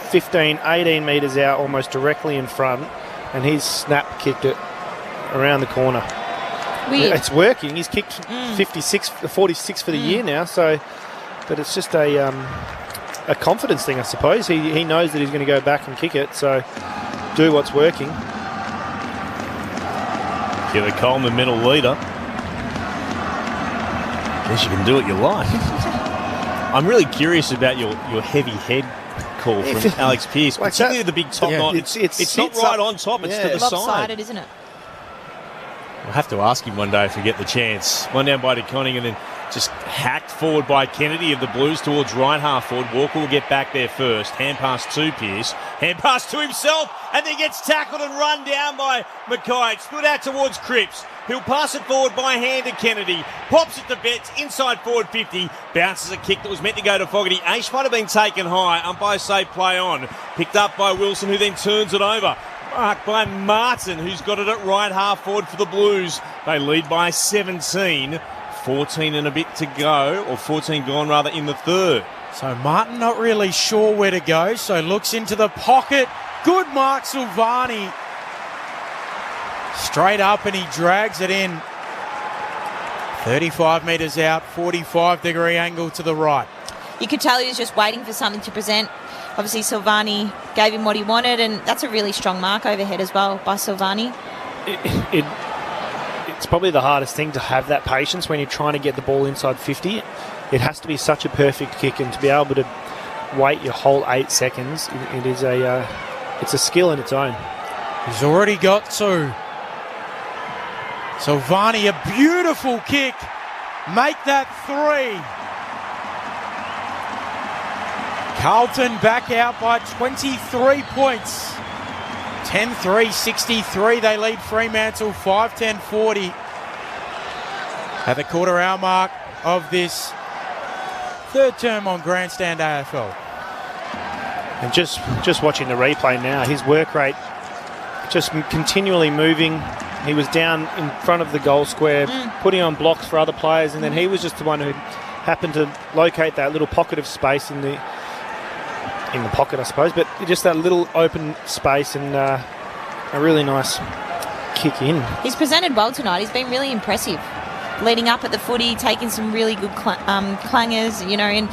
Speaker 3: 15, 18 metres out, almost directly in front, and he's snap kicked it around the corner.
Speaker 4: Weird.
Speaker 3: It's working. He's kicked 46 for the year now, so, but it's just a confidence thing, I suppose. He knows that he's going to go back and kick it, so do what's working.
Speaker 1: You're the Coleman medal leader. Guess you can do what you like. I'm really curious about your heavy head call from Alex Pearce, particularly the big top knot. It's not right on top, it's to the side.
Speaker 4: Lopsided, isn't it?
Speaker 1: I'll have to ask him one day if we get the chance. One down by De Koning and then just hacked forward by Kennedy of the Blues towards right half forward. Walker will get back there first. Hand pass to Pearce. Hand pass to himself, and then gets tackled and run down by Mackay. It's put out towards Cripps. He'll pass it forward by hand to Kennedy. Pops it to Betts, inside forward 50. Bounces a kick that was meant to go to Fogarty. Ace might have been taken high. Umpires say play on. Picked up by Wilson, who then turns it over. Marked by Martin, who's got it at right half forward for the Blues. They lead by 17. 14 and a bit to go, or 14 gone rather, in the third.
Speaker 2: So Martin not really sure where to go, so looks into the pocket. Good mark, Silvani. Straight up, and he drags it in. 35 metres out, 45-degree angle to the right.
Speaker 4: You could tell he was just waiting for something to present. Obviously, Silvani gave him what he wanted, and that's a really strong mark overhead as well by Silvani.
Speaker 3: It's probably the hardest thing to have that patience when you're trying to get the ball inside 50. It has to be such a perfect kick, and to be able to wait your whole 8 seconds, it's a skill in its own.
Speaker 2: He's already got 2. Silvani, a beautiful kick. Make that 3. Carlton back out by 23 points. 10-3, 63. They lead Fremantle 5-10-40. At the quarter-hour mark of this third term on Grandstand AFL.
Speaker 3: And just watching the replay now, his work rate just continually moving. He was down in front of the goal square, putting on blocks for other players, and then he was just the one who happened to locate that little pocket of space in the pocket, I suppose, but just that little open space, and a really nice kick in.
Speaker 4: He's presented well tonight. He's been really impressive. Leading up at the footy, taking some really good clangers, and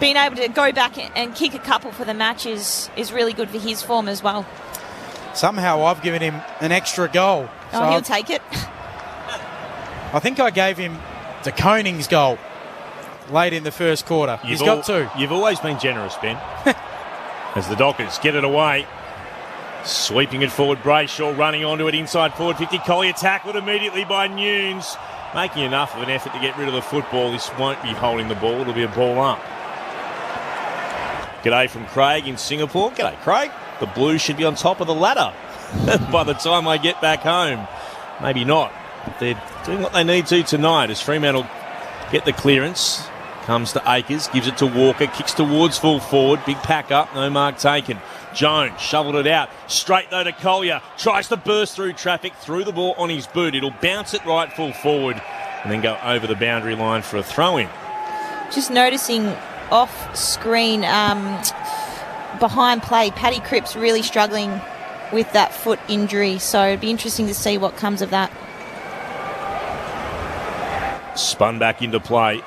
Speaker 4: being able to go back and kick a couple for the match is really good for his form as well.
Speaker 2: Somehow I've given him an extra goal.
Speaker 4: So he'll take it.
Speaker 2: I think I gave him De Koning's goal late in the first quarter. He's got 2.
Speaker 1: You've always been generous, Ben. As the Dockers get it away. Sweeping it forward, Brayshaw running onto it inside forward 50. Collier tackled immediately by Nunes. Making enough of an effort to get rid of the football. This won't be holding the ball. It'll be a ball up. G'day from Craig in Singapore. G'day, Craig. The Blues should be on top of the ladder by the time I get back home. Maybe not. They're doing what they need to tonight as Fremantle get the clearance. Comes to Akers, gives it to Walker, kicks towards full forward. Big pack up, no mark taken. Jones shoveled it out. Straight though to Collier. Tries to burst through traffic, threw the ball on his boot. It'll bounce it right full forward and then go over the boundary line for a throw-in.
Speaker 4: Just noticing off screen, behind play, Paddy Cripps really struggling with that foot injury, so it'd be interesting to see what comes of that.
Speaker 1: Spun back into play.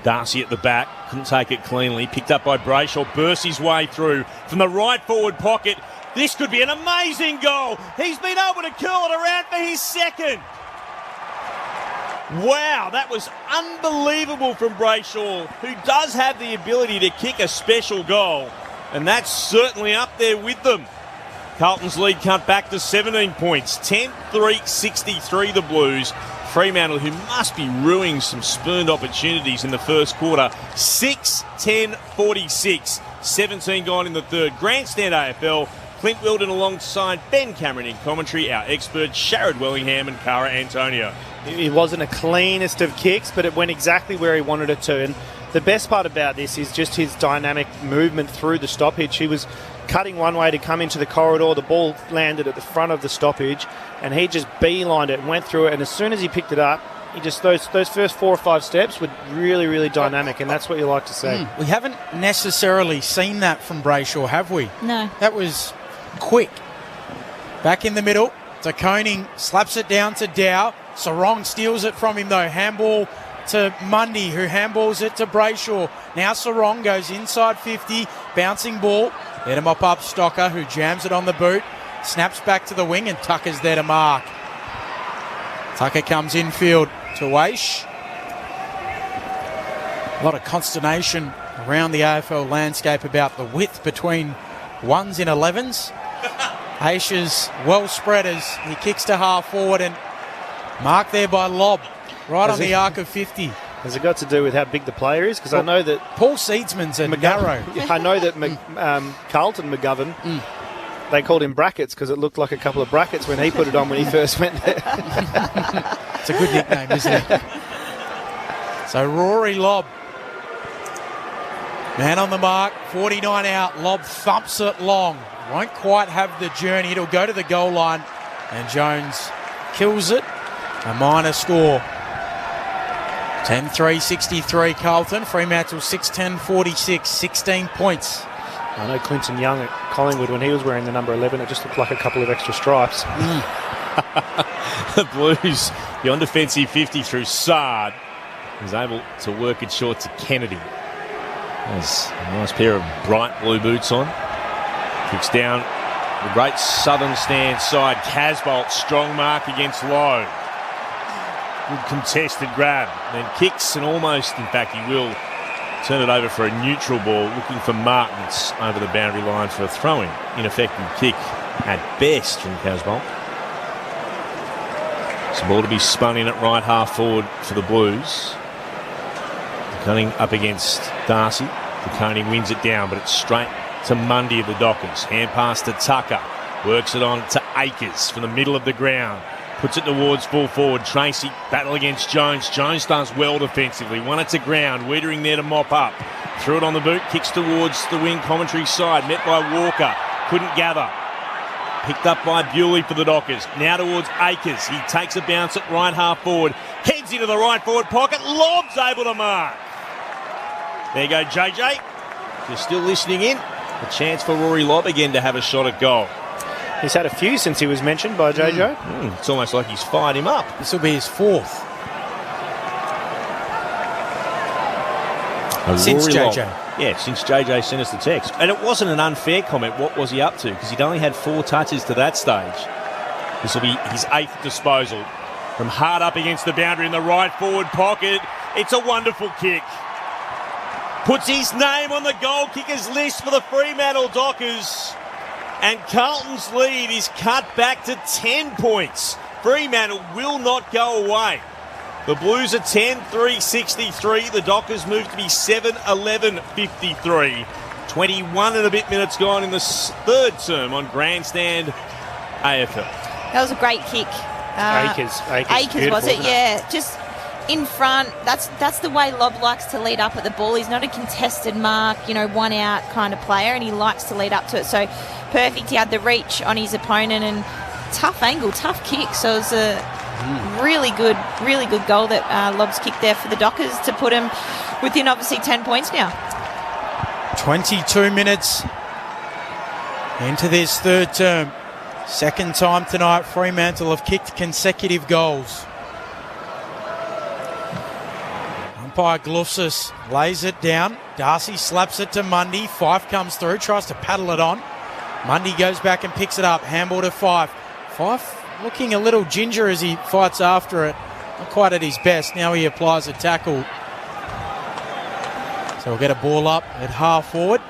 Speaker 1: Darcy at the back, couldn't take it cleanly. Picked up by Brayshaw, bursts his way through from the right forward pocket. This could be an amazing goal. He's been able to curl it around for his second. Wow, that was unbelievable from Brayshaw, who does have the ability to kick a special goal. And that's certainly up there with them. Carlton's lead cut back to 17 points. 10-3, 63 the Blues. Fremantle, who must be ruining some spurned opportunities in the first quarter. 6-10-46. 17 gone in the third. Grandstand AFL. Clint Wilden alongside Ben Cameron in commentary. Our experts Sharad Wellingham and Cara Antonio.
Speaker 3: It wasn't a cleanest of kicks, but it went exactly where he wanted it to. And the best part about this is just his dynamic movement through the stoppage. He was cutting one way to come into the corridor. The ball landed at the front of the stoppage, and he just beelined it and went through it. And as soon as he picked it up, he just those first 4 or 5 steps were really, really dynamic, and that's what you like to see.
Speaker 2: We haven't necessarily seen that from Brayshaw, have we?
Speaker 4: No.
Speaker 2: That was quick. Back in the middle, De Koning slaps it down to Dow. Sarong steals it from him though. Handball to Mundy, who handballs it to Brayshaw. Now Sarong goes inside 50, bouncing ball. Let him up Stocker, who jams it on the boot. Snaps back to the wing, and Tucker's there to mark. Tucker comes infield to Aish. A lot of consternation around the AFL landscape about the width between 1s and 11s. Aish is well spread as he kicks to half forward, and marked there by Lobb, right on the arc of 50.
Speaker 3: Has it got to do with how big the player is? Because I know that
Speaker 2: Paul Seedsman's a narrow.
Speaker 3: I know that Carlton McGovern, they called him Brackets because it looked like a couple of brackets when he put it on when he first went there.
Speaker 2: It's a good nickname, isn't it? So Rory Lobb, man on the mark, 49 out. Lobb thumps it long. Won't quite have the journey. It'll go to the goal line, and Jones kills it. A minor score. 10-3, 63 Carlton. Fremantle 6-10-46, 16 points.
Speaker 3: I know Clinton Young at Collingwood, when he was wearing the number 11, it just looked like a couple of extra stripes.
Speaker 1: The Blues, beyond defensive 50 through Sard, was able to work it short to Kennedy. There's a nice pair of bright blue boots on. Kicks down the great southern stand side. Casbolt, strong mark against Lowe. Good contested grab. Then kicks and almost, in fact, he will turn it over for a neutral ball, looking for Martins over the boundary line for a throw-in. Ineffective kick at best from Casbolt. It's a ball to be spun in at right half forward for the Blues. Cunning up against Darcy. Coney wins it down, but it's straight to Mundy of the Dockers. Hand pass to Tucker. Works it on to Akers from the middle of the ground. Puts it towards full forward. Tracy, battle against Jones. Jones does well defensively. Won it to ground. Wiedering there to mop up. Threw it on the boot. Kicks towards the wing commentary side. Met by Walker. Couldn't gather. Picked up by Bewley for the Dockers. Now towards Akers. He takes a bounce at right half forward. Heads into the right forward pocket. Lob's able to mark. There you go, JJ. If you're still listening in, a chance for Rory Lobb again to have a shot at goal.
Speaker 3: He's had a few since he was mentioned by JJ.
Speaker 1: It's almost like he's fired him up.
Speaker 2: This will be his fourth. Since JJ.
Speaker 1: Yeah, since JJ sent us the text. And it wasn't an unfair comment. What was he up to? Because he'd only had 4 touches to that stage. This will be his 8th disposal. From hard up against the boundary in the right forward pocket. It's a wonderful kick. Puts his name on the goal kickers list for the Fremantle Dockers. And Carlton's lead is cut back to 10 points. Fremantle will not go away. The Blues are 10-3-63. The Dockers move to be 7-11-53. 21 and a bit minutes gone in the third term on Grandstand AFL.
Speaker 4: That was a great kick.
Speaker 3: Akers
Speaker 4: was it? Yeah, just in front. That's the way Lobb likes to lead up at the ball. He's not a contested mark, one out kind of player, and he likes to lead up to it. So perfect. He had the reach on his opponent and tough angle, tough kick. So it was a really good goal that Lobb's kicked there for the Dockers to put him within obviously 10 points now.
Speaker 2: 22 minutes into this third term. Second time tonight Fremantle have kicked consecutive goals. Umpire Glufsis lays it down. Darcy slaps it to Mundy. Fife comes through, tries to paddle it on. Mundy goes back and picks it up. Handball to Fife. Fife looking a little ginger as he fights after it. Not quite at his best. Now he applies a tackle. So we'll get a ball up at half forward.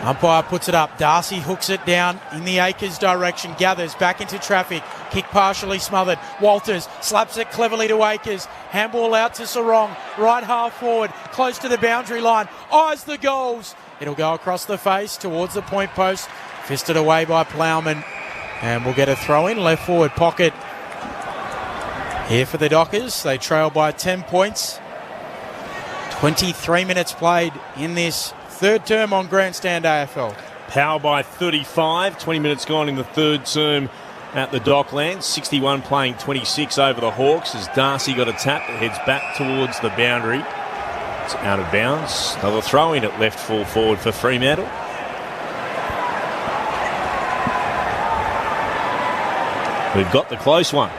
Speaker 2: Umpire puts it up. Darcy hooks it down in the Akers direction. Gathers back into traffic. Kick partially smothered. Walters slaps it cleverly to Akers. Handball out to Sarong. Right half forward. Close to the boundary line. Eyes the goals. It'll go across the face towards the point post. Fisted away by Plowman. And we'll get a throw in. Left forward pocket. Here for the Dockers. They trail by 10 points. 23 minutes played in this third term on Grandstand AFL.
Speaker 1: Power by 35. 20 minutes gone in the third term at the Docklands. 61 playing 26 over the Hawks as Darcy got a tap that heads back towards the boundary. It's out of bounds. Another throw in at left full forward for Fremantle. We've got the close one.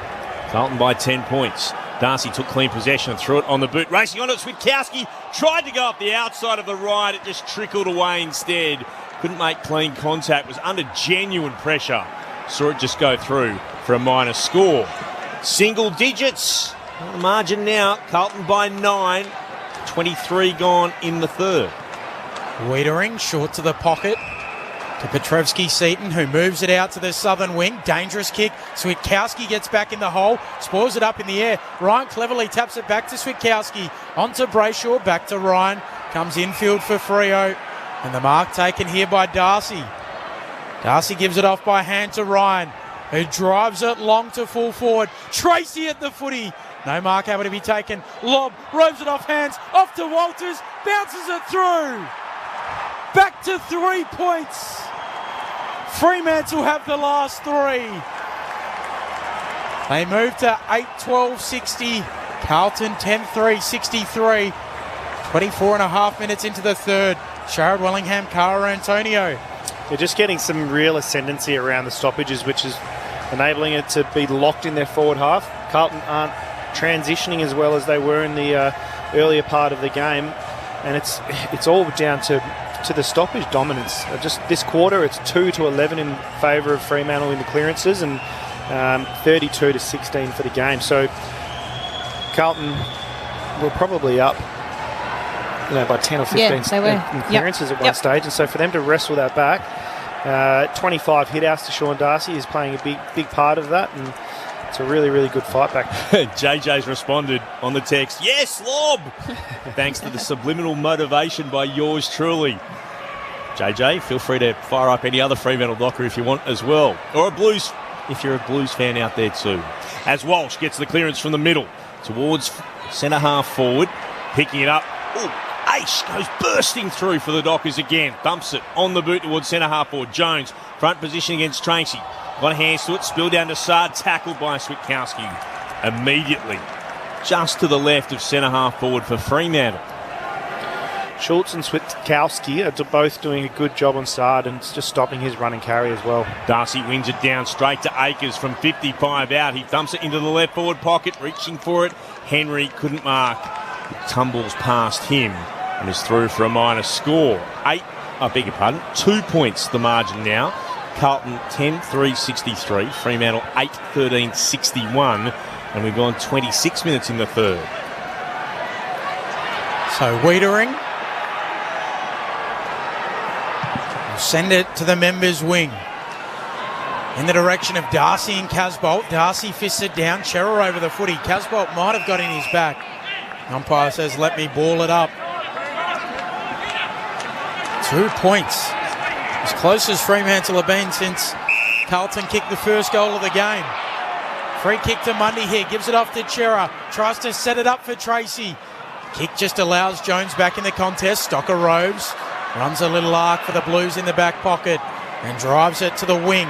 Speaker 1: Carlton by 10 points. Darcy took clean possession and threw it on the boot. Racing on it, Switkowski tried to go up the outside of the right. It just trickled away instead. Couldn't make clean contact. Was under genuine pressure. Saw it just go through for a minor score. Single digits. On the margin now. Carlton by 9. 23 gone in the third.
Speaker 2: Wiedering short to the pocket. To Petrevski-Seaton, who moves it out to the southern wing. Dangerous kick. Switkowski gets back in the hole. Spoils it up in the air. Ryan cleverly taps it back to Switkowski. Onto Brayshaw. Back to Ryan. Comes infield for Freo. And the mark taken here by Darcy. Darcy gives it off by hand to Ryan, who drives it long to full forward. Tracy at the footy. No mark able to be taken. Lobb robes it off hands. Off to Walters. Bounces it through. Back to 3 points. Fremantle have the last 3. They move to 8-12-60. Carlton 10-3-63. 24 and a half minutes into the third. Sharad Wellingham, Cara Antonio.
Speaker 3: They're just getting some real ascendancy around the stoppages, which is enabling it to be locked in their forward half. Carlton aren't transitioning as well as they were in the earlier part of the game, and it's all down to the stoppage dominance. Just this quarter, it's 2-11 in favour of Fremantle in the clearances, and 32-16 for the game. So Carlton were probably up, by 10 or 15 in clearances at one stage, and so for them to wrestle that back, 25 hit-outs to Sean Darcy is playing a big part of that, and it's a really, really good fight back.
Speaker 1: JJ's responded on the text, yes, lob! Thanks to the subliminal motivation by yours truly. JJ, feel free to fire up any other Fremantle docker if you want as well. Or a Blues, if you're a Blues fan out there too. As Walsh gets the clearance from the middle towards centre half forward, picking it up. Ooh, Ace goes bursting through for the Dockers again. Dumps it on the boot towards centre half forward. Jones, front position against Tracy. Got hands to it, spill down to Sard, tackled by Switkowski. Immediately, just to the left of centre half forward for Fremantle.
Speaker 3: Schultz and Switkowski are both doing a good job on Sard and just stopping his run and carry as well.
Speaker 1: Darcy wins it down straight to Akers from 55 out. He dumps it into the left forward pocket, reaching for it. Henry couldn't mark. It tumbles past him and is through for a minor score. 2 points the margin now. Carlton 10-3-63. Fremantle 8-13-61. And we've gone 26 minutes in the third.
Speaker 2: So Wiedering will send it to the members' wing. In the direction of Darcy and Casbolt. Darcy fists it down. Cherrer over the footy. Casbolt might have got in his back. Umpire says, let me ball it up. 2 points. As close as Fremantle have been since Carlton kicked the first goal of the game. Free kick to Mundy here. Gives it off to Cherrer. Tries to set it up for Tracy. Kick just allows Jones back in the contest. Stocker Robes runs a little arc for the Blues in the back pocket and drives it to the wing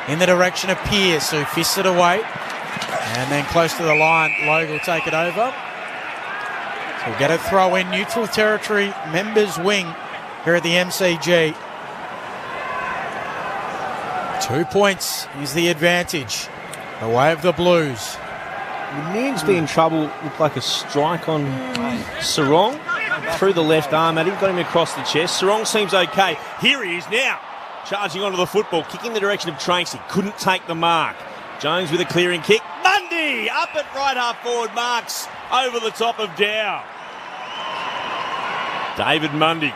Speaker 2: in the direction of Pearce, who fists it away. And then close to the line, Logue will take it over. So we'll get a throw in neutral territory, members' wing here at the MCG. 2 points is the advantage. Away of the Blues.
Speaker 1: Nigs be in trouble. Looked like a strike on Sarong. Through the left arm at him, got him across the chest. Sarong seems okay. Here he is now. Charging onto the football, kicking the direction of Tracy. Couldn't take the mark. Jones with a clearing kick. Mundy up at right half forward, marks over the top of Dow. David Mundy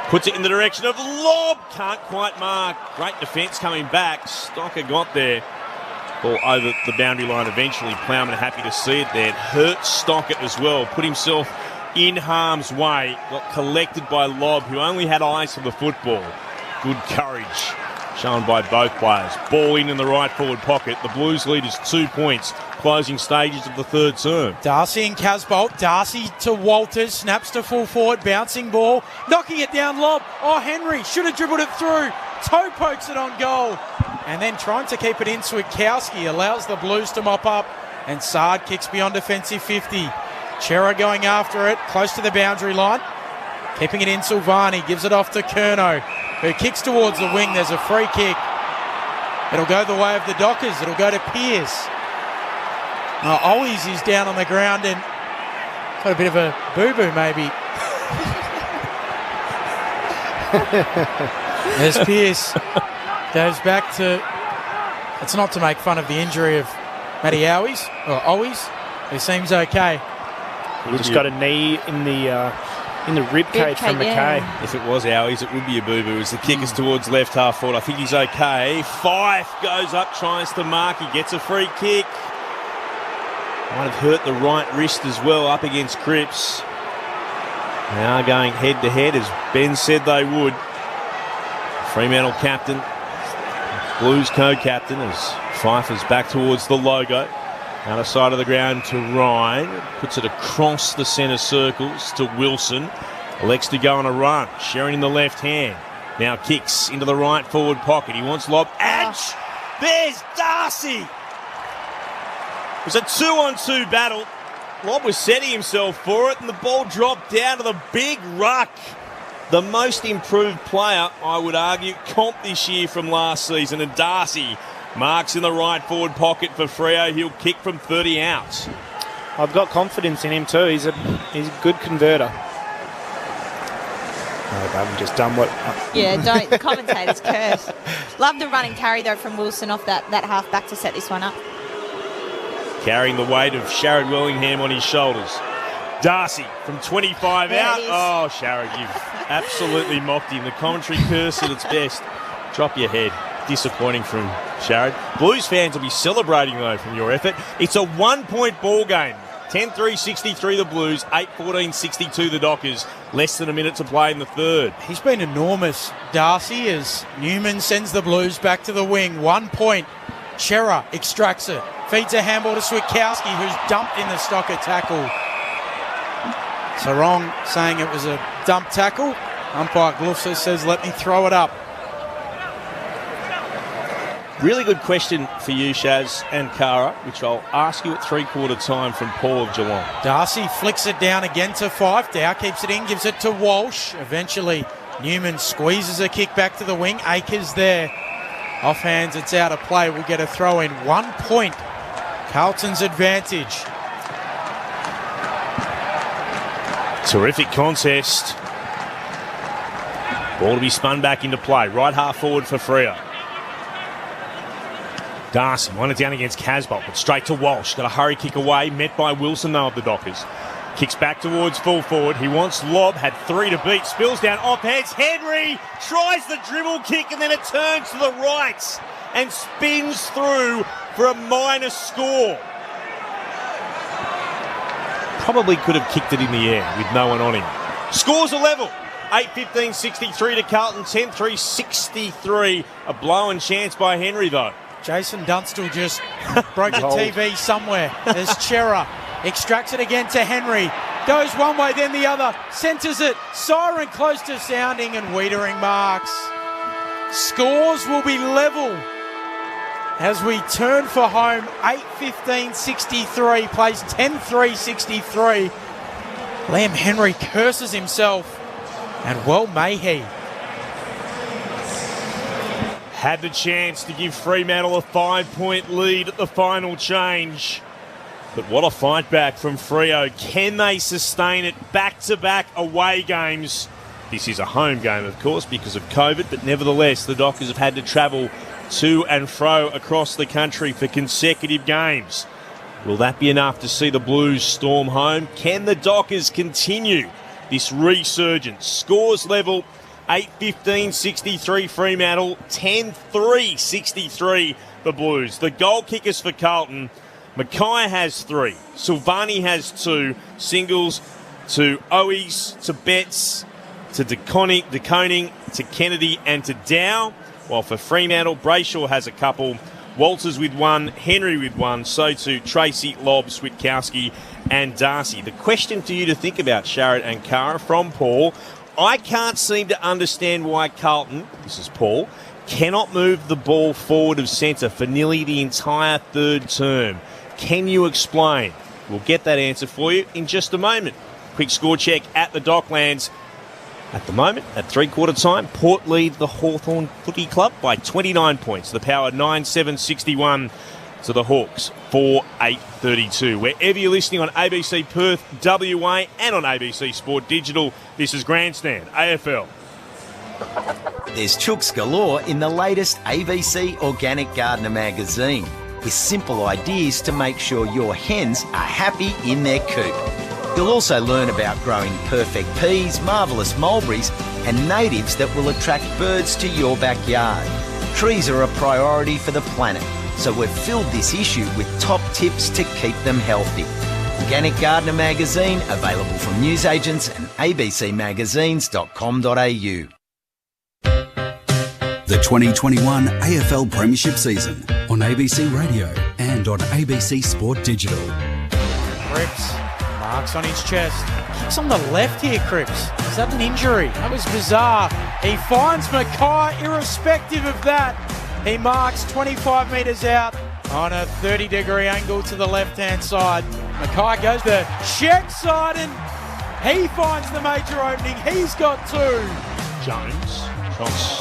Speaker 1: puts it in the direction of Lob. Can't quite mark. Great defence coming back. Stocker got there. Ball over the boundary line eventually. Plowman happy to see it there. It hurt Stockett as well. Put himself in harm's way. Got collected by Lob, who only had eyes for the football. Good courage shown by both players. Ball in the right forward pocket. The Blues lead is 2 points. Closing stages of the third term.
Speaker 2: Darcy and Casbolt. Darcy to Walters. Snaps to full forward. Bouncing ball. Knocking it down Lob. Oh, Henry should have dribbled it through. Toe pokes it on goal. And then trying to keep it in, Switkowski allows the Blues to mop up. And Sard kicks beyond defensive 50. Cherrer going after it. Close to the boundary line. Keeping it in, Silvani. Gives it off to Curnow, who kicks towards the wing. There's a free kick. It'll go the way of the Dockers. It'll go to Pearce. Always is down on the ground and got a bit of a boo-boo maybe. As Pearce goes back to... It's not to make fun of the injury of Matty Owies, who seems okay.
Speaker 3: He just got a knee in the rib cage from McKay.
Speaker 1: Yeah. If it was Owies, it would be a boo-boo. As the kick is towards left half forward, I think he's okay. Fife goes up, tries to mark. He gets a free kick. Might have hurt the right wrist as well up against Cripps. Now going head-to-head, as Ben said they would. Fremantle captain, Blues co-captain, as Fife is back towards the logo. Outer side of the ground to Ryan. Puts it across the centre circles to Wilson. Elects to go on a run. Sharing in the left hand. Now kicks into the right forward pocket. He wants Lob. Edge! There's Darcy! It was a 2-on-2 battle. Lob was setting himself for it, and the ball dropped down to the big ruck The most improved player, I would argue, comp this year from last season. And Darcy marks in the right forward pocket for Freo. He'll kick from 30 out.
Speaker 3: I've got confidence in him too. He's a good converter. No, I haven't just done what...
Speaker 4: Yeah, don't. The commentator's curse. Love the run and carry, though, from Wilson off that half-back to set this one up.
Speaker 1: Carrying the weight of Sharad Willingham on his shoulders. Darcy from 25
Speaker 4: there
Speaker 1: out. Oh, Sharad, you've absolutely mocked him. The commentary curse at its best. Drop your head. Disappointing from Sharad. Blues fans will be celebrating, though, from your effort. It's a one-point ball game. 10-3-63 the Blues, 8-14-62 the Dockers. Less than a minute to play in the third.
Speaker 2: He's been enormous, Darcy, as Newman sends the Blues back to the wing. 1 point. Chera extracts it. Feeds a handball to Switkowski, who's dumped in the Stocker tackle. Sarong saying it was a dump tackle. Umpire Glufsa says, let me throw it up.
Speaker 1: Really good question for you, Shaz and Cara, which I'll ask you at three-quarter time from Paul of Geelong.
Speaker 2: Darcy flicks it down again to Fife. Dow keeps it in, gives it to Walsh. Eventually, Newman squeezes a kick back to the wing. Akers there. Offhands, it's out of play. We'll get a throw in. 1 point. Carlton's advantage.
Speaker 1: Terrific contest. Ball to be spun back into play. Right half forward for Freo. Darcy won it down against Casbolt, but straight to Walsh. Got a hurry kick away, met by Wilson though of the Dockers. Kicks back towards full forward. He wants lob, had 3 to beat. Spills down off heads. Henry tries the dribble kick and then it turns to the right and spins through for a minor score. Probably could have kicked it in the air with no one on him. Scores a level. 8-15-63 to Carlton. 10-3-63. A blown chance by Henry though.
Speaker 2: Jason Dunstall just broke the TV somewhere. There's Chera. Extracts it again to Henry. Goes one way, then the other. Centres it. Siren close to sounding and Wiedering marks. Scores will be level as we turn for home. 8-15-63. Plays 10-3-63. Liam Henry curses himself. And well may he.
Speaker 1: Had the chance to give Fremantle a 5-point lead at the final change. But what a fight back from Freo. Can they sustain it? Back-to-back away games. This is a home game, of course, because of COVID, but nevertheless, the Dockers have had to travel to and fro across the country for consecutive games. Will that be enough to see the Blues storm home? Can the Dockers continue this resurgence? Scores level. 8-15-63 Fremantle, 10-3-63 the Blues. The goal kickers for Carlton, Mackay has 3, Silvani has 2, singles to Owies, to Betts, to De Koning, to Kennedy and to Dow, while for Fremantle, Brayshaw has a couple, Walters with 1, Henry with 1, so too Tracy, Lobb, Switkowski and Darcy. The question to you to think about, Sharad and Cara, from Paul: I can't seem to understand why Carlton, this is Paul, cannot move the ball forward of centre for nearly the entire third term. Can you explain? We'll get that answer for you in just a moment. Quick score check at the Docklands. At the moment, at three-quarter time, Port lead the Hawthorn Footy Club by 29 points. The Power 9-7-61 to the Hawks 4-8-32. Wherever you're listening on ABC Perth, WA and on ABC Sport Digital, this is Grandstand, AFL.
Speaker 17: There's chooks galore in the latest ABC Organic Gardener magazine, with simple ideas to make sure your hens are happy in their coop. You'll also learn about growing perfect peas, marvellous mulberries and natives that will attract birds to your backyard. Trees are a priority for the planet, so we've filled this issue with top tips to keep them healthy. Organic Gardener magazine, available from newsagents and abcmagazines.com.au.
Speaker 7: The 2021 AFL Premiership season on ABC Radio and on ABC Sport Digital.
Speaker 2: Cripps marks on his chest. Kicks on the left here, Cripps. Is that an injury? That was bizarre. He finds Mackay irrespective of that. He marks 25 metres out on a 30-degree angle to the left-hand side. Mackay goes to check side and He finds the major opening. He's got 2.
Speaker 1: Jones trots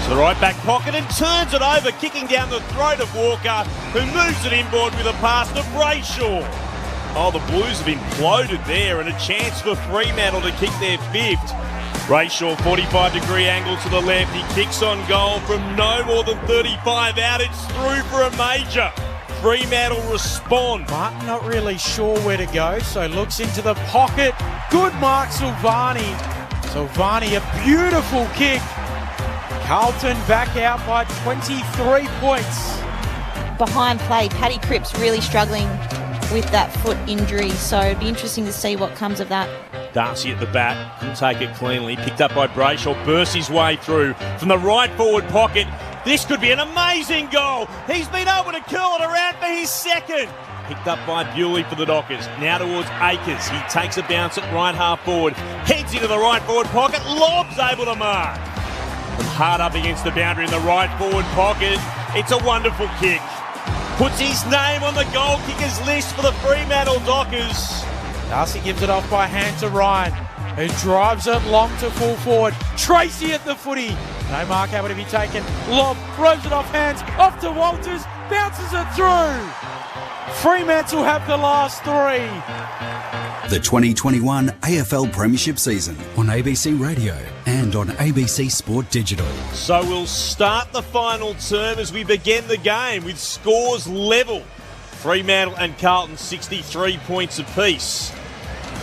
Speaker 1: to the right back pocket and turns it over, kicking down the throat of Walker, who moves it inboard with a pass to Brayshaw. Oh, the Blues have imploded there, and a chance for Fremantle to kick their 5th. Brayshaw, 45-degree angle to the left. He kicks on goal from no more than 35 out. It's through for a major. Fremantle respond.
Speaker 2: Martin not really sure where to go, so looks into the pocket. Good mark, Silvani. Silvani, a beautiful kick. Carlton back out by 23 points.
Speaker 4: Behind play, Paddy Cripps really struggling with that foot injury, so it'd be interesting to see what comes of that.
Speaker 1: Darcy at the bat, couldn't take it cleanly. Picked up by Brayshaw, bursts his way through from the right forward pocket. This could be an amazing goal. He's been able to curl it around for his 2nd. Picked up by Bewley for the Dockers. Now towards Akers. He takes a bounce at right half forward. Heads into the right forward pocket. Lob's able to mark. From hard up against the boundary in the right forward pocket. It's a wonderful kick. Puts his name on the goal kickers list for the Fremantle Dockers.
Speaker 2: Darcy gives it off by hand to Ryan, who drives it long to full forward. Tracy at the footy. No mark able to be taken. Lob, throws it off hands, off to Walters, bounces it through. Fremantle have the last 3.
Speaker 7: The 2021 AFL Premiership season on ABC Radio and on ABC Sport Digital.
Speaker 1: So we'll start the final term as we begin the game with scores level. Fremantle and Carlton 63 points apiece.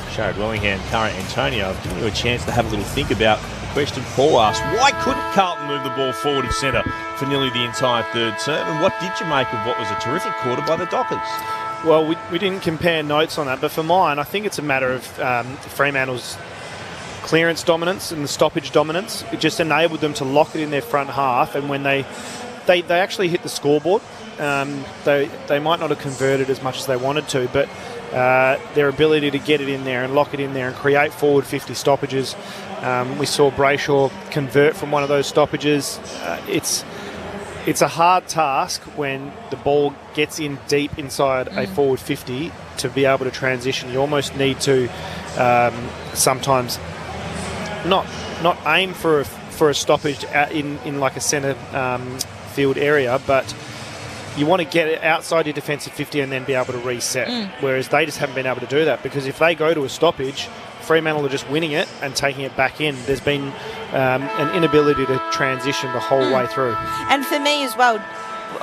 Speaker 1: Sharad Wellingham, Cara Antonio, I've given you a chance to have a little think about the question Paul asked. Why couldn't Carlton move the ball forward of centre for nearly the entire 3rd term? And what did you make of what was a terrific quarter by the Dockers?
Speaker 3: Well, we didn't compare notes on that, but for mine, I think it's a matter of Fremantle's clearance dominance and the stoppage dominance. It just enabled them to lock it in their front half, and when they actually hit the scoreboard, they might not have converted as much as they wanted to, but their ability to get it in there and lock it in there and create forward 50 stoppages. We saw Brayshaw convert from one of those stoppages. It's a hard task when the ball gets in deep inside a forward 50 to be able to transition. You almost need to sometimes not aim for a stoppage in like a centre field area, but you want to get it outside your defensive 50 and then be able to reset. Whereas they just haven't been able to do that, because if they go to a stoppage, Fremantle are just winning it and taking it back in. There's been an inability to transition the whole way through.
Speaker 4: And for me as well,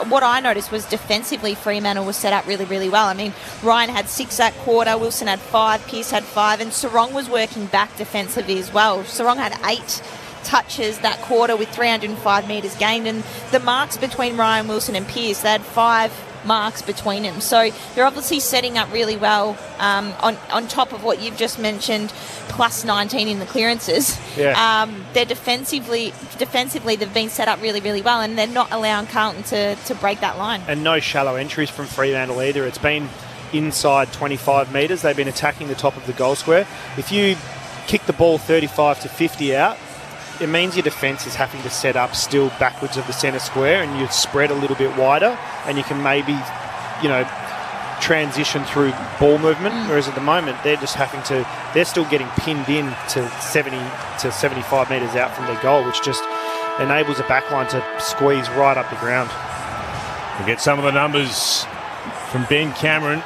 Speaker 4: what I noticed was defensively Fremantle was set up really, really well. I mean, Ryan had 6 that quarter, Wilson had 5, Pearce had 5, and Sarong was working back defensively as well. Sarong had 8 touches that quarter with 305 metres gained, and the marks between Ryan, Wilson and Pearce, they had 5 marks between them. So they're obviously setting up really well on top of what you've just mentioned, plus 19 in the clearances.
Speaker 3: Yeah.
Speaker 4: They're defensively they've been set up really, really well, and they're not allowing Carlton to break that line.
Speaker 3: And no shallow entries from Fremantle either. It's been inside 25 metres. They've been attacking the top of the goal square. If you kick the ball 35 to 50 out, it means your defence is having to set up still backwards of the centre square, and you spread a little bit wider, and you can maybe, transition through ball movement. Whereas at the moment, they're still getting pinned in to 70 to 75 metres out from their goal, which just enables a backline to squeeze right up the ground.
Speaker 1: We'll get some of the numbers from Ben Cameron,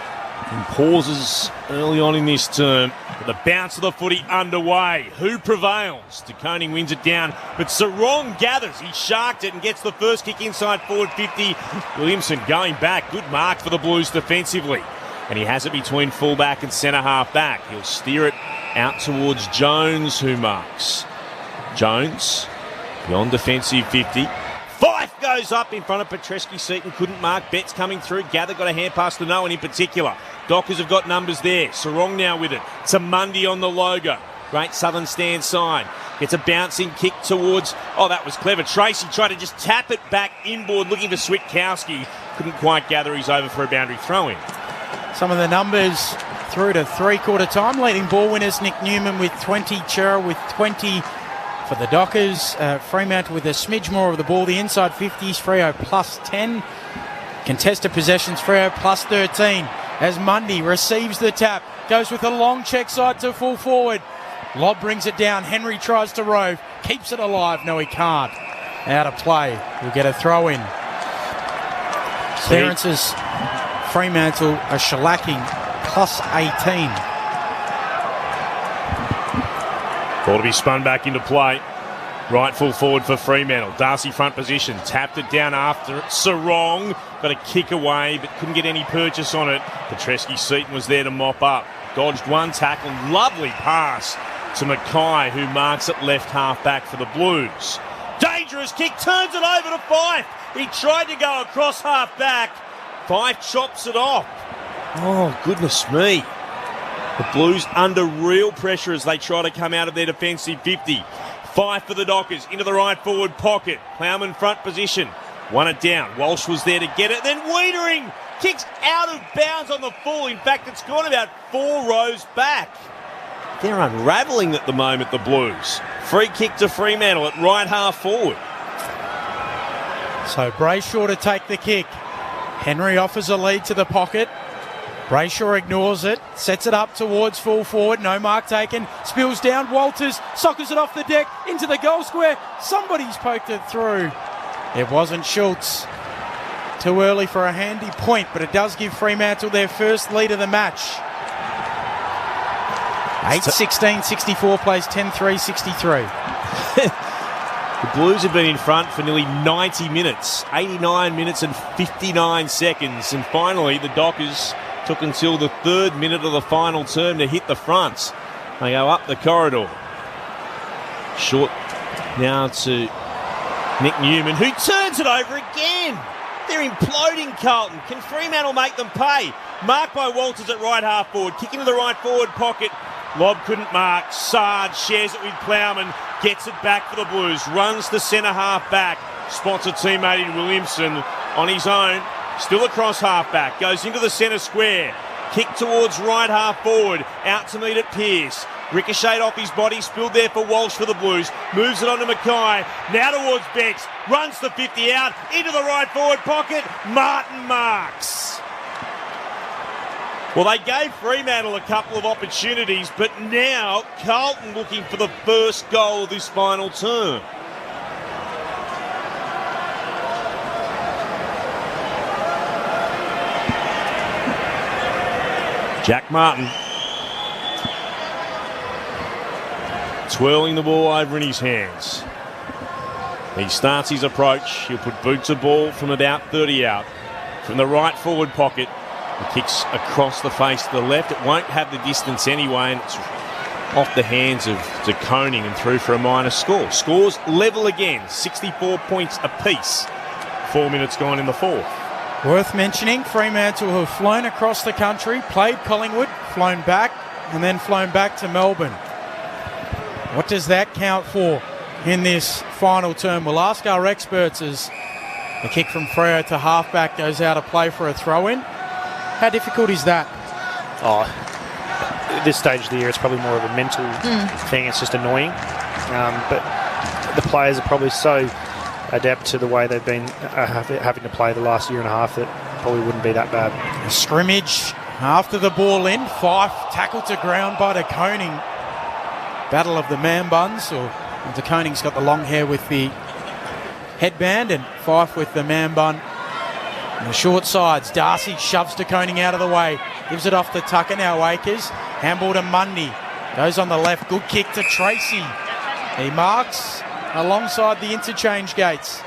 Speaker 1: and pauses early on in this term. The bounce of the footy underway. Who prevails? De Koning wins it down, but Sarong gathers. He sharked it and gets the first kick inside forward 50. Williamson going back. Good mark for the Blues defensively. And he has it between fullback and centre half back. He'll steer it out towards Jones, who marks. Jones, beyond defensive 50. Fife goes up in front of Petreski. Seaton couldn't mark. Betts coming through. Gather got a hand pass to no one in particular. Dockers have got numbers there. Sarong now with it. It's a Mundy on the logo. Great Southern stand side. Gets a bouncing kick towards... Oh, that was clever. Tracy tried to just tap it back inboard, looking for Switkowski. Couldn't quite gather. He's over for a boundary throw-in.
Speaker 2: Some of the numbers through to three-quarter time. Leading ball winners, Nick Newman with 20. Chera with 20 for the Dockers. Fremantle with a smidge more of the ball. The inside 50s, Freo plus 10. Contested possessions, Freo plus 13. as Mundy receives the tap. Goes with a long check side to full forward. Lobb brings it down. Henry tries to rove. Keeps it alive. No, he can't. Out of play. We'll get a throw in. Clearances. Fremantle are shellacking plus 18.
Speaker 1: Ball to be spun back into play. Right full forward for Fremantle. Darcy front position. Tapped it down after Sarong. Got a kick away, but couldn't get any purchase on it. Petreski-Seaton was there to mop up. Dodged one tackle. Lovely pass to Mackay, who marks it left half back for the Blues. Dangerous kick. Turns it over to Fife. He tried to go across half back. Fife chops it off. Oh, goodness me. The Blues under real pressure as they try to come out of their defensive 50. Fife for the Dockers into the right forward pocket. Plowman front position. Won it down. Walsh was there to get it. Then Wiedering kicks out of bounds on the full. In fact, it's gone about 4 rows back. They're unravelling at the moment, the Blues. Free kick to Fremantle at right half forward.
Speaker 2: So Brayshaw to take the kick. Henry offers a lead to the pocket. Brayshaw ignores it, sets it up towards full forward, no mark taken, spills down, Walters soccers it off the deck into the goal square. Somebody's poked it through. It wasn't Schultz. Too early for a handy point, but it does give Fremantle their first lead of the match. 8-16-64 plays 10-3-63.
Speaker 1: The Blues have been in front for nearly 90 minutes, 89 minutes and 59 seconds, and finally the Dockers took until the 3rd minute of the final term to hit the front. They go up the corridor. Short now to Nick Newman, who turns it over again. They're imploding Carlton. Can Fremantle make them pay? Marked by Walters at right half forward. Kick into the right forward pocket. Lobb couldn't mark. Sard shares it with Plowman. Gets it back for the Blues. Runs to centre half back. Spots a teammate in Williamson on his own. Still across half back. Goes into the centre square. Kick towards right half forward. Out to meet it Pearce. Ricocheted off his body. Spilled there for Walsh for the Blues. Moves it on to Mackay. Now towards Becks. Runs the 50 out. Into the right forward pocket. Martin marks. Well, they gave Fremantle a couple of opportunities, but now Carlton looking for the first goal of this final term. Jack Martin twirling the ball over in his hands. He starts his approach. He'll put boots of ball from about 30 out. From the right forward pocket. He kicks across the face to the left. It won't have the distance anyway, and it's off the hands of De Koning and through for a minor score. Scores level again, 64 points apiece. 4 minutes gone in the fourth.
Speaker 2: Worth mentioning, Fremantle have flown across the country, played Collingwood, flown back, and then flown back to Melbourne. What does that count for in this final term? We'll ask our experts as the kick from Freo to halfback goes out of play for a throw-in. How difficult is that?
Speaker 3: Oh, at this stage of the year, it's probably more of a mental thing. It's just annoying. But the players are probably so adept to the way they've been having to play the last year and a half that probably wouldn't be that bad.
Speaker 2: A scrimmage after the ball in. Fife tackled to ground by De Koning. Battle of the man buns. De Koning's got the long hair with the headband and Fife with the man bun. On the short sides, Darcy shoves De Koning out of the way. Gives it off to Tucker, now Akers. Handball to Mundy. Goes on the left. Good kick to Tracy. He marks alongside the interchange gates.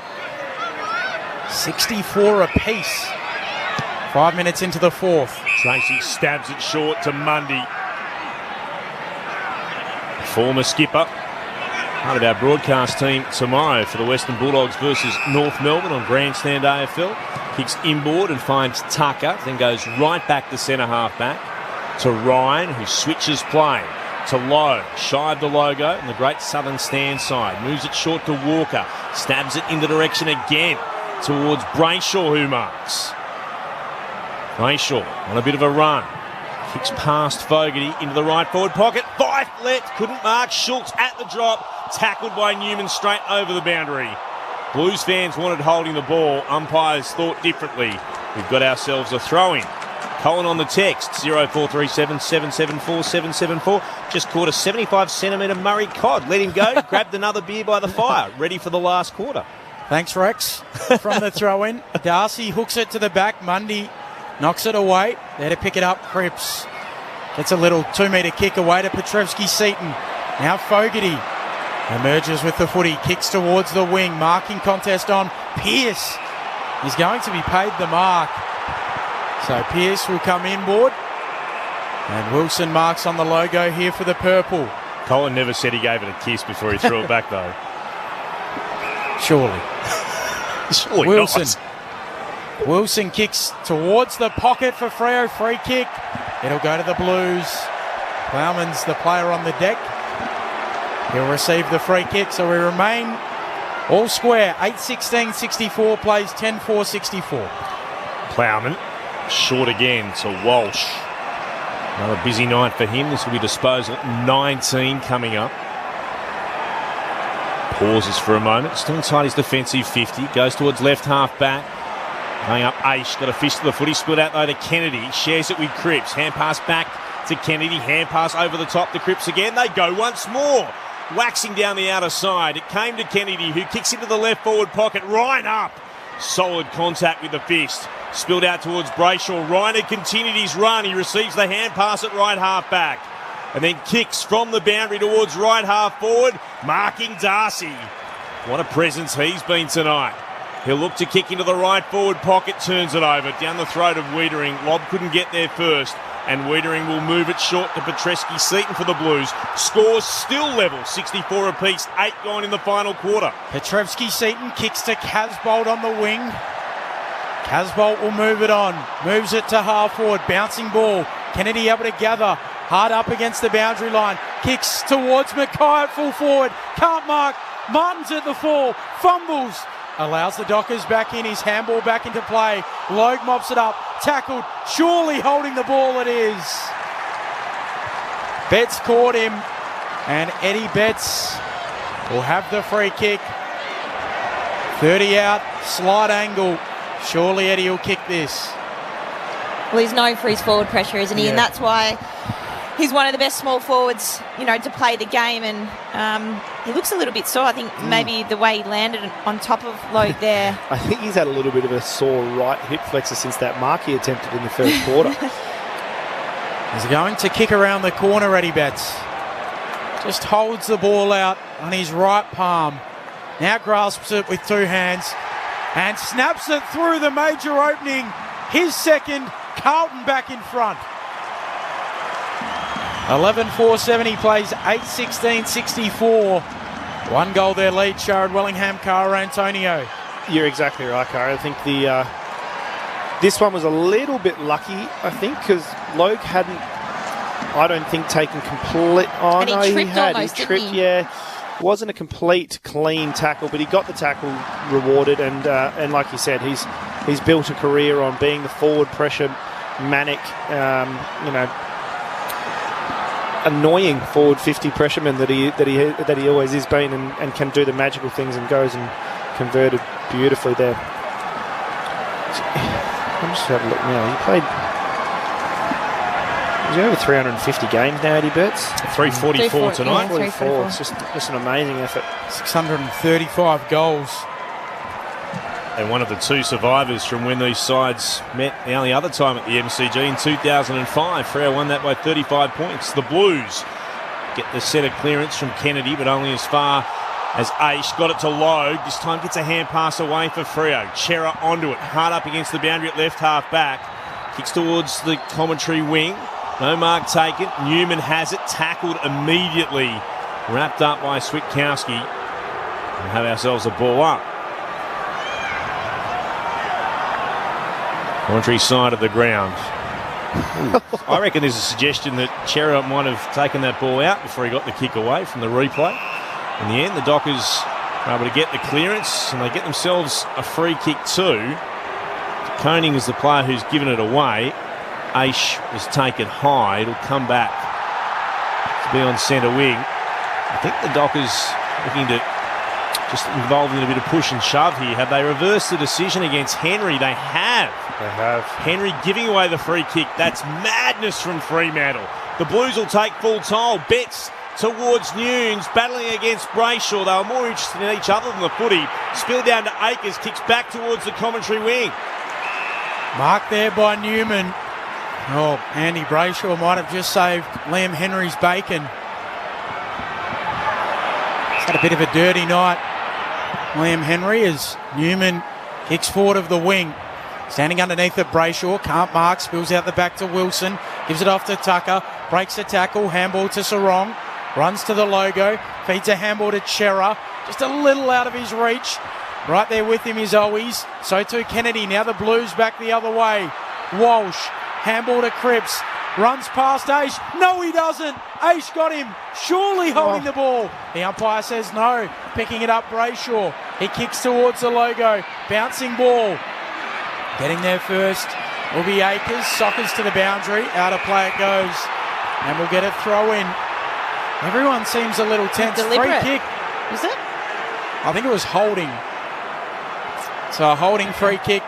Speaker 2: 64 apiece. 5 minutes into the fourth.
Speaker 1: Tracy stabs it short to Mundy. Former skipper. Part of our broadcast team tomorrow for the Western Bulldogs versus North Melbourne on Grandstand AFL. Kicks inboard and finds Tucker, then goes right back to centre half back to Ryan, who switches play to Lowe, shy of the logo on the Great Southern Stand side. Moves it short to Walker, stabs it in the direction again towards Brayshaw, who marks. Brayshaw on a bit of a run. Kicks past Fogarty into the right forward pocket. Fife left, couldn't mark. Schultz at the drop, tackled by Newman straight over the boundary. Blues fans wanted holding the ball. Umpires thought differently. We've got ourselves a throw-in. Colin on the text, 0437 774 774. Just caught a 75-centimetre Murray cod. Let him go. Grabbed another beer by the fire. Ready for the last quarter.
Speaker 2: Thanks, Rex. From the throw-in, Darcy hooks it to the back. Mundy knocks it away. There to pick it up, Cripps. Gets a little 2-metre kick away to Petrevski-Seaton. Now Fogarty emerges with the footy. Kicks towards the wing. Marking contest on. Pearce is going to be paid the mark. So Pearce will come inboard. And Wilson marks on the logo here for the purple.
Speaker 1: Colin never said he gave it a kiss before he threw it back, though.
Speaker 2: Surely.
Speaker 1: Surely
Speaker 2: Wilson.
Speaker 1: Not.
Speaker 2: Wilson kicks towards the pocket for Freo. Free kick. It'll go to the Blues. Plowman's the player on the deck. He'll receive the free kick, so we remain all square. 8-16-64 plays 10-4-64.
Speaker 1: Plowman short again to Walsh. Another busy night for him. This will be disposal 19 coming up. Pauses for a moment. Still inside his defensive 50. Goes towards left half back. Going up Aish. Got a fist to the footy. Split out though to Kennedy. Shares it with Cripps. Hand pass back to Kennedy. Hand pass over the top to Cripps again. They go once more. Waxing down the outer side. It came to Kennedy, who kicks into the left forward pocket. Ryan up. Solid contact with the fist. Spilled out towards Brayshaw. Reiner continued his run. He receives the hand pass at right half back. And then kicks from the boundary towards right half forward. Marking Darcy. What a presence he's been tonight. He'll look to kick into the right forward pocket. Turns it over. Down the throat of Wiedering. Lobb couldn't get there first. And Wiedering will move it short to Petreski-Seaton for the Blues. Scores still level, 64 apiece, 8 gone in the final quarter.
Speaker 2: Petreski-Seaton kicks to Casbolt on the wing. Casbolt will move it on, moves it to half forward, bouncing ball. Kennedy able to gather, hard up against the boundary line. Kicks towards Mackay at full forward, can't mark. Martin's at the full, fumbles. Allows the Dockers back in, his handball back into play. Logue mops it up, tackled, surely holding the ball it is. Betts caught him, and Eddie Betts will have the free kick. 30 out, slight angle. Surely Eddie will kick this.
Speaker 4: Well, he's known for his forward pressure, isn't he? Yeah. And that's why he's one of the best small forwards, to play the game. And he looks a little bit sore. I think maybe the way he landed on top of Logue there.
Speaker 3: I think he's had a little bit of a sore right hip flexor since that mark he attempted in the first quarter.
Speaker 2: He's going to kick around the corner, Eddie Betts. Just holds the ball out on his right palm. Now grasps it with two hands and snaps it through the major opening. His second, Carlton back in front. 11-4-70 plays 8-16-64. One goal their lead, Sharad Wellingham, Cara Antonio.
Speaker 3: You're exactly right, Cara. I think this one was a little bit lucky, I think, because Logue hadn't, I don't think, taken complete... Oh, and no, he had. Almost, he tripped, yeah. It wasn't a complete, clean tackle, but he got the tackle rewarded, and like you said, he's built a career on being the forward pressure, manic, annoying forward 50 pressureman that he always has been, and can do the magical things, and goes and converted beautifully there. I'm just having a look now. He's over 350 games now, Eddie Betts.
Speaker 1: 344 tonight.
Speaker 3: 344. It's just an amazing effort.
Speaker 2: 635 goals.
Speaker 1: And one of the two survivors from when these sides met the only other time at the MCG in 2005. Freo won that by 35 points. The Blues get the set of clearance from Kennedy, but only as far as Aish. Got it to Logue. This time gets a hand pass away for Freo. Chera onto it. Hard up against the boundary at left half back. Kicks towards the commentary wing. No mark taken. Newman has it. Tackled immediately. Wrapped up by Switkowski. We'll have ourselves a ball up. Commentary side of the ground. I reckon there's a suggestion that Chera might have taken that ball out before he got the kick away from the replay. In the end, the Dockers are able to get the clearance, and they get themselves a free kick too. Koning is the player who's given it away. Aish was taken high. It'll come back to be on centre wing. I think the Dockers looking to just involved in a bit of push and shove here. Have they reversed the decision against Henry? They have.
Speaker 3: They have.
Speaker 1: Henry giving away the free kick. That's madness from Fremantle. The Blues will take full toll. Betts towards Nunes, battling against Brayshaw. They were more interested in each other than the footy. Spilled down to Akers, kicks back towards the commentary wing.
Speaker 2: Marked there by Newman. Oh, Andy Brayshaw might have just saved Liam Henry's bacon. He's had a bit of a dirty night, Liam Henry, as Newman kicks forward of the wing. Standing underneath it, Brayshaw, can't mark, spills out the back to Wilson, gives it off to Tucker, breaks the tackle, handball to Sarong, runs to the logo, feeds a handball to Chera, just a little out of his reach. Right there with him is Owies, so too Kennedy. Now the Blues back the other way. Walsh, handball to Cripps, runs past Aish. No, he doesn't. Aish got him, surely holding the ball. The umpire says no, picking it up Brayshaw. He kicks towards the logo, bouncing ball. Getting there first will be Akers, sockers to the boundary, out of play it goes, and we'll get a throw in. Everyone seems a little tense.
Speaker 4: Deliberate.
Speaker 2: Free kick.
Speaker 4: Was it?
Speaker 2: I think it was holding. So a holding free kick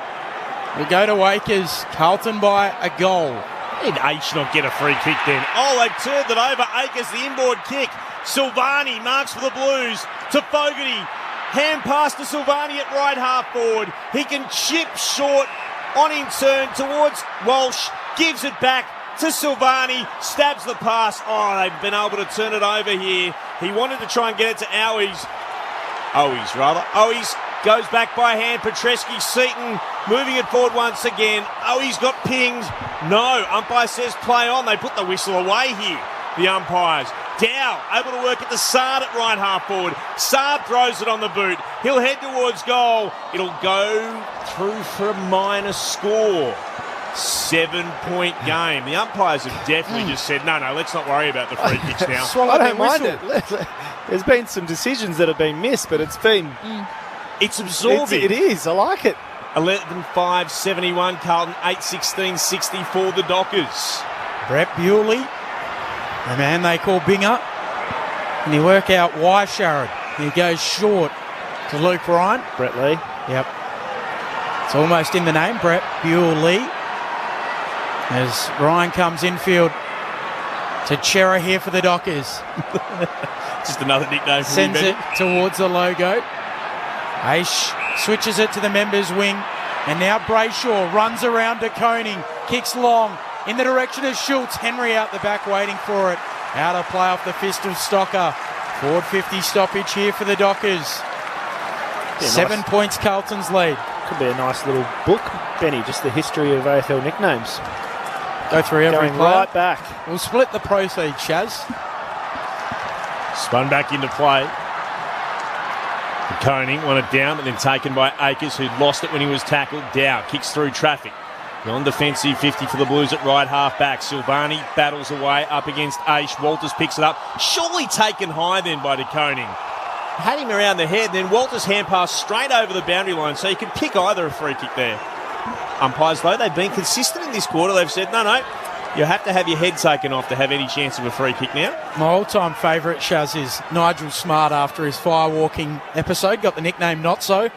Speaker 2: will go to Akers. Carlton by a goal.
Speaker 1: Did H not get a free kick then? Oh, they've turned it over. Akers, the inboard kick. Silvani marks for the Blues to Fogarty. Hand pass to Silvani at right half forward. He can chip short on in turn towards Walsh. Gives it back to Silvani. Stabs the pass. Oh, they've been able to turn it over here. He wanted to try and get it to Owies. Owies goes back by hand. Petreski, Seaton moving it forward once again. Owies got pinged. No, umpire says play on. They put the whistle away here, the umpires. Dow able to work at the Sard at right half forward. Sard throws it on the boot. He'll head towards goal. It'll go through for a minor score. 7-point game. The umpires have definitely just said, no, let's not worry about the free kicks now.
Speaker 3: I don't mind it. There's been some decisions that have been missed, but it's been...
Speaker 1: It's absorbing.
Speaker 3: It is. I like it.
Speaker 1: 11-5, 71. Carlton 8-16, 64. The Dockers.
Speaker 2: Brett Bewley, the man they call Binger. And you work out why Sharrod. He goes short to Luke Ryan.
Speaker 3: Brett Lee.
Speaker 2: Yep. It's almost in the name, Brett Bewley. As Ryan comes infield to Chera here for the Dockers.
Speaker 1: Just another nickname for
Speaker 2: Sends it towards the logo. Aish switches it to the members' wing. And now Brayshaw runs around to Koning. Kicks long in the direction of Schultz. Henry out the back waiting for it. Out of play off the fist of Stocker. Forward 50 stoppage here for the Dockers. 7 points Carlton's lead.
Speaker 3: Could be a nice little book, Benny, just the history of AFL nicknames.
Speaker 2: Go through every
Speaker 3: Going
Speaker 2: player.
Speaker 3: right back.
Speaker 2: We'll split the proceeds, Shaz.
Speaker 1: Spun back into play. Koning wanted down, but then taken by Akers, who lost it when he was tackled. Dow kicks through traffic. Non-defensive 50 for the Blues at right half back. Silvani battles away up against Aish. Walters picks it up. Surely taken high then by De Koning. Had him around the head, then Walters hand pass straight over the boundary line, so you can pick either a free kick there. Umpires, though, they've been consistent in this quarter. They've said, no, you have to have your head taken off to have any chance of a free kick now.
Speaker 2: My all-time favourite, Shaz, is Nigel Smart after his firewalking episode. Got the nickname Not So.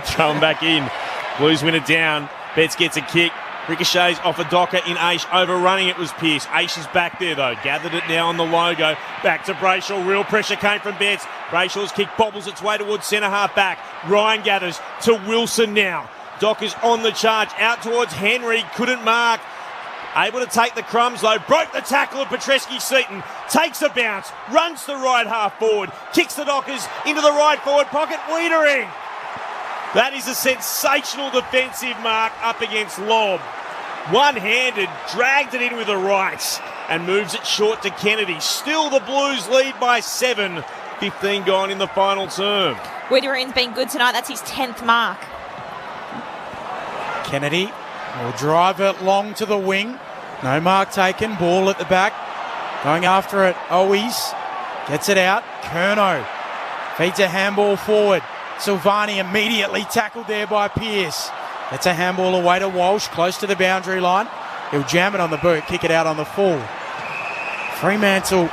Speaker 1: Throw him back in. Blues win it down. Betts gets a kick. Ricochets off a Docker in Aish. Overrunning it was Pearce. Aish is back there, though. Gathered it now on the logo. Back to Brayshaw. Real pressure came from Betts. Brayshaw's kick bobbles its way towards centre half back. Ryan gathers to Wilson now. Dockers on the charge. Out towards Henry. Couldn't mark. Able to take the crumbs, though. Broke the tackle of Petreski-Seaton. Takes a bounce. Runs the right half forward. Kicks the Dockers into the right forward pocket. Wiedering. That is a sensational defensive mark up against Lobb. One-handed, dragged it in with the right and moves it short to Kennedy. Still the Blues lead by 7. 15 gone in the final term.
Speaker 4: Wiedering's been good tonight. That's his 10th mark.
Speaker 2: Kennedy will drive it long to the wing. No mark taken. Ball at the back. Going after it. Owies gets it out. Curnow feeds a handball forward. Silvani immediately tackled there by Pearce. That's a handball away to Walsh, close to the boundary line. He'll jam it on the boot, kick it out on the full. Fremantle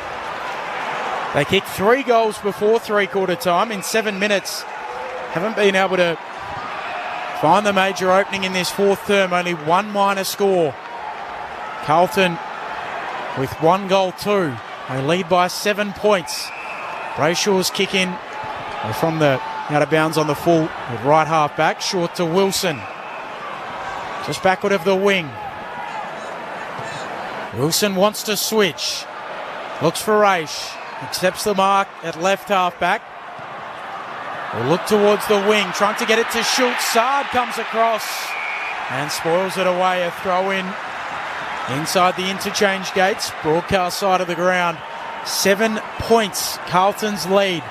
Speaker 2: They kicked 3 goals before three-quarter time in 7 minutes. Haven't been able to find the major opening in this fourth term. Only 1 minor score. Carlton with 1 goal too. They lead by 7 points. Brayshaw's kick in from the out of bounds on the full with right half back. Short to Wilson. Just backward of the wing. Wilson wants to switch. Looks for Raish. Accepts the mark at left half back. Will look towards the wing. Trying to get it to Schultz. Saad comes across and spoils it away. A throw in inside the interchange gates. Broadcast side of the ground. 7 points. Carlton's lead.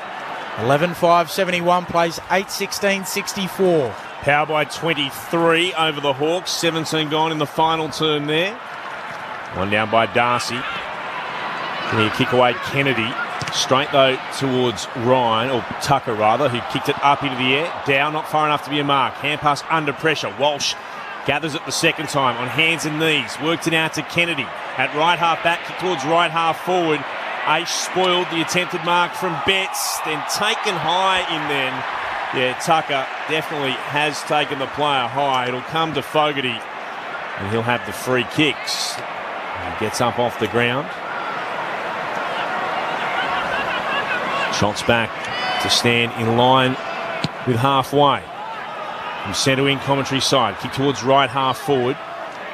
Speaker 2: 11-5-71 plays 8-16-64.
Speaker 1: Power by 23 over the Hawks. 17 gone in the final term there. One down by Darcy. Here, kick away Kennedy. Straight though towards Ryan, or Tucker rather, who kicked it up into the air. Down, not far enough to be a mark. Hand pass under pressure. Walsh gathers it the second time on hands and knees. Worked it out to Kennedy. At right half back, kick towards right half forward. Aish spoiled the attempted mark from Betts, then taken high in then. Yeah, Tucker definitely has taken the player high. It'll come to Fogarty, and he'll have the free kicks. He gets up off the ground. Shots back to stand in line with halfway. From centre wing commentary side, kick towards right half forward.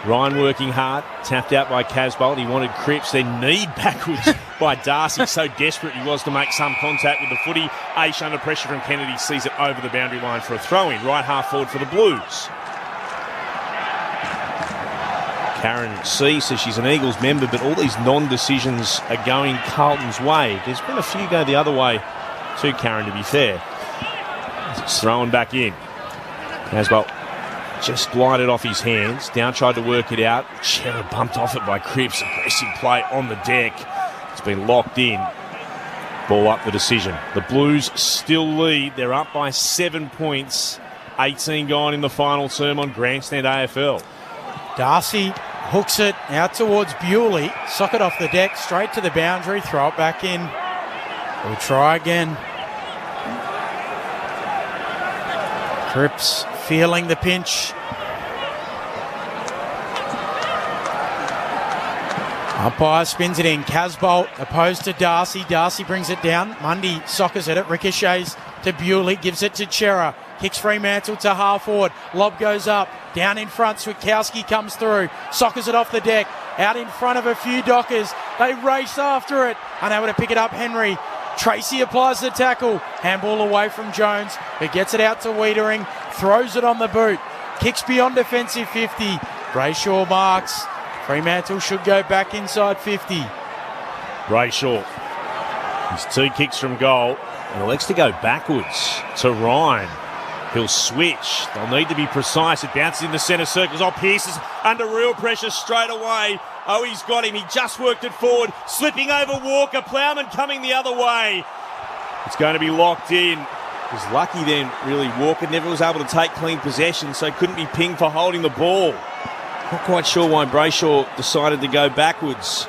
Speaker 1: Ryan working hard, tapped out by Casbolt. He wanted Cripps, then kneed backwards by Darcy. So desperate he was to make some contact with the footy. Aish under pressure from Kennedy sees it over the boundary line for a throw-in. Right half forward for the Blues. Karen C says she's an Eagles member, but all these non-decisions are going Carlton's way. There's been a few go the other way to Karen, to be fair. It's thrown back in. Casbolt just glided off his hands. Down tried to work it out. Chera bumped off it by Cripps. Aggressive play on the deck. It's been locked in. Ball up the decision. The Blues still lead. They're up by 7 points. 18 gone in the final term on Grandstand AFL.
Speaker 2: Darcy hooks it out towards Bewley. Sock it off the deck, straight to the boundary. Throw it back in. We'll try again. Cripps feeling the pinch. Umpire spins it in. Casbolt opposed to Darcy. Darcy brings it down. Mundy soccers at it. Ricochets to Bewley. Gives it to Chera. Kicks Fremantle to half forward. Lob goes up. Down in front. Switkowski comes through. Soccers it off the deck. Out in front of a few Dockers. They race after it. Unable to pick it up, Henry. Tracy applies the tackle. Handball away from Jones, who gets it out to Wiedering. Throws it on the boot. Kicks beyond defensive 50. Brayshaw marks. Fremantle should go back inside 50.
Speaker 1: Brayshaw. He's 2 kicks from goal. And elects to go backwards to Ryan. He'll switch. They'll need to be precise. It bounces in the centre circles. Oh, Pearce is under real pressure straight away. Oh, he's got him. He just worked it forward. Slipping over Walker. Plowman coming the other way. It's going to be locked in. It was lucky then, really. Walker never was able to take clean possession, so couldn't be pinged for holding the ball. Not quite sure why Brayshaw decided to go backwards.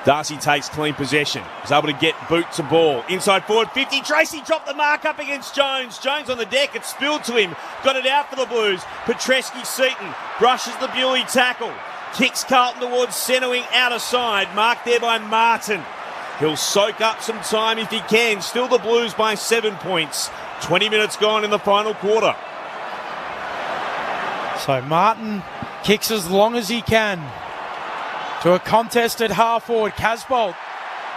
Speaker 1: Darcy takes clean possession. He's able to get boot to ball. Inside forward 50. Tracy dropped the mark up against Jones. Jones on the deck. It spilled to him. Got it out for the Blues. Petreski-Seaton brushes the Bewley tackle. Kicks Carlton towards centre wing outer side. Marked there by Martin. He'll soak up some time if he can. Still the Blues by 7 points. 20 minutes gone in the final quarter.
Speaker 2: So Martin kicks as long as he can. To a contested half forward. Casbolt.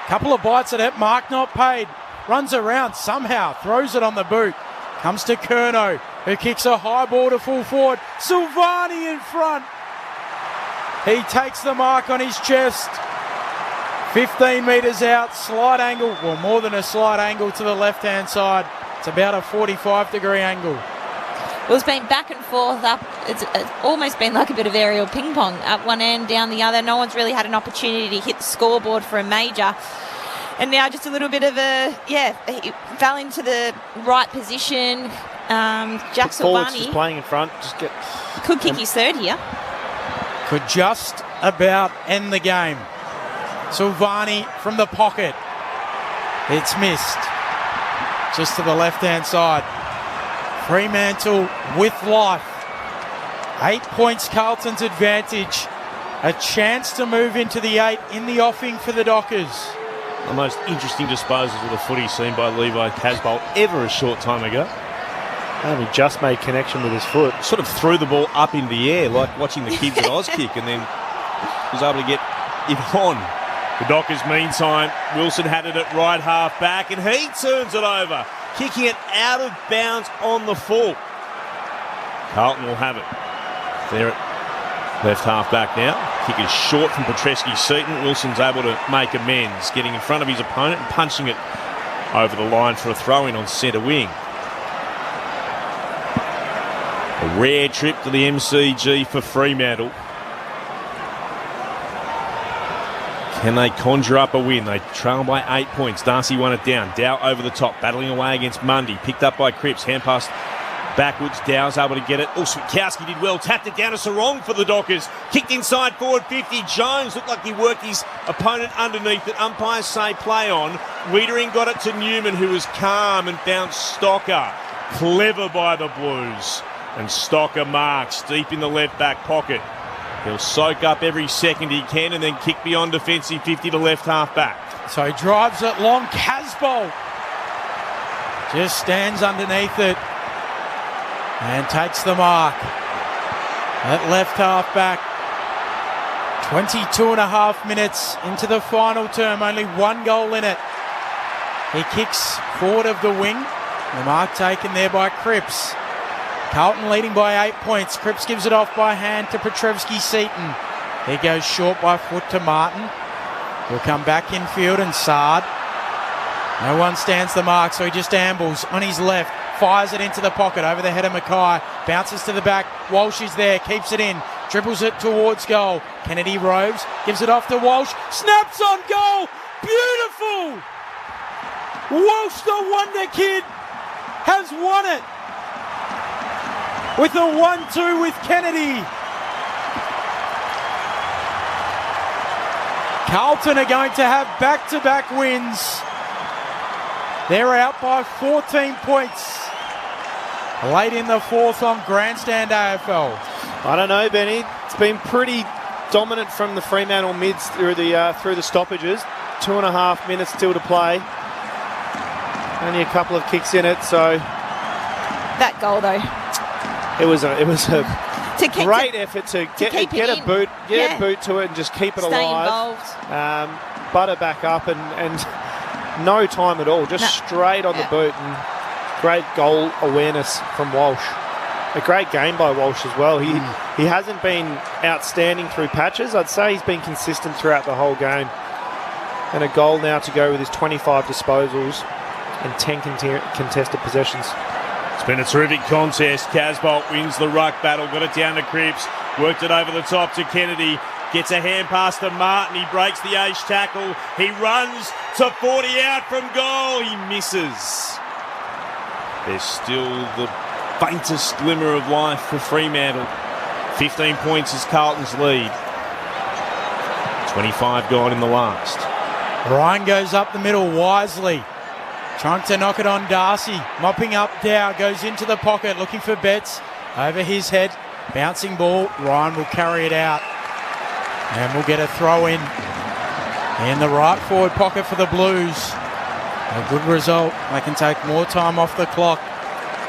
Speaker 2: Couple of bites at it. Mark not paid. Runs around somehow. Throws it on the boot. Comes to Curnow, who kicks a high ball to full forward. Silvani in front. He takes the mark on his chest. 15 metres out. Slight angle. Well, more than a slight angle to the left-hand side. It's about a 45-degree angle.
Speaker 4: Well, it's been back and forth up. It's almost been like a bit of aerial ping pong, up one end, down the other. No one's really had an opportunity to hit the scoreboard for a major. And now just a little bit of he fell into the right position. Jack Silvani
Speaker 3: is playing in front.
Speaker 4: Could kick his third here.
Speaker 2: Could just about end the game. Silvani from the pocket. It's missed. Just to the left-hand side. Fremantle with life. 8 points Carlton's advantage. A chance to move into the 8 in the offing for the Dockers.
Speaker 1: The most interesting disposals of the footy seen by Levi Casbolt ever a short time ago.
Speaker 3: And he just made connection with his foot.
Speaker 1: Sort of threw the ball up in the air like watching the kids at Auskick, and then was able to get it on. The Dockers, meantime, Wilson had it at right half back, and he turns it over, kicking it out of bounds on the full. Carlton will have it. They're at left half back now. Kick is short from Petreski-Seaton. Wilson's able to make amends, getting in front of his opponent and punching it over the line for a throw-in on centre wing. A rare trip to the MCG for Fremantle. Can they conjure up a win? They trail by 8 points. Darcy won it down. Dow over the top, battling away against Mundy. Picked up by Cripps. Hand pass backwards. Dow's able to get it. Oh, Switkowski did well. Tapped it down to Sarong for the Dockers. Kicked inside forward 50. Jones looked like he worked his opponent underneath it. Umpires say play on. Wiedering got it to Newman, who was calm and bounced Stocker. Clever by the Blues. And Stocker marks deep in the left back pocket. He'll soak up every second he can and then kick beyond defensive 50 to left half back.
Speaker 2: So he drives it long. Casbolt just stands underneath it and takes the mark. At left half back. 22 and a half minutes into the final term. Only one goal in it. He kicks forward of the wing. The mark taken there by Cripps. Carlton leading by 8 points. Cripps gives it off by hand to Petreski-Seaton. He goes short by foot to Martin. He'll come back infield and Sard. No one stands the mark, so he just ambles on his left. Fires it into the pocket over the head of Mackay. Bounces to the back. Walsh is there. Keeps it in. Dribbles it towards goal. Kennedy roves. Gives it off to Walsh. Snaps on goal. Beautiful. Walsh, the wonder kid, has won it. With a 1-2 with Kennedy. Carlton are going to have back-to-back wins. They're out by 14 points. Late in the fourth on Grandstand AFL.
Speaker 3: I don't know, Benny. It's been pretty dominant from the Fremantle mids through the stoppages. 2.5 minutes still to play. Only a couple of kicks in it, so
Speaker 4: That goal, though.
Speaker 3: It was a great effort to get a boot to it and just keep it
Speaker 4: Stay
Speaker 3: alive.
Speaker 4: Involved.
Speaker 3: Butter back up and no time at all, just straight on the boot, and great goal awareness from Walsh. A great game by Walsh as well. He hasn't been outstanding through patches. I'd say he's been consistent throughout the whole game. And a goal now to go with his 25 disposals and 10 contested possessions.
Speaker 1: It's been a terrific contest. Casbolt wins the ruck battle, got it down to Cripps, worked it over the top to Kennedy, gets a hand pass to Martin, he breaks the ace tackle, he runs to 40 out from goal, he misses. There's still the faintest glimmer of life for Fremantle. 15 points is Carlton's lead. 25 gone in the last.
Speaker 2: Ryan goes up the middle wisely. Trying to knock it on Darcy. Mopping up Dow. Goes into the pocket looking for Betts. Over his head. Bouncing ball. Ryan will carry it out. And we'll get a throw in the right forward pocket for the Blues. A good result. They can take more time off the clock.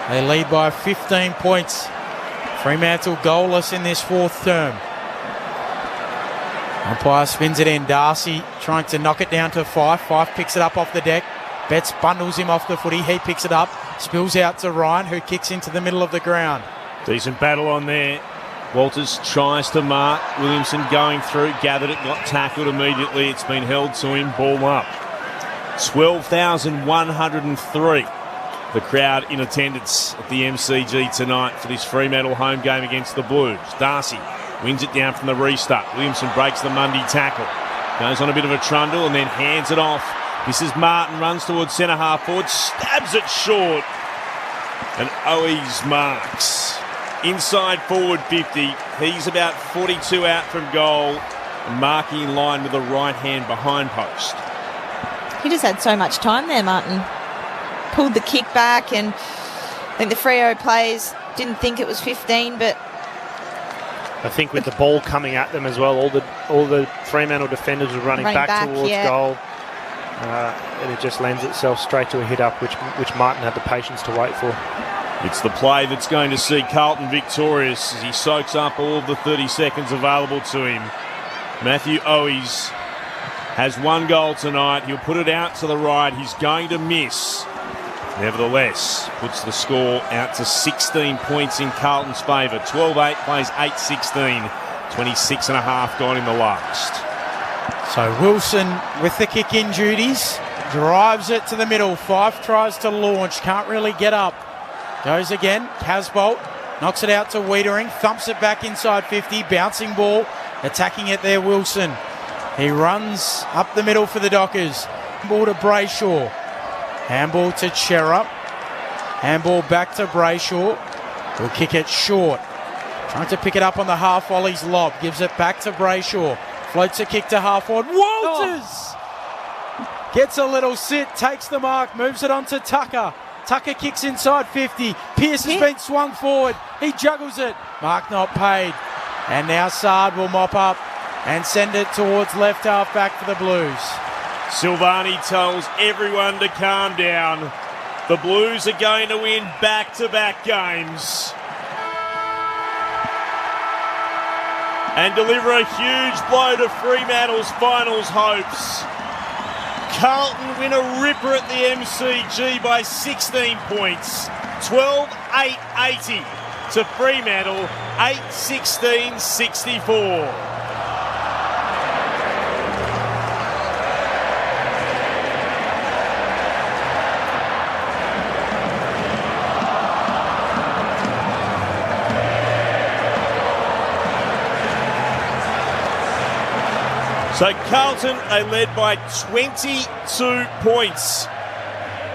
Speaker 2: They lead by 15 points. Fremantle goalless in this fourth term. Umpire spins it in. Darcy trying to knock it down to Fife. Fife picks it up off the deck. Betts bundles him off the footy. He picks it up. Spills out to Ryan, who kicks into the middle of the ground.
Speaker 1: Decent battle on there. Walters tries to mark. Williamson going through. Gathered it. Got tackled immediately. It's been held to him. Ball up. 12,103. The crowd in attendance at the MCG tonight for this Fremantle home game against the Blues. Darcy wins it down from the restart. Williamson breaks the Mundy tackle. Goes on a bit of a trundle and then hands it off. This is Martin, runs towards centre half forward, stabs it short. And Owies marks. Inside forward 50. He's about 42 out from goal. Marking in line with the right hand behind post.
Speaker 4: he just had so much time there, Martin. Pulled the kick back, and I think the Freo players didn't think it was 15, but
Speaker 3: I think with the ball coming at them as well, all the Fremantle defenders were running back towards goal. And it just lends itself straight to a hit up, which Martin had the patience to wait for.
Speaker 1: It's the play that's going to see Carlton victorious as he soaks up all of the 30 seconds available to him. Matthew Owies has 1 goal tonight. He'll put it out to the right. He's going to miss. Nevertheless, puts the score out to 16 points in Carlton's favour. 12-8 plays 8-16. 26 and a half gone in the last.
Speaker 2: So Wilson with the kick-in duties. Drives it to the middle. Fife tries to launch. Can't really get up. Goes again. Casbolt knocks it out to Wiedering. Thumps it back inside 50. Bouncing ball. Attacking it there, Wilson. He runs up the middle for the Dockers. Ball to Brayshaw. Handball to Cherub. Handball back to Brayshaw. Will kick it short. Trying to pick it up on the half volley's lob. Gives it back to Brayshaw. Floats a kick to half forward. Walters! Gets a little sit. Takes the mark. Moves it on to Tucker. Tucker kicks inside 50. Pearce has been swung forward. He juggles it. Mark not paid. And now Sard will mop up and send it towards left half back for the Blues.
Speaker 1: Silvani tells everyone to calm down. The Blues are going to win back-to-back games and deliver a huge blow to Fremantle's finals hopes. Carlton win a ripper at the MCG by 16 points. 12-8-80 to Fremantle, 8-16-64. So Carlton, they led by 22 points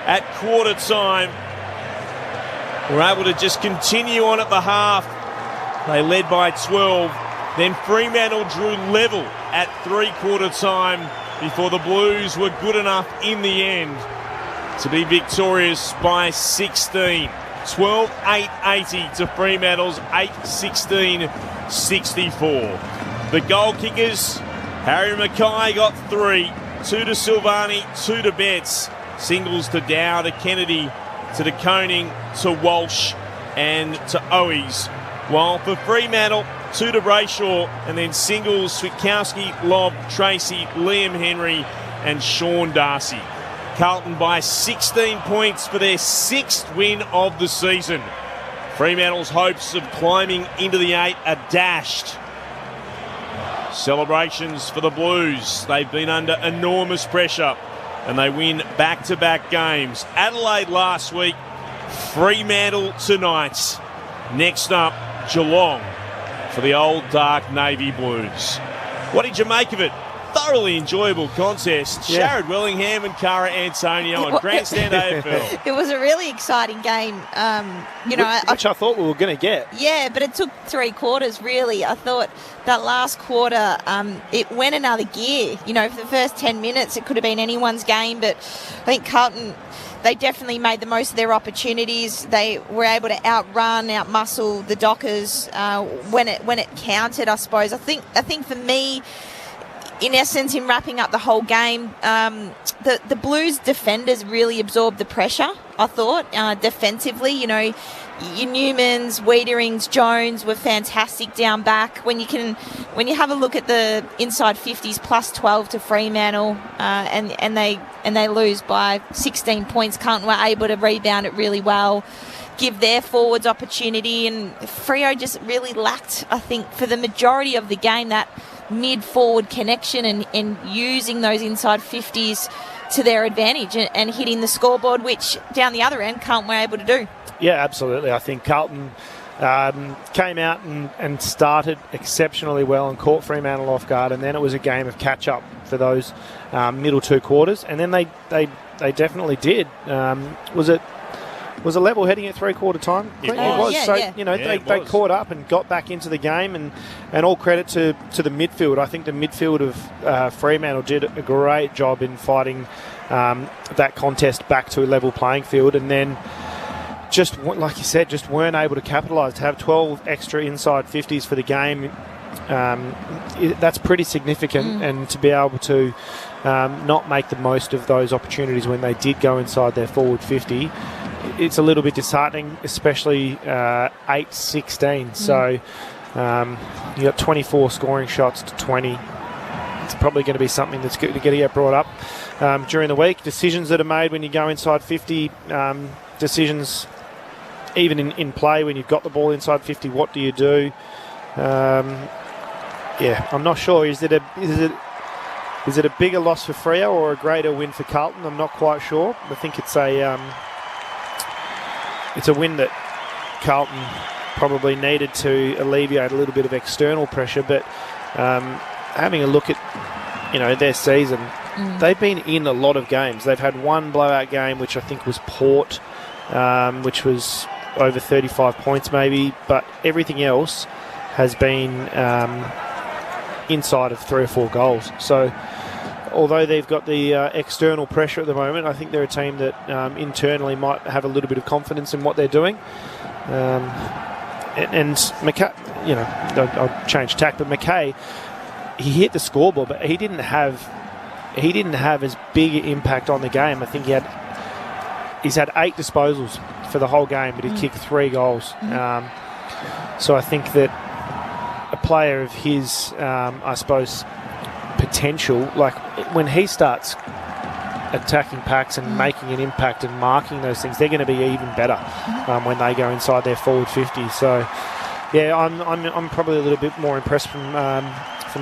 Speaker 1: at quarter time. Were able to just continue on at the half. They led by 12. Then Fremantle drew level at three-quarter time before the Blues were good enough in the end to be victorious by 16. 12-8-80 to Fremantle's 8-16-64. The goal kickers, Harry Mackay got 3, 2 to Silvani, 2 to Betts, singles to Dow, to Kennedy, to De Koning, to Walsh and to Owies. While for Fremantle, 2 to Brayshaw, and then singles, Switkowski, Lobb, Tracy, Liam Henry and Sean Darcy. Carlton by 16 points for their 6th win of the season. Fremantle's hopes of climbing into the 8 are dashed. Celebrations for the Blues. They've been under enormous pressure and they win back-to-back games. Adelaide last week, Fremantle tonight. Next up, Geelong for the old dark navy Blues. What did you make of it? Thoroughly enjoyable contest.
Speaker 3: Yeah.
Speaker 1: Sharon Willingham and Cara Antonio on Grandstand AFL.
Speaker 4: It was a really exciting game.
Speaker 3: Which I thought we were going to get.
Speaker 4: Yeah, but it took 3 quarters, really. I thought that last quarter, it went another gear. For the first 10 minutes, it could have been anyone's game, but I think Carlton, they definitely made the most of their opportunities. They were able to outmuscle the Dockers when it counted, I suppose. I think for me, in essence, in wrapping up the whole game, the Blues defenders really absorbed the pressure, I thought, defensively. Your Newmans, Wiederings, Jones were fantastic down back. When you have a look at the inside 50s, plus 12 to Fremantle, and they lose by 16 points, Carlton were able to rebound it really well, give their forwards opportunity, and Freo just really lacked, I think, for the majority of the game, that mid-forward connection and using those inside 50s to their advantage and hitting the scoreboard, which down the other end Carlton were able to do.
Speaker 3: Yeah, absolutely. I think Carlton came out and started exceptionally well and caught Fremantle off guard, and then it was a game of catch-up for those middle 2 quarters, and then they definitely did. Was it level heading at three-quarter time?
Speaker 1: It was.
Speaker 3: They caught up and got back into the game, and all credit to the midfield. I think the midfield of Fremantle did a great job in fighting that contest back to a level playing field, and then just like you said, just weren't able to capitalise. To have 12 extra inside 50s for the game, that's pretty significant, and to be able to not make the most of those opportunities when they did go inside their forward 50, it's a little bit disheartening, especially 8-16. So you got 24 scoring shots to 20. It's probably going to be something that's going to get brought up during the week. Decisions that are made when you go inside 50, decisions even in play when you've got the ball inside 50, what do you do? I'm not sure. Is it a bigger loss for Freo or a greater win for Carlton? I'm not quite sure. I think it's a win that Carlton probably needed to alleviate a little bit of external pressure, but having a look at their season, they've been in a lot of games. They've had one blowout game, which I think was Port, which was over 35 points maybe, but everything else has been inside of 3 or 4 goals. So although they've got the external pressure at the moment, I think they're a team that internally might have a little bit of confidence in what they're doing. And McKay, I'll change tack, but McKay, he hit the scoreboard, but he didn't have as big an impact on the game. I think he's had 8 disposals for the whole game, but he kicked 3 goals. So I think that a player of his, I suppose, potential, like when he starts attacking packs and making an impact and marking those things, they're going to be even better when they go inside their forward 50. So yeah, I'm probably a little bit more impressed from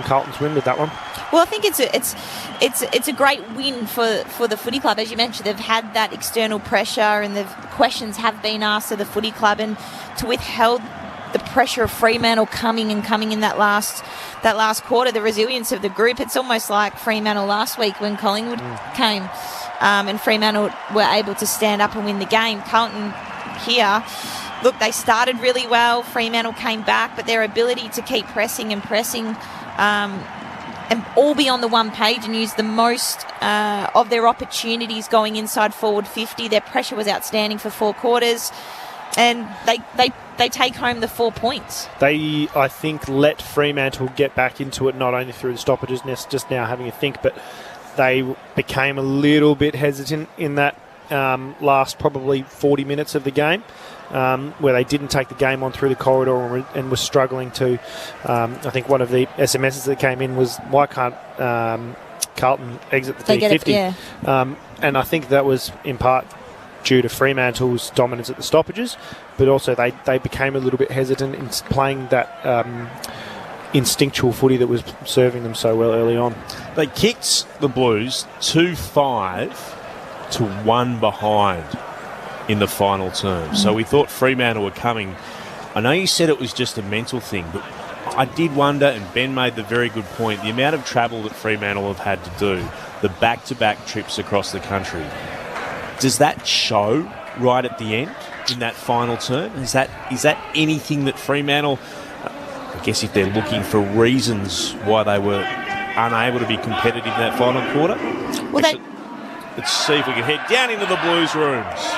Speaker 3: Carlton's win with that one.
Speaker 4: Well, I think it's a great win for the footy club. As you mentioned, they've had that external pressure and the questions have been asked of the footy club, and to withhold the pressure of Fremantle coming in that last quarter, the resilience of the group. It's almost like Fremantle last week when Collingwood came, and Fremantle were able to stand up and win the game. Carlton here, look, they started really well. Fremantle came back, but their ability to keep pressing and all be on the one page and use the most of their opportunities going inside forward 50. Their pressure was outstanding for 4 quarters, and they take home the 4 points.
Speaker 3: They, I think, let Fremantle get back into it, not only through the stoppages, just now having a think, but they became a little bit hesitant in that last probably 40 minutes of the game, where they didn't take the game on through the corridor and were struggling to. I think one of the SMSs that came in was, why can't Carlton exit the T50? And I think that was in part due to Fremantle's dominance at the stoppages, but also they became a little bit hesitant in playing that instinctual footy that was serving them so well early on.
Speaker 1: They kicked the Blues 2-5 to 1 behind in the final term. So we thought Fremantle were coming. I know you said it was just a mental thing, but I did wonder, and Ben made the very good point, the amount of travel that Fremantle have had to do, the back-to-back trips across the country. Does that show right at the end in that final term? Is that anything that Fremantle, I guess if they're looking for reasons why they were unable to be competitive in that final quarter?
Speaker 4: Well,
Speaker 1: actually, let's see if we can head down into the Blues rooms.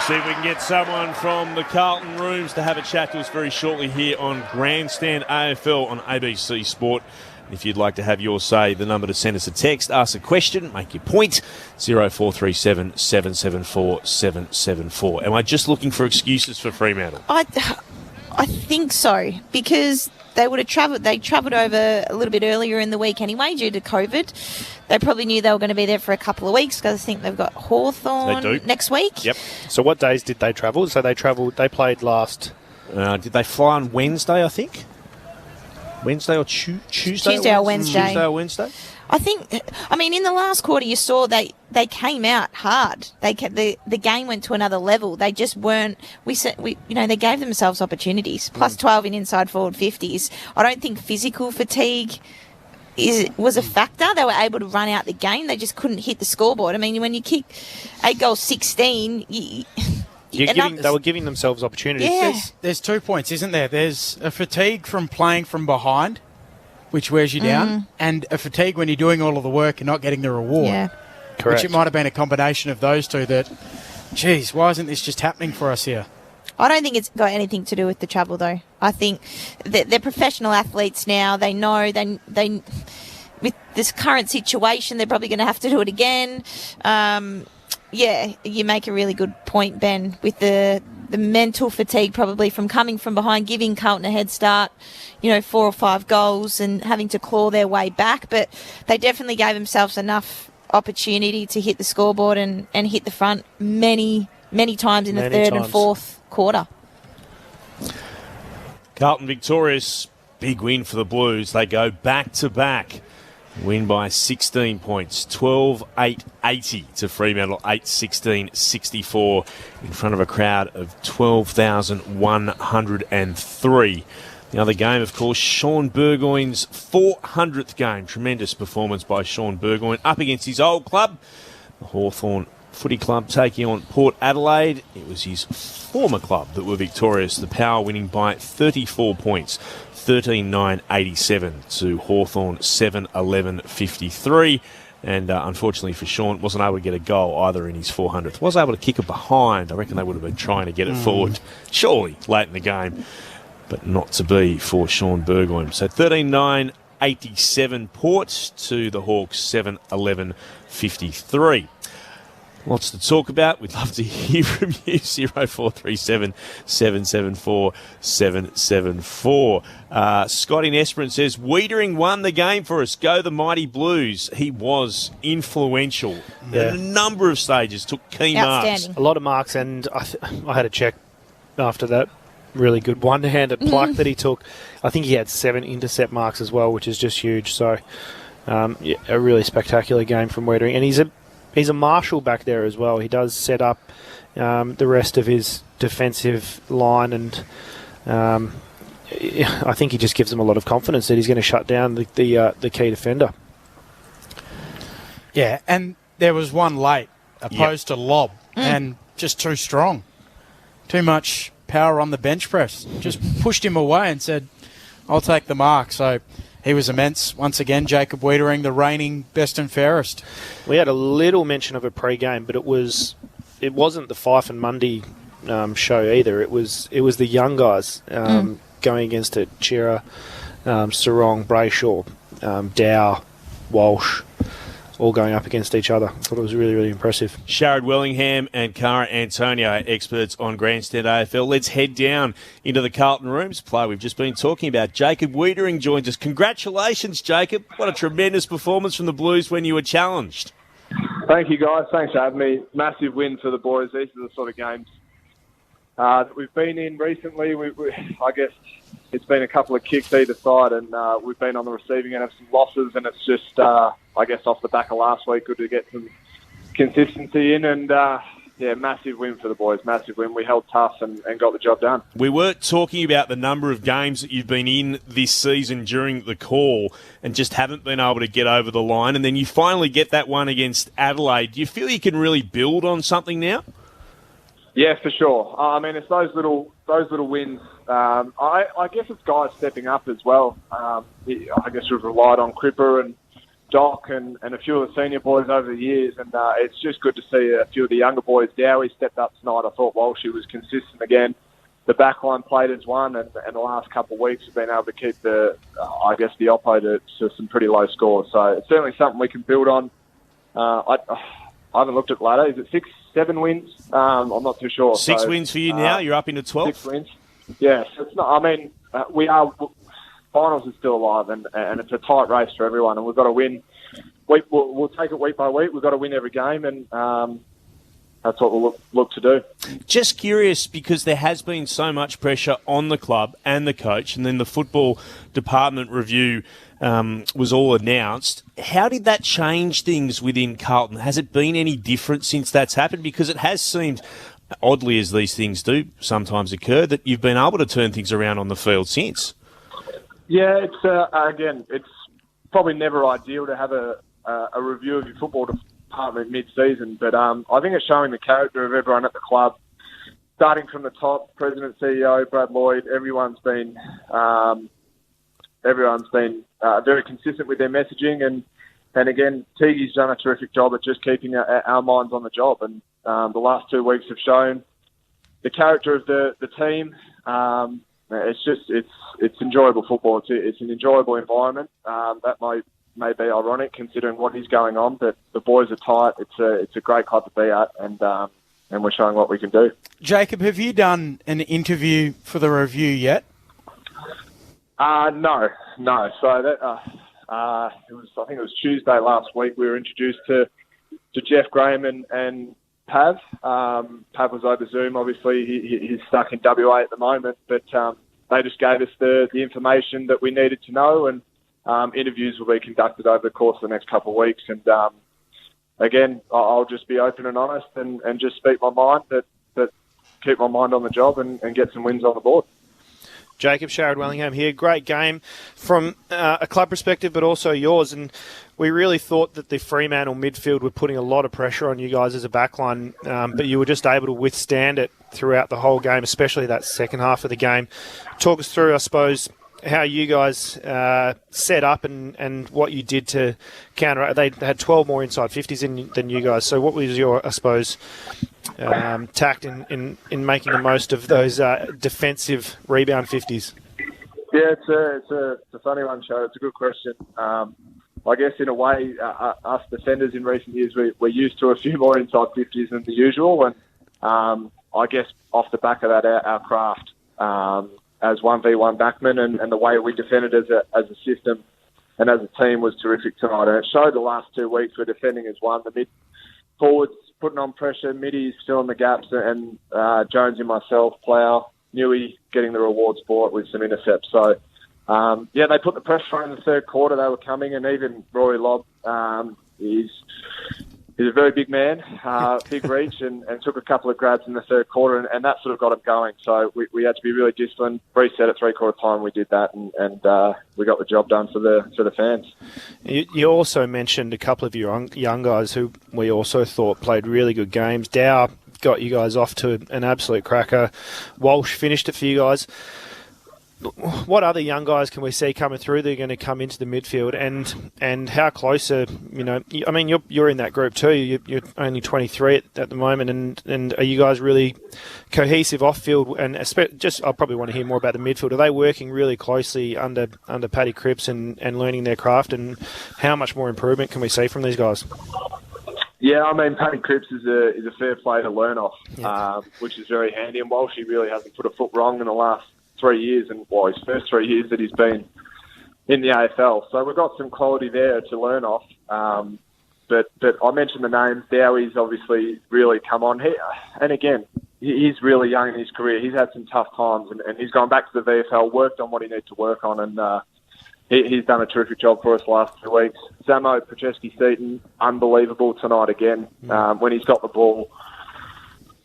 Speaker 1: See if we can get someone from the Carlton rooms to have a chat to us very shortly here on Grandstand AFL on ABC Sport. If you'd like to have your say, the number to send us a text, ask a question, make your point, 0437 774 774. Am I just looking for excuses for Fremantle?
Speaker 4: I think so, because they would have travelled. They travelled over a little bit earlier in the week anyway due to COVID. They probably knew they were going to be there for a couple of weeks because I think they've got Hawthorn next week.
Speaker 1: Yep.
Speaker 3: So what days did they travel? So they played last...
Speaker 1: did they fly on Wednesday, I think? Wednesday or Tuesday?
Speaker 4: Tuesday or Wednesday.
Speaker 1: Tuesday or Wednesday?
Speaker 4: In the last quarter, you saw they came out hard. The game went to another level. They just weren't. They gave themselves opportunities. Plus 12 in inside forward 50s. I don't think physical fatigue was a factor. They were able to run out the game. They just couldn't hit the scoreboard. I mean, when you kick 8 goals, 16.
Speaker 3: They were giving themselves opportunities.
Speaker 4: Yeah.
Speaker 2: There's 2 points, isn't there? There's a fatigue from playing from behind, which wears you down, and a fatigue when you're doing all of the work and not getting the reward.
Speaker 4: Yeah.
Speaker 3: Correct.
Speaker 2: Which it might have been a combination of those two that, geez, why isn't this just happening for us here?
Speaker 4: I don't think it's got anything to do with the travel, though. I think that they're professional athletes now. They know they with this current situation, they're probably going to have to do it again. Yeah, you make a really good point, Ben, with the mental fatigue probably from coming from behind, giving Carlton a head start, 4 or 5 goals and having to claw their way back. But they definitely gave themselves enough opportunity to hit the scoreboard and hit the front many, many times in the third and fourth quarter.
Speaker 1: Carlton victorious. Big win for the Blues. They go back-to-back. Win by 16 points, 12-8-80 to Fremantle, 8-16-64 in front of a crowd of 12,103. The other game, of course, Sean Burgoyne's 400th game. Tremendous performance by Sean Burgoyne up against his old club, the Hawthorn Footy Club, taking on Port Adelaide. It was his former club that were victorious, the Power winning by 34 points. 13-9-87 to Hawthorn, 7-11-53. And unfortunately for Sean, wasn't able to get a goal either in his 400th. Was able to kick it behind. I reckon they would have been trying to get it forward, surely, late in the game. But not to be for Sean Burgoyne. So 13-9-87 Port to the Hawks, 7-11-53. Lots to talk about. We'd love to hear from you. 0437 774 774. Scott in Esperance says, Wiedering won the game for us. Go the mighty Blues. He was influential at a number of stages, took key marks.
Speaker 3: A lot of marks, and I had a check after that really good one-handed pluck that he took. I think he had 7 intercept marks as well, which is just huge. So a really spectacular game from Wiedering. And he's a marshal back there as well. He does set up the rest of his defensive line, and I think he just gives them a lot of confidence that he's going to shut down the key defender.
Speaker 2: Yeah, and there was one late, opposed to lob, and just too strong. Too much power on the bench press. Just pushed him away and said, I'll take the mark. So he was immense. Once again, Jacob Wiedering, the reigning best and fairest.
Speaker 3: We had a little mention of a pre-game, but it wasn't the Fife and Mundy show either. It was the young guys going against it. Chera, Sarong, Brayshaw, Dow, Walsh, all going up against each other. I thought it was really, really impressive.
Speaker 1: Sharad Wellingham and Cara Antonio, experts on Grandstand AFL. Let's head down into the Carlton Rooms play we've just been talking about. Jacob Wiedering joins us. Congratulations, Jacob. What a tremendous performance from the Blues when you were challenged.
Speaker 18: Thank you, guys. Thanks for having me. Massive win for the boys. These are the sort of games that we've been in recently. I guess it's been a couple of kicks either side, and we've been on the receiving end of some losses, and it's just, I guess, off the back of last week, good to get some consistency in, and massive win for the boys, massive win. We held tough and got the job done.
Speaker 1: We were talking about the number of games that you've been in this season during the call and just haven't been able to get over the line, and then you finally get that one against Adelaide. Do you feel you can really build on something now?
Speaker 18: Yeah, for sure. I mean, it's those little wins. I guess it's guys stepping up as well. I guess we've relied on Cripper and Doc and a few of the senior boys over the years, and it's just good to see a few of the younger boys. Dowie stepped up tonight. I thought Walshy was consistent again. The backline played as one, and the last couple of weeks have been able to keep the Oppo to some pretty low scores. So it's certainly something we can build on. I haven't looked at the ladder. Is it 6, 7 wins? I'm not too sure.
Speaker 1: 6 wins for you now. You're up into 12.
Speaker 18: 6 wins. Yes, it's not. I mean, we are. Finals is still alive, and it's a tight race for everyone, and we've got to win. We'll take it week by week. We've got to win every game, and that's what we'll look to do.
Speaker 1: Just curious, because there has been so much pressure on the club and the coach, and then the football department review was all announced. How did that change things within Carlton? Has it been any different since that's happened? Because it has seemed, oddly as these things do sometimes occur, that you've been able to turn things around on the field since.
Speaker 18: Yeah, it's again, it's probably never ideal to have a review of your football department mid-season, but I think it's showing the character of everyone at the club, starting from the top, President, CEO, Brad Lloyd. Everyone's been very consistent with their messaging, and again, Teague's done a terrific job at just keeping our minds on the job, and the last 2 weeks have shown the character of the team. It's enjoyable football. It's an enjoyable environment. That may be ironic considering what is going on, but the boys are tight. It's a great club to be at, and we're showing what we can do.
Speaker 2: Jacob, have you done an interview for the review yet?
Speaker 18: No. So that I think it was Tuesday last week. We were introduced to Jeff Graham and Pav. Pav was over Zoom. Obviously, he's stuck in WA at the moment, but they just gave us the information that we needed to know, and interviews will be conducted over the course of the next couple of weeks. And again, I'll just be open and honest and just speak my mind, but keep my mind on the job and get some wins on the board.
Speaker 3: Jacob, Sharad Wellingham here. Great game from a club perspective, but also yours. And we really thought that the Fremantle midfield were putting a lot of pressure on you guys as a backline, but you were just able to withstand it throughout the whole game, especially that second half of the game. Talk us through, I suppose, how you guys set up and what you did to counter. They had 12 more inside 50s than you guys. So what was your, I suppose, tact in making the most of those defensive rebound 50s?
Speaker 18: Yeah, it's a funny one, Joe. It's a good question. I guess in a way, us defenders in recent years, we're used to a few more inside 50s than the usual, and I guess off the back of that, our craft as 1v1 backmen and the way we defended as a system and as a team was terrific tonight. And it showed the last 2 weeks we're defending as one. The mid forwards putting on pressure, middies filling the gaps, and Jones and myself, Plough, Newey getting the rewards for it with some intercepts. So, they put the pressure on in the third quarter. They were coming, and even Rory Lobb, he's a very big man, big reach, and took a couple of grabs in the third quarter, and that sort of got him going. So we had to be really disciplined. Reset at three-quarter time, we did that, and we got the job done for the fans.
Speaker 3: You also mentioned a couple of your young guys who we also thought played really good games. Dow got you guys off to an absolute cracker. Walsh finished it for you guys. What other young guys can we see coming through that are going to come into the midfield, and how close are, I mean, you're in that group too. You're only 23 at the moment, and are you guys really cohesive off field? And I'll probably want to hear more about the midfield. Are they working really closely under Paddy Cripps and learning their craft, and how much more improvement can we see from these guys?
Speaker 18: Yeah, I mean, Paddy Cripps is a fair play to learn off, which is very handy, and Walsh really hasn't put a foot wrong in the last 3 years, and his first 3 years that he's been in the AFL. So we've got some quality there to learn off. But I mentioned the names. Dowie's obviously really come on here. And again, he's really young in his career. He's had some tough times, and he's gone back to the VFL, worked on what he needs to work on, and he's done a terrific job for us the last 2 weeks. Samo Procheski-Seaton, unbelievable tonight again. When he's got the ball,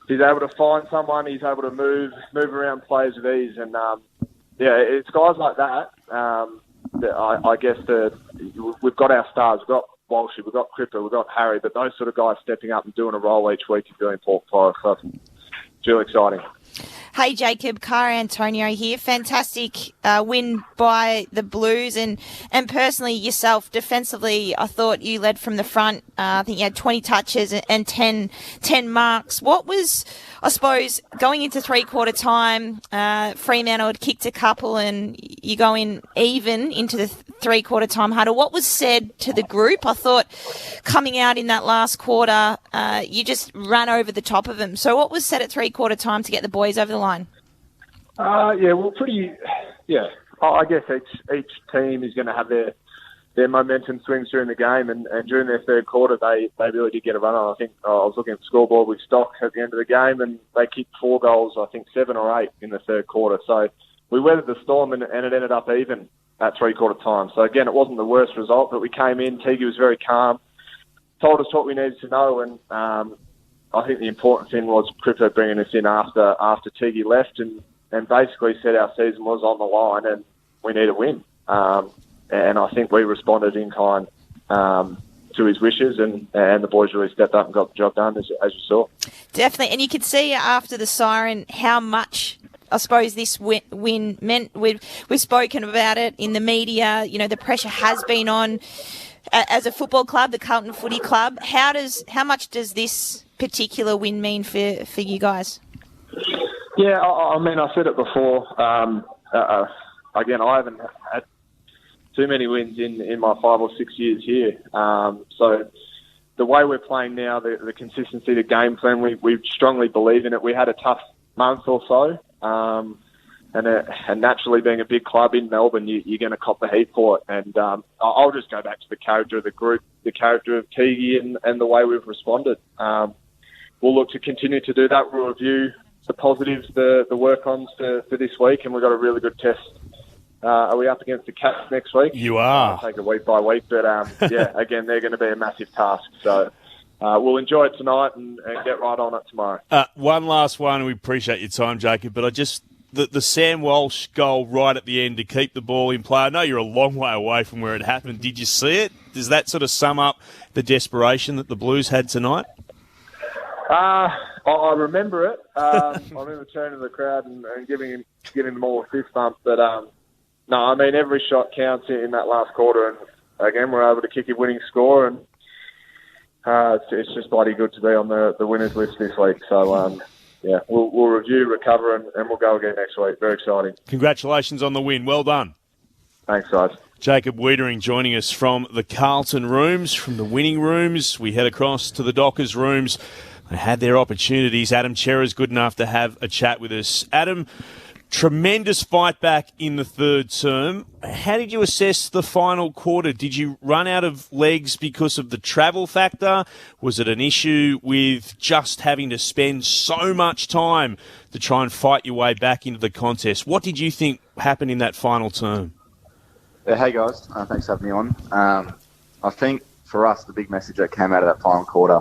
Speaker 18: he's able to find someone. He's able to move around players with ease, and it's guys like that. I guess we've got our stars. We've got Walsh, we've got Cripper, we've got Harry, but those sort of guys stepping up and doing a role each week is really important for us. So it's really exciting.
Speaker 4: Hey, Jacob, Cara Antonio here. Fantastic win by the Blues. And personally, yourself, defensively, I thought you led from the front. I think you had 20 touches and 10 marks. What was, I suppose, going into three-quarter time, Fremantle had kicked a couple and you go in even into the three-quarter time huddle. What was said to the group? I thought coming out in that last quarter, you just ran over the top of them. So what was said at three-quarter time to get the boys over the line?
Speaker 18: I guess each team is going to have their their momentum swings during the game, and during their third quarter, they really did get a run on. I think I was looking at the scoreboard with Stock at the end of the game, and they kicked 4 goals, I think 7 or 8 in the third quarter. So we weathered the storm, and it ended up even at three-quarter time. So again, it wasn't the worst result, but we came in, Teague was very calm, told us what we needed to know, and I think the important thing was Cripper bringing us in after Teague left, and basically said our season was on the line and we need a win. And I think we responded in kind to his wishes, and the boys really stepped up and got the job done, as you saw.
Speaker 4: Definitely, and you could see after the siren how much, I suppose, this win meant. We've spoken about it in the media. You know, the pressure has been on as a football club, the Carlton Footy Club. How much does this particular win mean for you guys?
Speaker 18: Yeah, I mean, I said it before. Again, I haven't had too many wins in my 5 or 6 years here. So the way we're playing now, the consistency, the game plan, we strongly believe in it. We had a tough month or so. And naturally, being a big club in Melbourne, you're going to cop the heat for it. And I'll just go back to the character of the group, the character of Teague, and the way we've responded. We'll look to continue to do that. We'll review the positives, the work-ons for this week, and we've got a really good test. Are we up against the Cats next week?
Speaker 1: You are.
Speaker 18: I'll take it week by week, but yeah, again, they're going to be a massive task. So we'll enjoy it tonight and get right on it tomorrow.
Speaker 1: One last one, and we appreciate your time, Jacob, but the Sam Walsh goal right at the end to keep the ball in play. I know you're a long way away from where it happened. Did you see it? Does that sort of sum up the desperation that the Blues had tonight?
Speaker 18: I remember it. I remember turning to the crowd and giving them all a fist bump. But no, I mean, every shot counts in that last quarter. And again, we're able to kick a winning score. And it's just bloody good to be on the winners list this week. So, yeah, we'll review, recover, and we'll go again next week. Very exciting.
Speaker 1: Congratulations on the win. Well done.
Speaker 18: Thanks, guys.
Speaker 1: Jacob Wiedering joining us from the Carlton rooms, from the winning rooms. We head across to the Dockers rooms. They had their opportunities. Adam Cherra's good enough to have a chat with us. Adam, tremendous fight back in the third term. How did you assess the final quarter? Did you run out of legs because of the travel factor? Was it an issue with just having to spend so much time to try and fight your way back into the contest? What did you think happened in that final term?
Speaker 19: Hey guys, thanks for having me on. I think for us, the big message that came out of that final quarter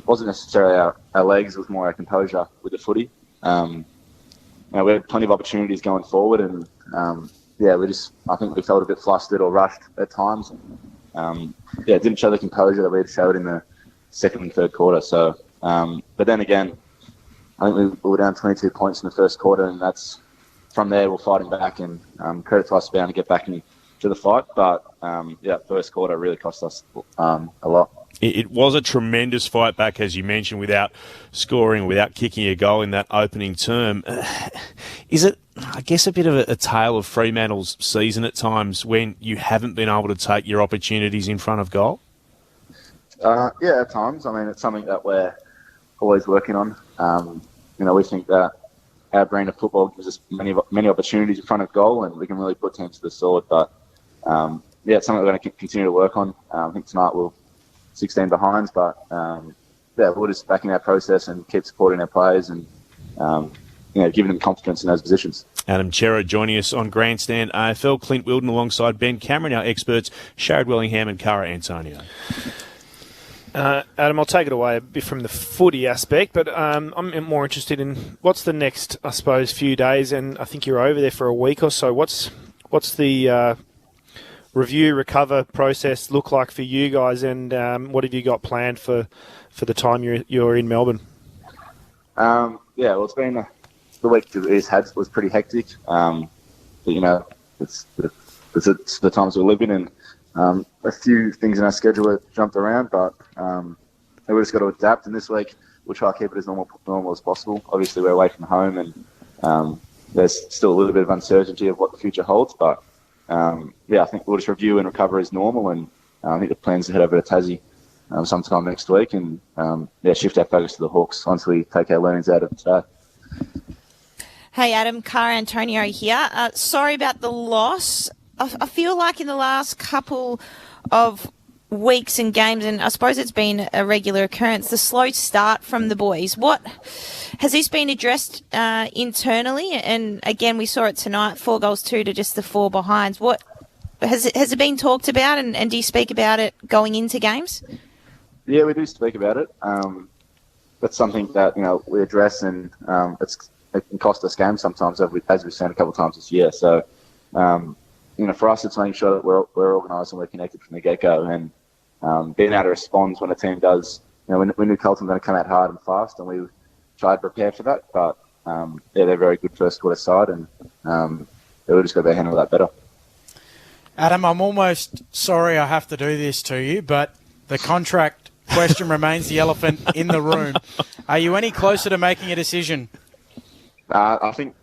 Speaker 19: wasn't necessarily our legs, it was more our composure with the footy. We had plenty of opportunities going forward, and I think we felt a bit flustered or rushed at times. It didn't show the composure that we had showed in the second and third quarter. So, but then again, I think we were down 22 points in the first quarter, and that's from there we're fighting back, and credit to us being able to get back into the fight. But first quarter really cost us a lot.
Speaker 1: It was a tremendous fight back, as you mentioned, without scoring, without kicking a goal in that opening term. Is it, I guess, a bit of a tale of Fremantle's season at times when you haven't been able to take your opportunities in front of goal?
Speaker 19: At times. I mean, it's something that we're always working on. We think that our brand of football gives us many opportunities in front of goal, and we can really put teams to the sword. But, it's something we're going to continue to work on. I think tonight we'll 16 behinds, but we're just backing our process and keep supporting our players and giving them confidence in those positions.
Speaker 1: Adam Cherra joining us on Grandstand AFL. Clint Wilden alongside Ben Cameron, our experts, Sharad Wellingham and Cara Antonio.
Speaker 3: Adam, I'll take it away a bit from the footy aspect, but I'm more interested in what's the next, I suppose, few days, and I think you're over there for a week or so. What's the review, recover process look like for you guys, and what have you got planned for the time you're in Melbourne?
Speaker 19: It's been the week was pretty hectic. But it's the times we live in, and a few things in our schedule have jumped around, but we've just got to adapt. And this week we'll try to keep it as normal as possible. Obviously, we're away from home, and there's still a little bit of uncertainty of what the future holds, but. I think we'll just review and recover as normal, and I think the plan's to head over to Tassie sometime next week and shift our focus to the Hawks once we take our learnings out of today.
Speaker 4: Hey Adam, Cara Antonio here. Sorry about the loss. I feel like in the last couple of weeks and games, and I suppose it's been a regular occurrence, the slow start from the boys. What has this been addressed internally? And again, we saw it tonight, 4-2 to just the 4 behinds. What has it been talked about, and do you speak about it going into games?
Speaker 19: Yeah, we do speak about it. That's something that we address, and it can cost us games sometimes, as we've seen a couple of times this year. So, for us, it's making sure that we're organised and we're connected from the get-go, and being able to respond when a team does. We knew Carlton were going to come out hard and fast, and we tried to prepare for that. But they're a very good first quarter side, and we just got to handle that better.
Speaker 2: Adam, I'm almost sorry I have to do this to you, but the contract question remains the elephant in the room. Are you any closer to making a decision?
Speaker 19: I think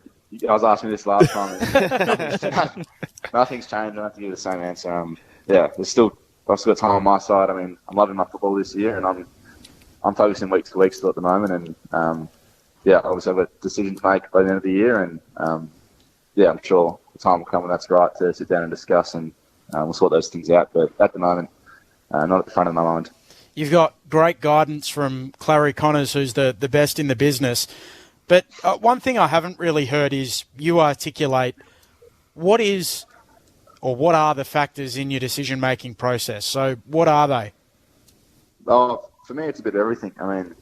Speaker 19: I was asking this last time. Nothing's changed. I have to give the same answer. I've still got time on my side. I mean, I'm loving my football this year, and I'm focusing week to week still at the moment. And obviously I've got a decision to make by the end of the year, and I'm sure the time will come when that's right to sit down and discuss, and we'll sort those things out. But at the moment, not at the front of my mind.
Speaker 2: You've got great guidance from Clary Connors, who's the best in the business. But one thing I haven't really heard is you articulate what are the factors in your decision-making process. So what are they?
Speaker 19: Oh, for me, it's a bit of everything. I mean,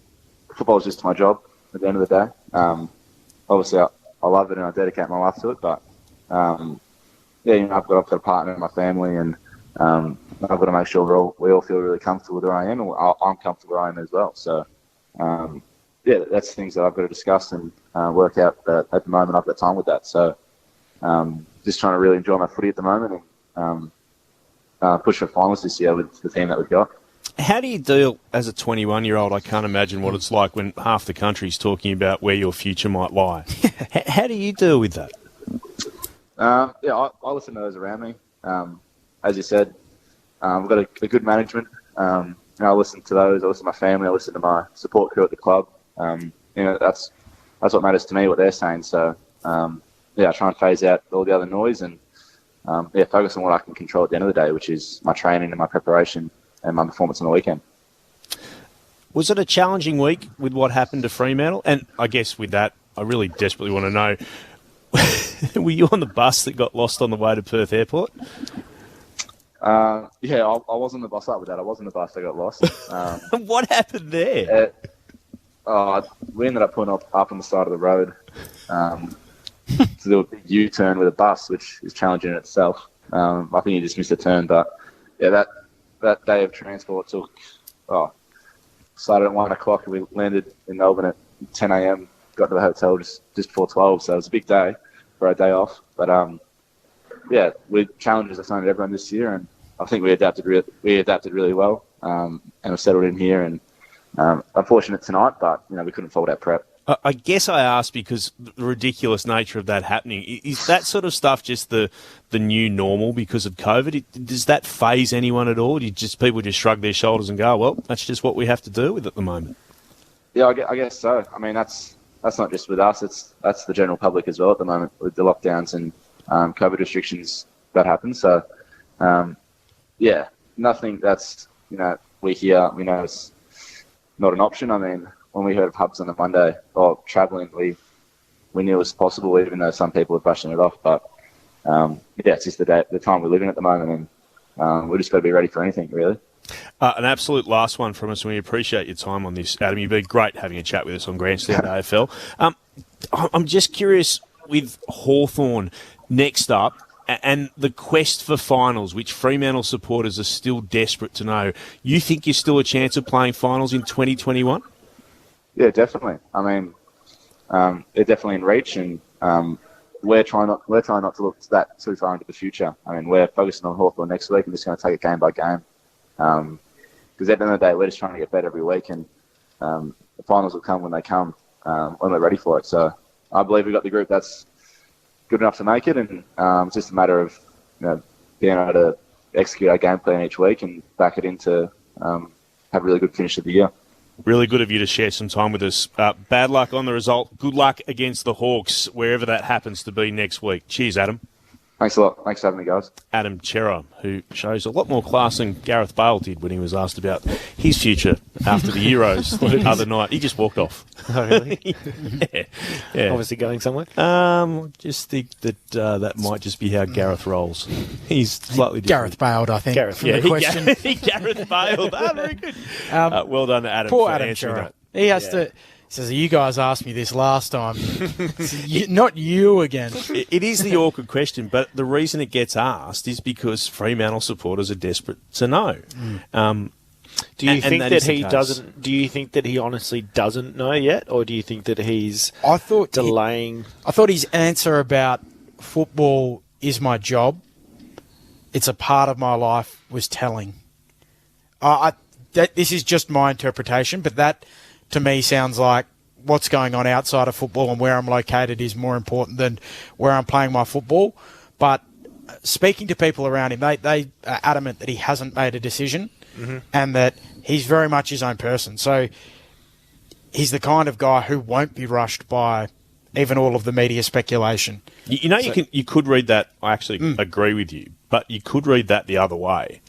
Speaker 19: football is just my job at the end of the day. Obviously, I love it and I dedicate my life to it. But, I've got a partner in my family, and I've got to make sure we all feel really comfortable where I am, and I'm comfortable where I am as well. So, that's things that I've got to discuss and work out. But at the moment, I've got time with that. So, just trying to really enjoy my footy at the moment, and push for finals this year with the team that we've got.
Speaker 1: How do you deal as a 21-year-old? I can't imagine what it's like when half the country's talking about where your future might lie. How do you deal with that?
Speaker 19: I listen to those around me. As you said, I've got a good management. I listen to those. I listen to my family. I listen to my support crew at the club. That's what matters to me, what they're saying. So, I try and phase out all the other noise, and focus on what I can control at the end of the day, which is my training and my preparation and my performance on the weekend.
Speaker 1: Was it a challenging week with what happened to Fremantle? And I guess with that, I really desperately want to know, were you on the bus that got lost on the way to Perth Airport?
Speaker 19: I was on the bus up with that. I was on the bus that got lost.
Speaker 1: What happened there?
Speaker 19: We ended up putting up on the side of the road to do a big U-turn with a bus, which is challenging in itself. I think you just missed a turn, but that day of transport took, started at 1 o'clock, and we landed in Melbourne at 10 a.m, got to the hotel just before 12, so it was a big day for our day off. But, with challenges assigned to everyone this year, and I think we adapted really well, and we settled in here, and unfortunate tonight, but, we couldn't fold out prep.
Speaker 1: I guess I asked because the ridiculous nature of that happening. Is that sort of stuff just the new normal because of COVID? Does that faze anyone at all? People just shrug their shoulders and go, well, that's just what we have to deal with at the moment?
Speaker 19: Yeah, I guess so. I mean, that's not just with us. That's the general public as well at the moment with the lockdowns and COVID restrictions that happen. So, nothing that's, we hear, it's not an option. I mean, when we heard of hubs on the Monday or travelling, we knew it was possible, even though some people were brushing it off. But it's just the time we live in at the moment, and we just got to be ready for anything, really.
Speaker 1: An absolute last one from us, and we appreciate your time on this, Adam. You've been great having a chat with us on Grandstand AFL. I'm just curious with Hawthorn next up and the quest for finals, which Fremantle supporters are still desperate to know. You think you're still a chance of playing finals in 2021?
Speaker 19: Yeah, definitely. I mean, they're definitely in reach, and we're trying not to look that too far into the future. I mean, we're focusing on Hawthorn next week and just going to take it game by game. Because at the end of the day, we're just trying to get better every week, and the finals will come when they come, when we're ready for it. So I believe we've got the group that's good enough to make it, and it's just a matter of being able to execute our game plan each week and back it into have a really good finish of the year.
Speaker 1: Really good of you to share some time with us. Bad luck on the result. Good luck against the Hawks, wherever that happens to be next week. Cheers, Adam.
Speaker 19: Thanks a lot. Thanks for having me, guys.
Speaker 1: Adam Cerra, who shows a lot more class than Gareth Bale did when he was asked about his future after the Euros the other night. He just walked off.
Speaker 3: Oh, really?
Speaker 1: Yeah.
Speaker 3: Obviously going somewhere.
Speaker 1: Just think that that might just be how Gareth rolls. He's slightly different.
Speaker 2: Gareth bailed, I think.
Speaker 1: Gareth,
Speaker 2: from the question.
Speaker 1: Gareth bailed. Very good. Well done, Adam.
Speaker 2: Poor
Speaker 1: for
Speaker 2: Adam
Speaker 1: answering
Speaker 2: Cerra.
Speaker 1: that.
Speaker 2: He has to. He says, you guys asked me this last time. Not you again.
Speaker 1: It is the awkward question, but the reason it gets asked is because Fremantle supporters are desperate to know.
Speaker 3: Do you think that he
Speaker 1: case.
Speaker 3: doesn't? Do you think that he honestly doesn't know yet, or do you think that he's delaying?
Speaker 2: I thought his answer about football is my job. It's a part of my life was telling. This is just my interpretation, but that to me sounds like what's going on outside of football and where I'm located is more important than where I'm playing my football. But speaking to people around him, they are adamant that he hasn't made a decision and that he's very much his own person. So he's the kind of guy who won't be rushed by even all of the media speculation.
Speaker 1: You could read that. I actually agree with you, but you could read that the other way.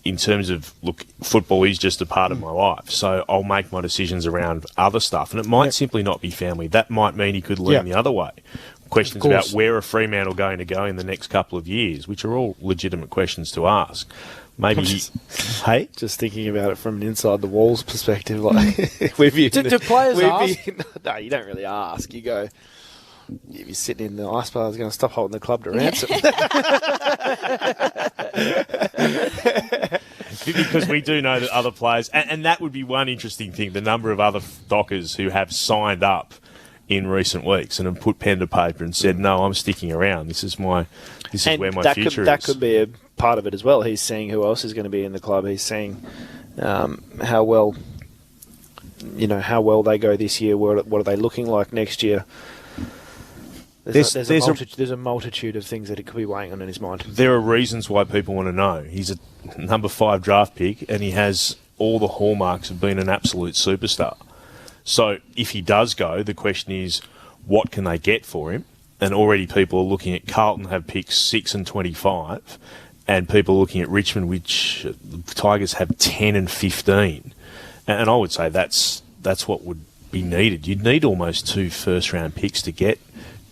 Speaker 1: In terms of, look, football is just a part of my life, so I'll make my decisions around other stuff, and it might simply not be family. That might mean he could lean the other way. Questions about where are Fremantle going to go in the next couple of years, which are all legitimate questions to ask. Maybe, hey?
Speaker 3: Just thinking about it from an inside the walls perspective, like
Speaker 2: do players ask?
Speaker 3: No, you don't really ask. You go, if you're sitting in the ice bar, is going to stop holding the club to ransom.
Speaker 1: Because we do know that other players, and that would be one interesting thing, the number of other Dockers who have signed up in recent weeks and have put pen to paper and said, no, I'm sticking around. This is where my future is.
Speaker 3: That could be a part of it as well. He's seeing who else is going to be in the club. He's seeing how well they go this year. What are they looking like next year? There's a multitude of things that it could be weighing on in his mind.
Speaker 1: There are reasons why people want to know. He's a number 5 draft pick, and he has all the hallmarks of being an absolute superstar. So if he does go, the question is, what can they get for him? And already people are looking at Carlton have picks 6 and 25, and people are looking at Richmond, which the Tigers have 10 and 15. And I would say that's what would be needed. You'd need almost 2 first-round picks to get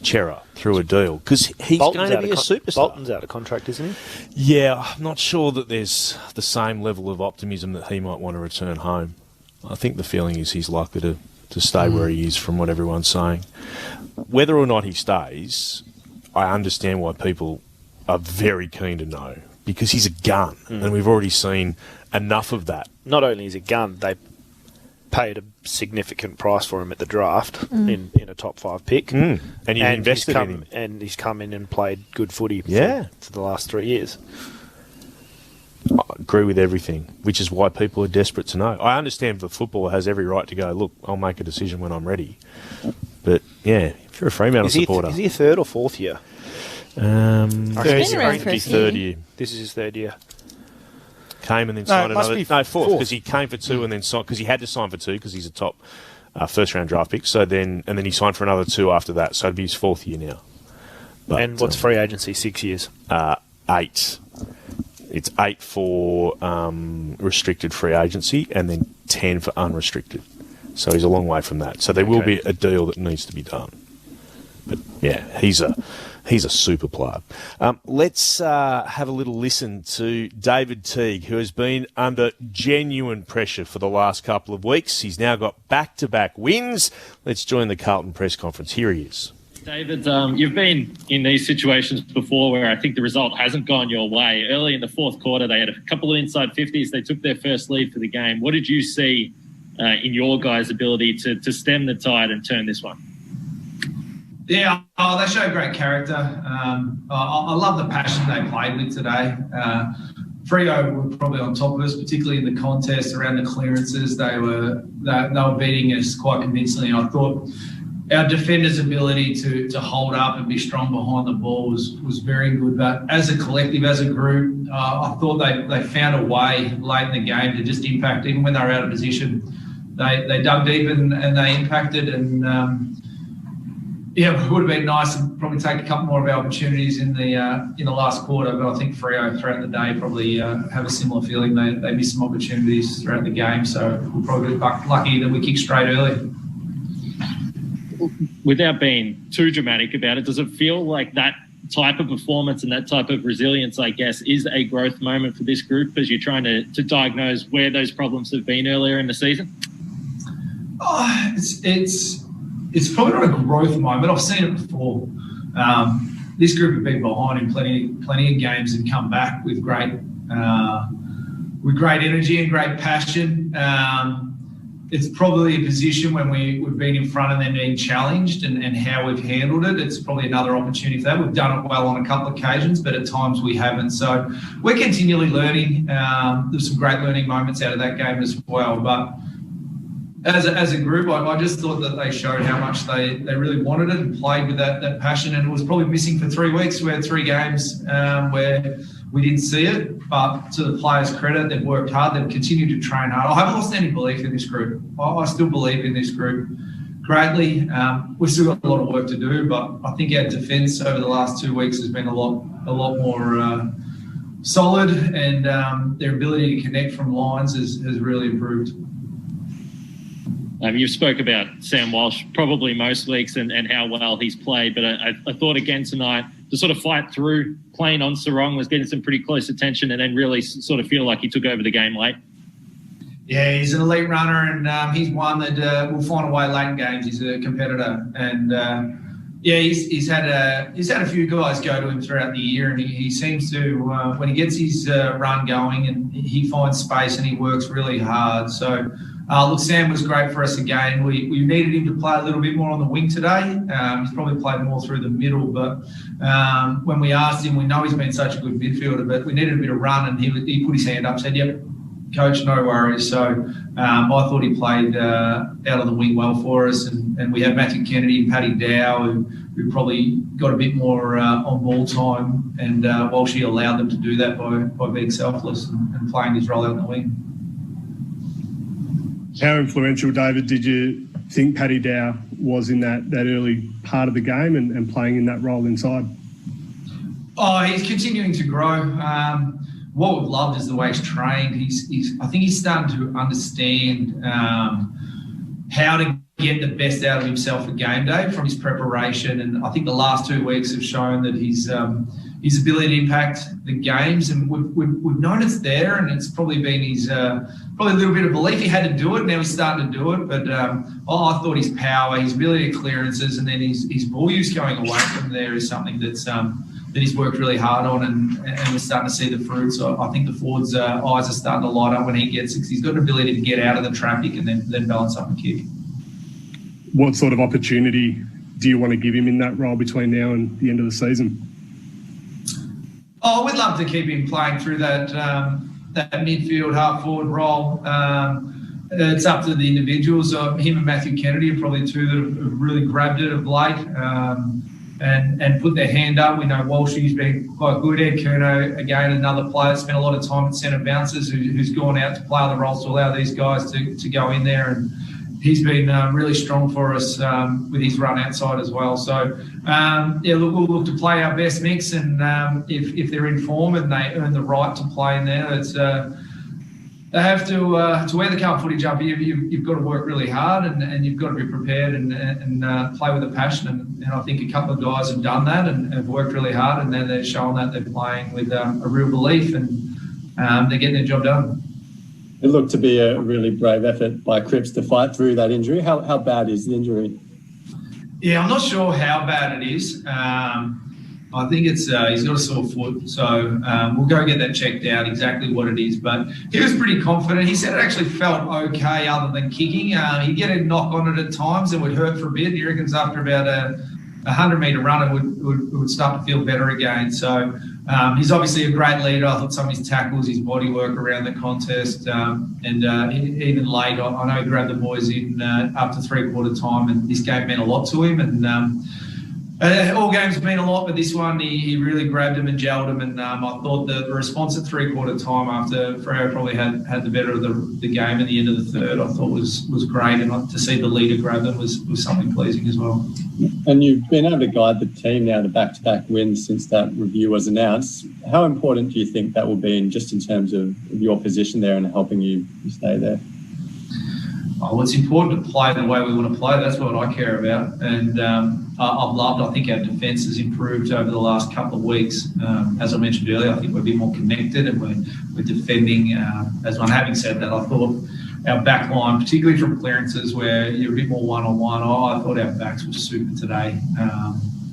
Speaker 1: Cerra through a deal, because he's going to be a superstar.
Speaker 3: Bolton's out of contract, isn't he?
Speaker 1: Yeah, I'm not sure that there's the same level of optimism that he might want to return home. I think the feeling is he's likely to stay where he is from what everyone's saying. Whether or not he stays, I understand why people are very keen to know, because he's a gun, and we've already seen enough of that.
Speaker 3: Not only is he a gun, they paid a significant price for him at the draft in a top 5 pick.
Speaker 1: And you invested in him.
Speaker 3: And he's come in and played good footy for the last 3 years.
Speaker 1: I agree with everything, which is why people are desperate to know. I understand the footballer has every right to go, look, I'll make a decision when I'm ready. But, yeah, if you're a Fremantle supporter...
Speaker 3: Is he a 3rd or 4th year?
Speaker 1: Third year.
Speaker 3: This is his 3rd year.
Speaker 1: Came and then signed another... No, 4th, because he came for 2 and then signed... Because he had to sign for 2 because he's a top first-round draft pick. So then he signed for another 2 after that. So it'd be his 4th year now. But,
Speaker 3: and what's free agency, 6 years?
Speaker 1: 8. It's 8 for restricted free agency and then 10 for unrestricted. So he's a long way from that. So there will be a deal that needs to be done. But, yeah, he's a super player. Let's have a little listen to David Teague, who has been under genuine pressure for the last couple of weeks. He's now got back-to-back wins. Let's join the Carlton press conference. Here he is.
Speaker 20: David, you've been in these situations before where I think the result hasn't gone your way. Early in the 4th quarter, they had a couple of inside 50s. They took their first lead for the game. What did you see in your guys' ability to stem the tide and turn this one?
Speaker 21: Yeah, they show great character. I love the passion they played with today. Freo were probably on top of us, particularly in the contest around the clearances. They were beating us quite convincingly. I thought our defenders' ability to hold up and be strong behind the ball was very good. But as a collective, as a group, I thought they found a way late in the game to just impact. Even when they were out of position, they dug deep and they impacted. And it would have been nice to probably take a couple more of our opportunities in the last quarter, but I think Freo throughout the day probably have a similar feeling. They missed some opportunities throughout the game, so we're probably lucky that we kicked straight early.
Speaker 20: Without being too dramatic about it, does it feel like that type of performance and that type of resilience, I guess, is a growth moment for this group as you're trying to diagnose where those problems have been earlier in the season?
Speaker 21: Oh, it's probably not a growth moment. I've seen it before. This group have been behind in plenty of games and come back with great energy and great passion. It's probably a position when we've been in front and then being challenged and how we've handled it. It's probably another opportunity for that. We've done it well on a couple of occasions, but at times we haven't. So we're continually learning. There's some great learning moments out of that game as well. But as a group, I just thought that they showed how much they really wanted it and played with that passion. And it was probably missing for 3 weeks. We had 3 games where we didn't see it. But to the players' credit, they've worked hard. They've continued to train hard. I haven't lost any belief in this group. I still believe in this group greatly. We've still got a lot of work to do, but I think our defence over the last 2 weeks has been a lot more solid, and their ability to connect from lines has really improved.
Speaker 20: You've spoke about Sam Walsh probably most weeks and how well he's played, but I thought again tonight to sort of fight through playing on Sarong was getting some pretty close attention and then really sort of feel like he took over the game late.
Speaker 21: Yeah, he's an elite runner, and he's one that will find a way late in games. He's a competitor, and he's had a few guys go to him throughout the year, and he seems to when he gets his run going and he finds space and he works really hard. So. Look, Sam was great for us again. We needed him to play a little bit more on the wing today. He's probably played more through the middle, but when we asked him, we know he's been such a good midfielder, but we needed a bit of run, and he put his hand up, said, "Yep, coach, no worries." So I thought he played out of the wing well for us, and we had Matthew Kennedy and Paddy Dow, who probably got a bit more on ball time, and Walshy allowed them to do that by being selfless and playing his role out in the wing.
Speaker 6: How influential, David, did you think Paddy Dow was in that early part of the game and playing in that role inside?
Speaker 21: Oh, he's continuing to grow. What we've loved is the way he's trained. I think he's starting to understand how to get the best out of himself at game day from his preparation. And I think the last 2 weeks have shown that his ability to impact the games, and we've known it's there, and it's probably been his probably a little bit of belief he had to do it. Now he's starting to do it, but I thought his power, his ability to clearances, and then his ball use going away from there is something that he's worked really hard on, and we're starting to see the fruits. So I think the forward's eyes are starting to light up when he gets it, because he's got an ability to get out of the traffic and then balance up and kick.
Speaker 6: What sort of opportunity do you want to give him in that role between now and the end of the season?
Speaker 21: Oh, we'd love to keep him playing through that midfield, half-forward role. It's up to the individuals. Him and Matthew Kennedy are probably two that have really grabbed it of late and put their hand up. We know Walshy's been quite good. Ed Curnow, again, another player that spent a lot of time at centre bounces who's gone out to play other roles to allow these guys to go in there. And he's been really strong for us with his run outside as well. So, we'll look to play our best mix, and if they're in form and they earn the right to play in there, they have to wear the current footage up. You've got to work really hard, and you've got to be prepared and play with a passion. And I think a couple of guys have done that and have worked really hard, and then they're showing that they're playing with a real belief, and they're getting their job done.
Speaker 22: It looked to be a really brave effort by Cripps to fight through that injury. How bad is the injury?
Speaker 21: Yeah, I'm not sure how bad it is. I think it's he's got a sore foot, so we'll go get that checked out exactly what it is. But he was pretty confident. He said it actually felt okay other than kicking. He'd get a knock on it at times and would hurt for a bit. He reckons after about a 100-metre run it would start to feel better again. So he's obviously a great leader. I thought some of his tackles, his body work around the contest, and even late, I know he grabbed the boys in up to three-quarter time, and this game meant a lot to him. And all games mean a lot, but this one he really grabbed him and gelled him. And I thought the response at three-quarter time after Freo probably had the better of the game at the end of the third, I thought was great. And to see the leader grab them was something pleasing as well.
Speaker 22: And you've been able to guide the team now to back-to-back wins since that review was announced. How important do you think that will be in terms of your position there and helping you stay there?
Speaker 21: Oh, it's important to play the way we want to play. That's what I care about. And I think our defence has improved over the last couple of weeks. As I mentioned earlier, I think we're a bit more connected and we're defending. Having said that, I thought our back line, particularly from clearances where you're a bit more one-on-one, I thought our backs were super today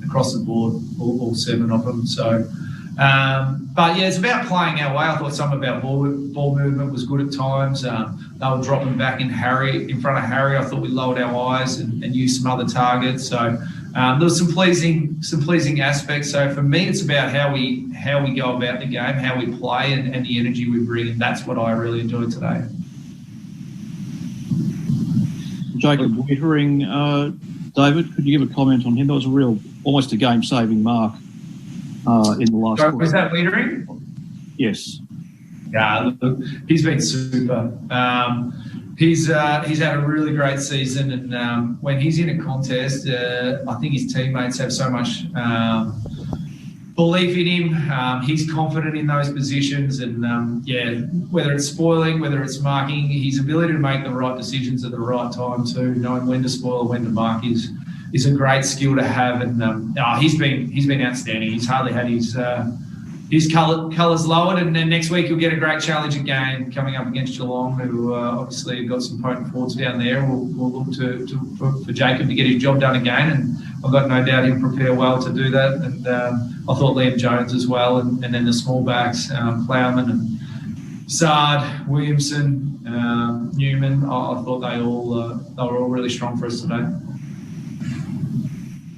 Speaker 21: across the board, all 7 of them. So, but yeah, it's about playing our way. I thought some of our ball movement was good at times. They were dropping back in front of Harry. I thought we lowered our eyes and used some other targets. So there was some pleasing aspects. So for me, it's about how we go about the game, how we play, and the energy we bring. And that's what I really enjoyed today.
Speaker 5: Jacob Wittering, David, could you give a comment on him? That was almost a game-saving mark in the last quarter.
Speaker 21: Was that Wittering?
Speaker 5: Yes.
Speaker 21: Yeah, look, he's been super. He's had a really great season, and when he's in a contest, I think his teammates have so much belief in him. He's confident in those positions, and whether it's spoiling, whether it's marking, his ability to make the right decisions at the right time too, knowing when to spoil and when to mark is a great skill to have. And he's been outstanding. He's hardly had his colours lowered, and then next week he'll get a great challenger game coming up against Geelong, who obviously have got some potent forwards down there. We'll look for Jacob to get his job done again, and I've got no doubt he'll prepare well to do that. And I thought Liam Jones as well, and then the small backs, Plowman and Sard, Williamson, Newman. I thought they were all really strong for us today.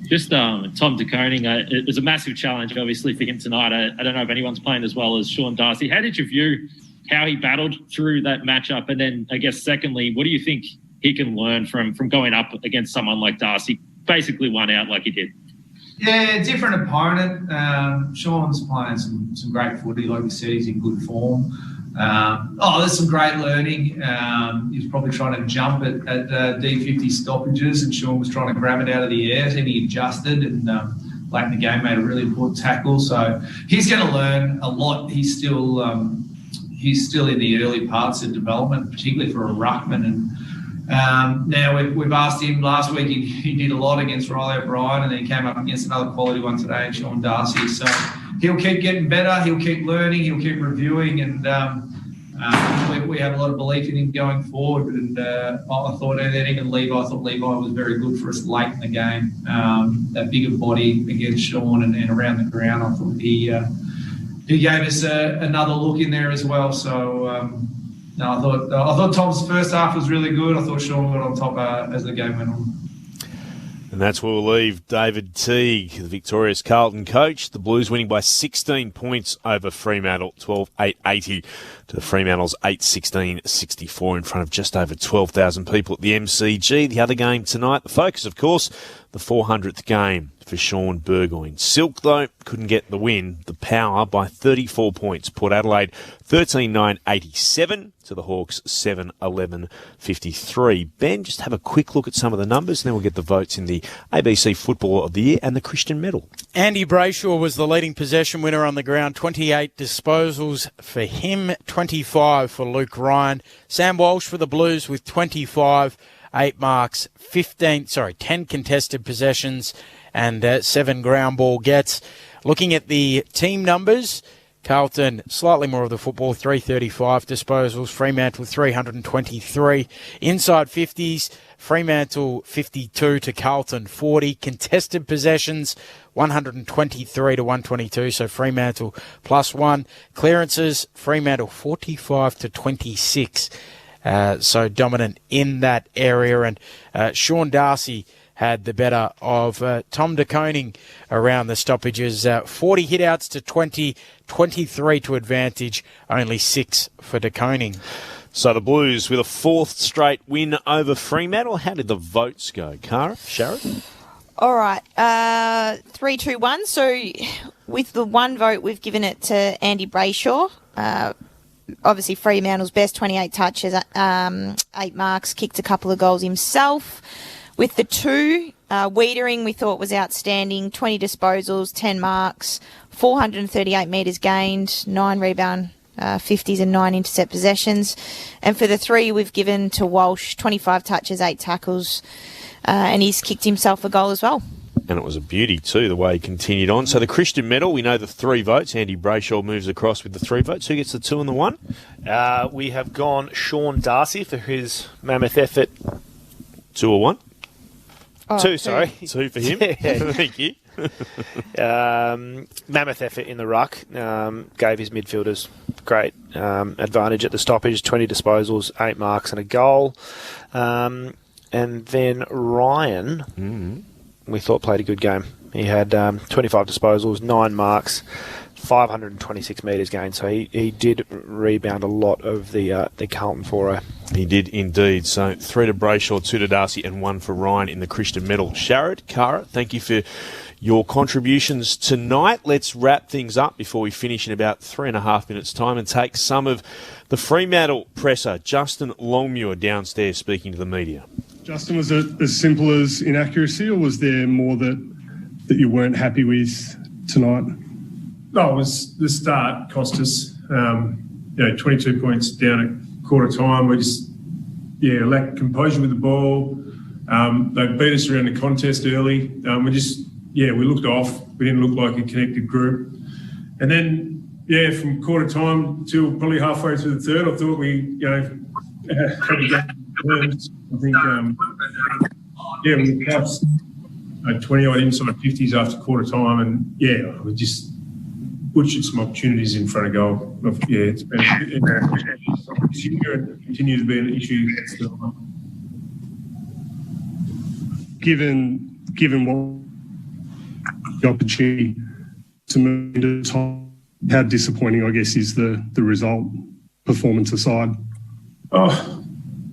Speaker 20: Just Tom de Koning, it was a massive challenge, obviously, for him tonight. I don't know if anyone's playing as well as Sean Darcy. How did you view how he battled through that matchup? And then, I guess, secondly, what do you think he can learn from going up against someone like Darcy? Basically won out like he did.
Speaker 21: Yeah, different opponent. Sean's playing some great footy. Like we said, he's in good form. There's some great learning. He was probably trying to jump at D50 stoppages, and Sean was trying to grab it out of the air, and he adjusted and late in the game made a really important tackle. So he's going to learn a lot. He's still in the early parts of development, particularly for a ruckman. And now we've asked him last week. He did a lot against Riley O'Brien, and then he came up against another quality one today, Sean Darcy. So he'll keep getting better. He'll keep learning. He'll keep reviewing, and we have a lot of belief in him going forward. And I thought Levi was very good for us late in the game. That bigger body against Sean and around the ground, I thought he gave us another look in there as well. So. I thought Tom's first half was really good. I thought Sean got on top as the game went on.
Speaker 1: And that's where we'll leave David Teague, the victorious Carlton coach. The Blues winning by 16 points over Fremantle, 12,880 to Fremantle's 816.64 in front of just over 12,000 people at the MCG. The other game tonight, the focus, of course, the 400th game for Sean Burgoyne. Silk, though, couldn't get the win. The Power by 34 points. Port Adelaide 13,987 to the Hawks 7,1153. Ben, just have a quick look at some of the numbers, and then we'll get the votes in the ABC Footballer of the Year and the Christian Medal.
Speaker 2: Andy Brayshaw was the leading possession winner on the ground. 28 disposals for him, 25 for Luke Ryan. Sam Walsh for the Blues with 25, 8 marks, 10 contested possessions, and 7 ground ball gets. Looking at the team numbers, Carlton, slightly more of the football, 335 disposals. Fremantle, 323. Inside 50s, Fremantle 52 to Carlton 40. Contested possessions, 123 to 122, so Fremantle +1. Clearances, Fremantle 45 to 26. So dominant in that area. And Sean Darcy had the better of Tom de Koning around the stoppages. 40 hitouts to 20, 23 to advantage, only 6 for de Koning.
Speaker 1: So the Blues with a 4th straight win over Fremantle. How did the votes go, Cara? Sharon?
Speaker 4: All right, 3-2-1. So with the one vote, we've given it to Andy Brayshaw. Obviously, Fremantle's best, 28 touches, 8 marks, kicked a couple of goals himself. With the 2, Wiedering we thought was outstanding, 20 disposals, 10 marks, 438 metres gained, 9 rebound 50s and 9 intercept possessions. And for the 3 we've given to Walsh, 25 touches, 8 tackles, and he's kicked himself a goal as well.
Speaker 1: And it was a beauty too, the way he continued on. So the Christian medal, we know the 3 votes. Andy Brayshaw moves across with the 3 votes. Who gets the 2 and the 1?
Speaker 3: We have gone Sean Darcy for his mammoth effort.
Speaker 1: 2 or 1?
Speaker 3: 2, sorry.
Speaker 1: 2 for him. Thank you.
Speaker 3: Mammoth effort in the ruck. Gave his midfielders great advantage at the stoppage. 20 disposals, 8 marks and a goal. And then Ryan, we thought played a good game. He had 25 disposals, 9 marks, 526 metres gained. So he did rebound a lot of the Carlton 4-0.
Speaker 1: He did indeed. So 3 to Brayshaw, 2 to Darcy and 1 for Ryan in the Christian medal. Sharad, Cara, thank you for your contributions tonight. Let's wrap things up before we finish in about 3.5 minutes' time and take some of the Fremantle presser, Justin Longmuir, downstairs speaking to the media.
Speaker 6: Justin, was it as simple as inaccuracy, or was there more that you weren't happy with tonight?
Speaker 21: No, it was the start cost us. 22 points down at quarter time. We just, lacked composure with the ball. They beat us around the contest early. We looked off. We didn't look like a connected group. And then, from quarter time till probably halfway through the third, I thought we, had to get terms. I think, we passed 20-odd inside 50s after quarter time, and we just butchered some opportunities in front of goal. It's been this year and continues to be an issue.
Speaker 6: Given what the opportunity to move into the top, how disappointing, I guess, is the result, performance aside?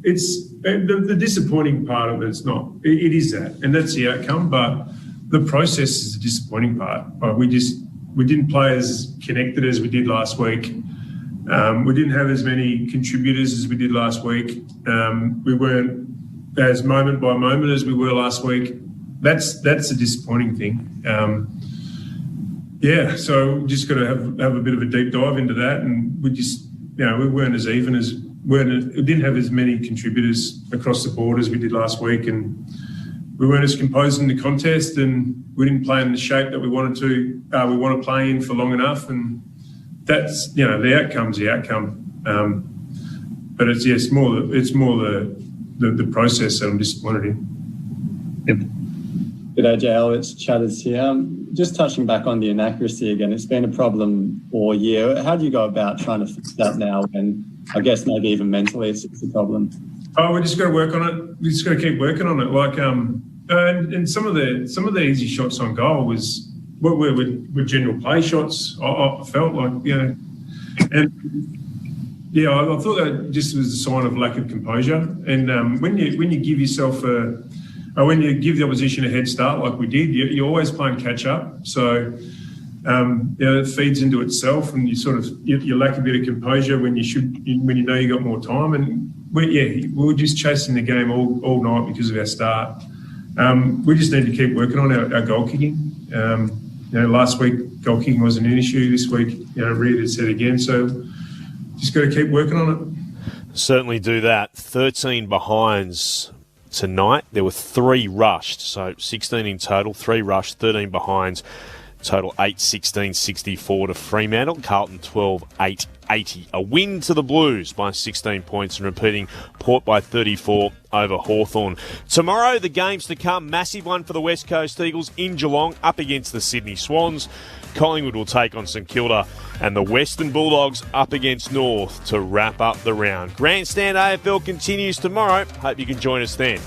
Speaker 21: It's the disappointing part of it's not. It is that, and that's the outcome. But the process is the disappointing part. We didn't play as connected as we did last week. We didn't have as many contributors as we did last week. We weren't as moment by moment as we were last week. That's a disappointing thing. So we just got to have a bit of a deep dive into that, and we just we weren't as even as. We didn't have as many contributors across the board as we did last week, and we weren't as composed in the contest, and we didn't play in the shape that we wanted to. We want to play in for long enough, and that's the outcome's the outcome. But it's more the process that I'm disappointed in.
Speaker 6: Yep.
Speaker 22: G'day, JL. It's Chatters here. Just touching back on the inaccuracy again, it's been a problem all year. How do you go about trying to fix that now? And I guess maybe even mentally it's a problem.
Speaker 21: We just got to work on it. We just got to keep working on it. Like, and some of the easy shots on goal was were general play shots. I felt like, and I thought that just was a sign of lack of composure. And when you give yourself when you give the opposition a head start like we did, you're always playing catch up. So it feeds into itself, and you lack a bit of composure when you know you got more time. And we were just chasing the game all night because of our start. We just need to keep working on our goal kicking. Last week goal kicking wasn't an issue. This week, Reed has said again. So just got to keep working on it.
Speaker 1: Certainly do that. 13 behinds tonight. There were 3 rushed, so 16 in total, 3 rushed, 13 behinds, total 8-16-64 to Fremantle. Carlton 12-8-80. A win to the Blues by 16 points and repeating Port by 34 over Hawthorn. Tomorrow, the games to come. Massive one for the West Coast Eagles in Geelong up against the Sydney Swans. Collingwood will take on St Kilda, and the Western Bulldogs up against North to wrap up the round. Grandstand AFL continues tomorrow. Hope you can join us then.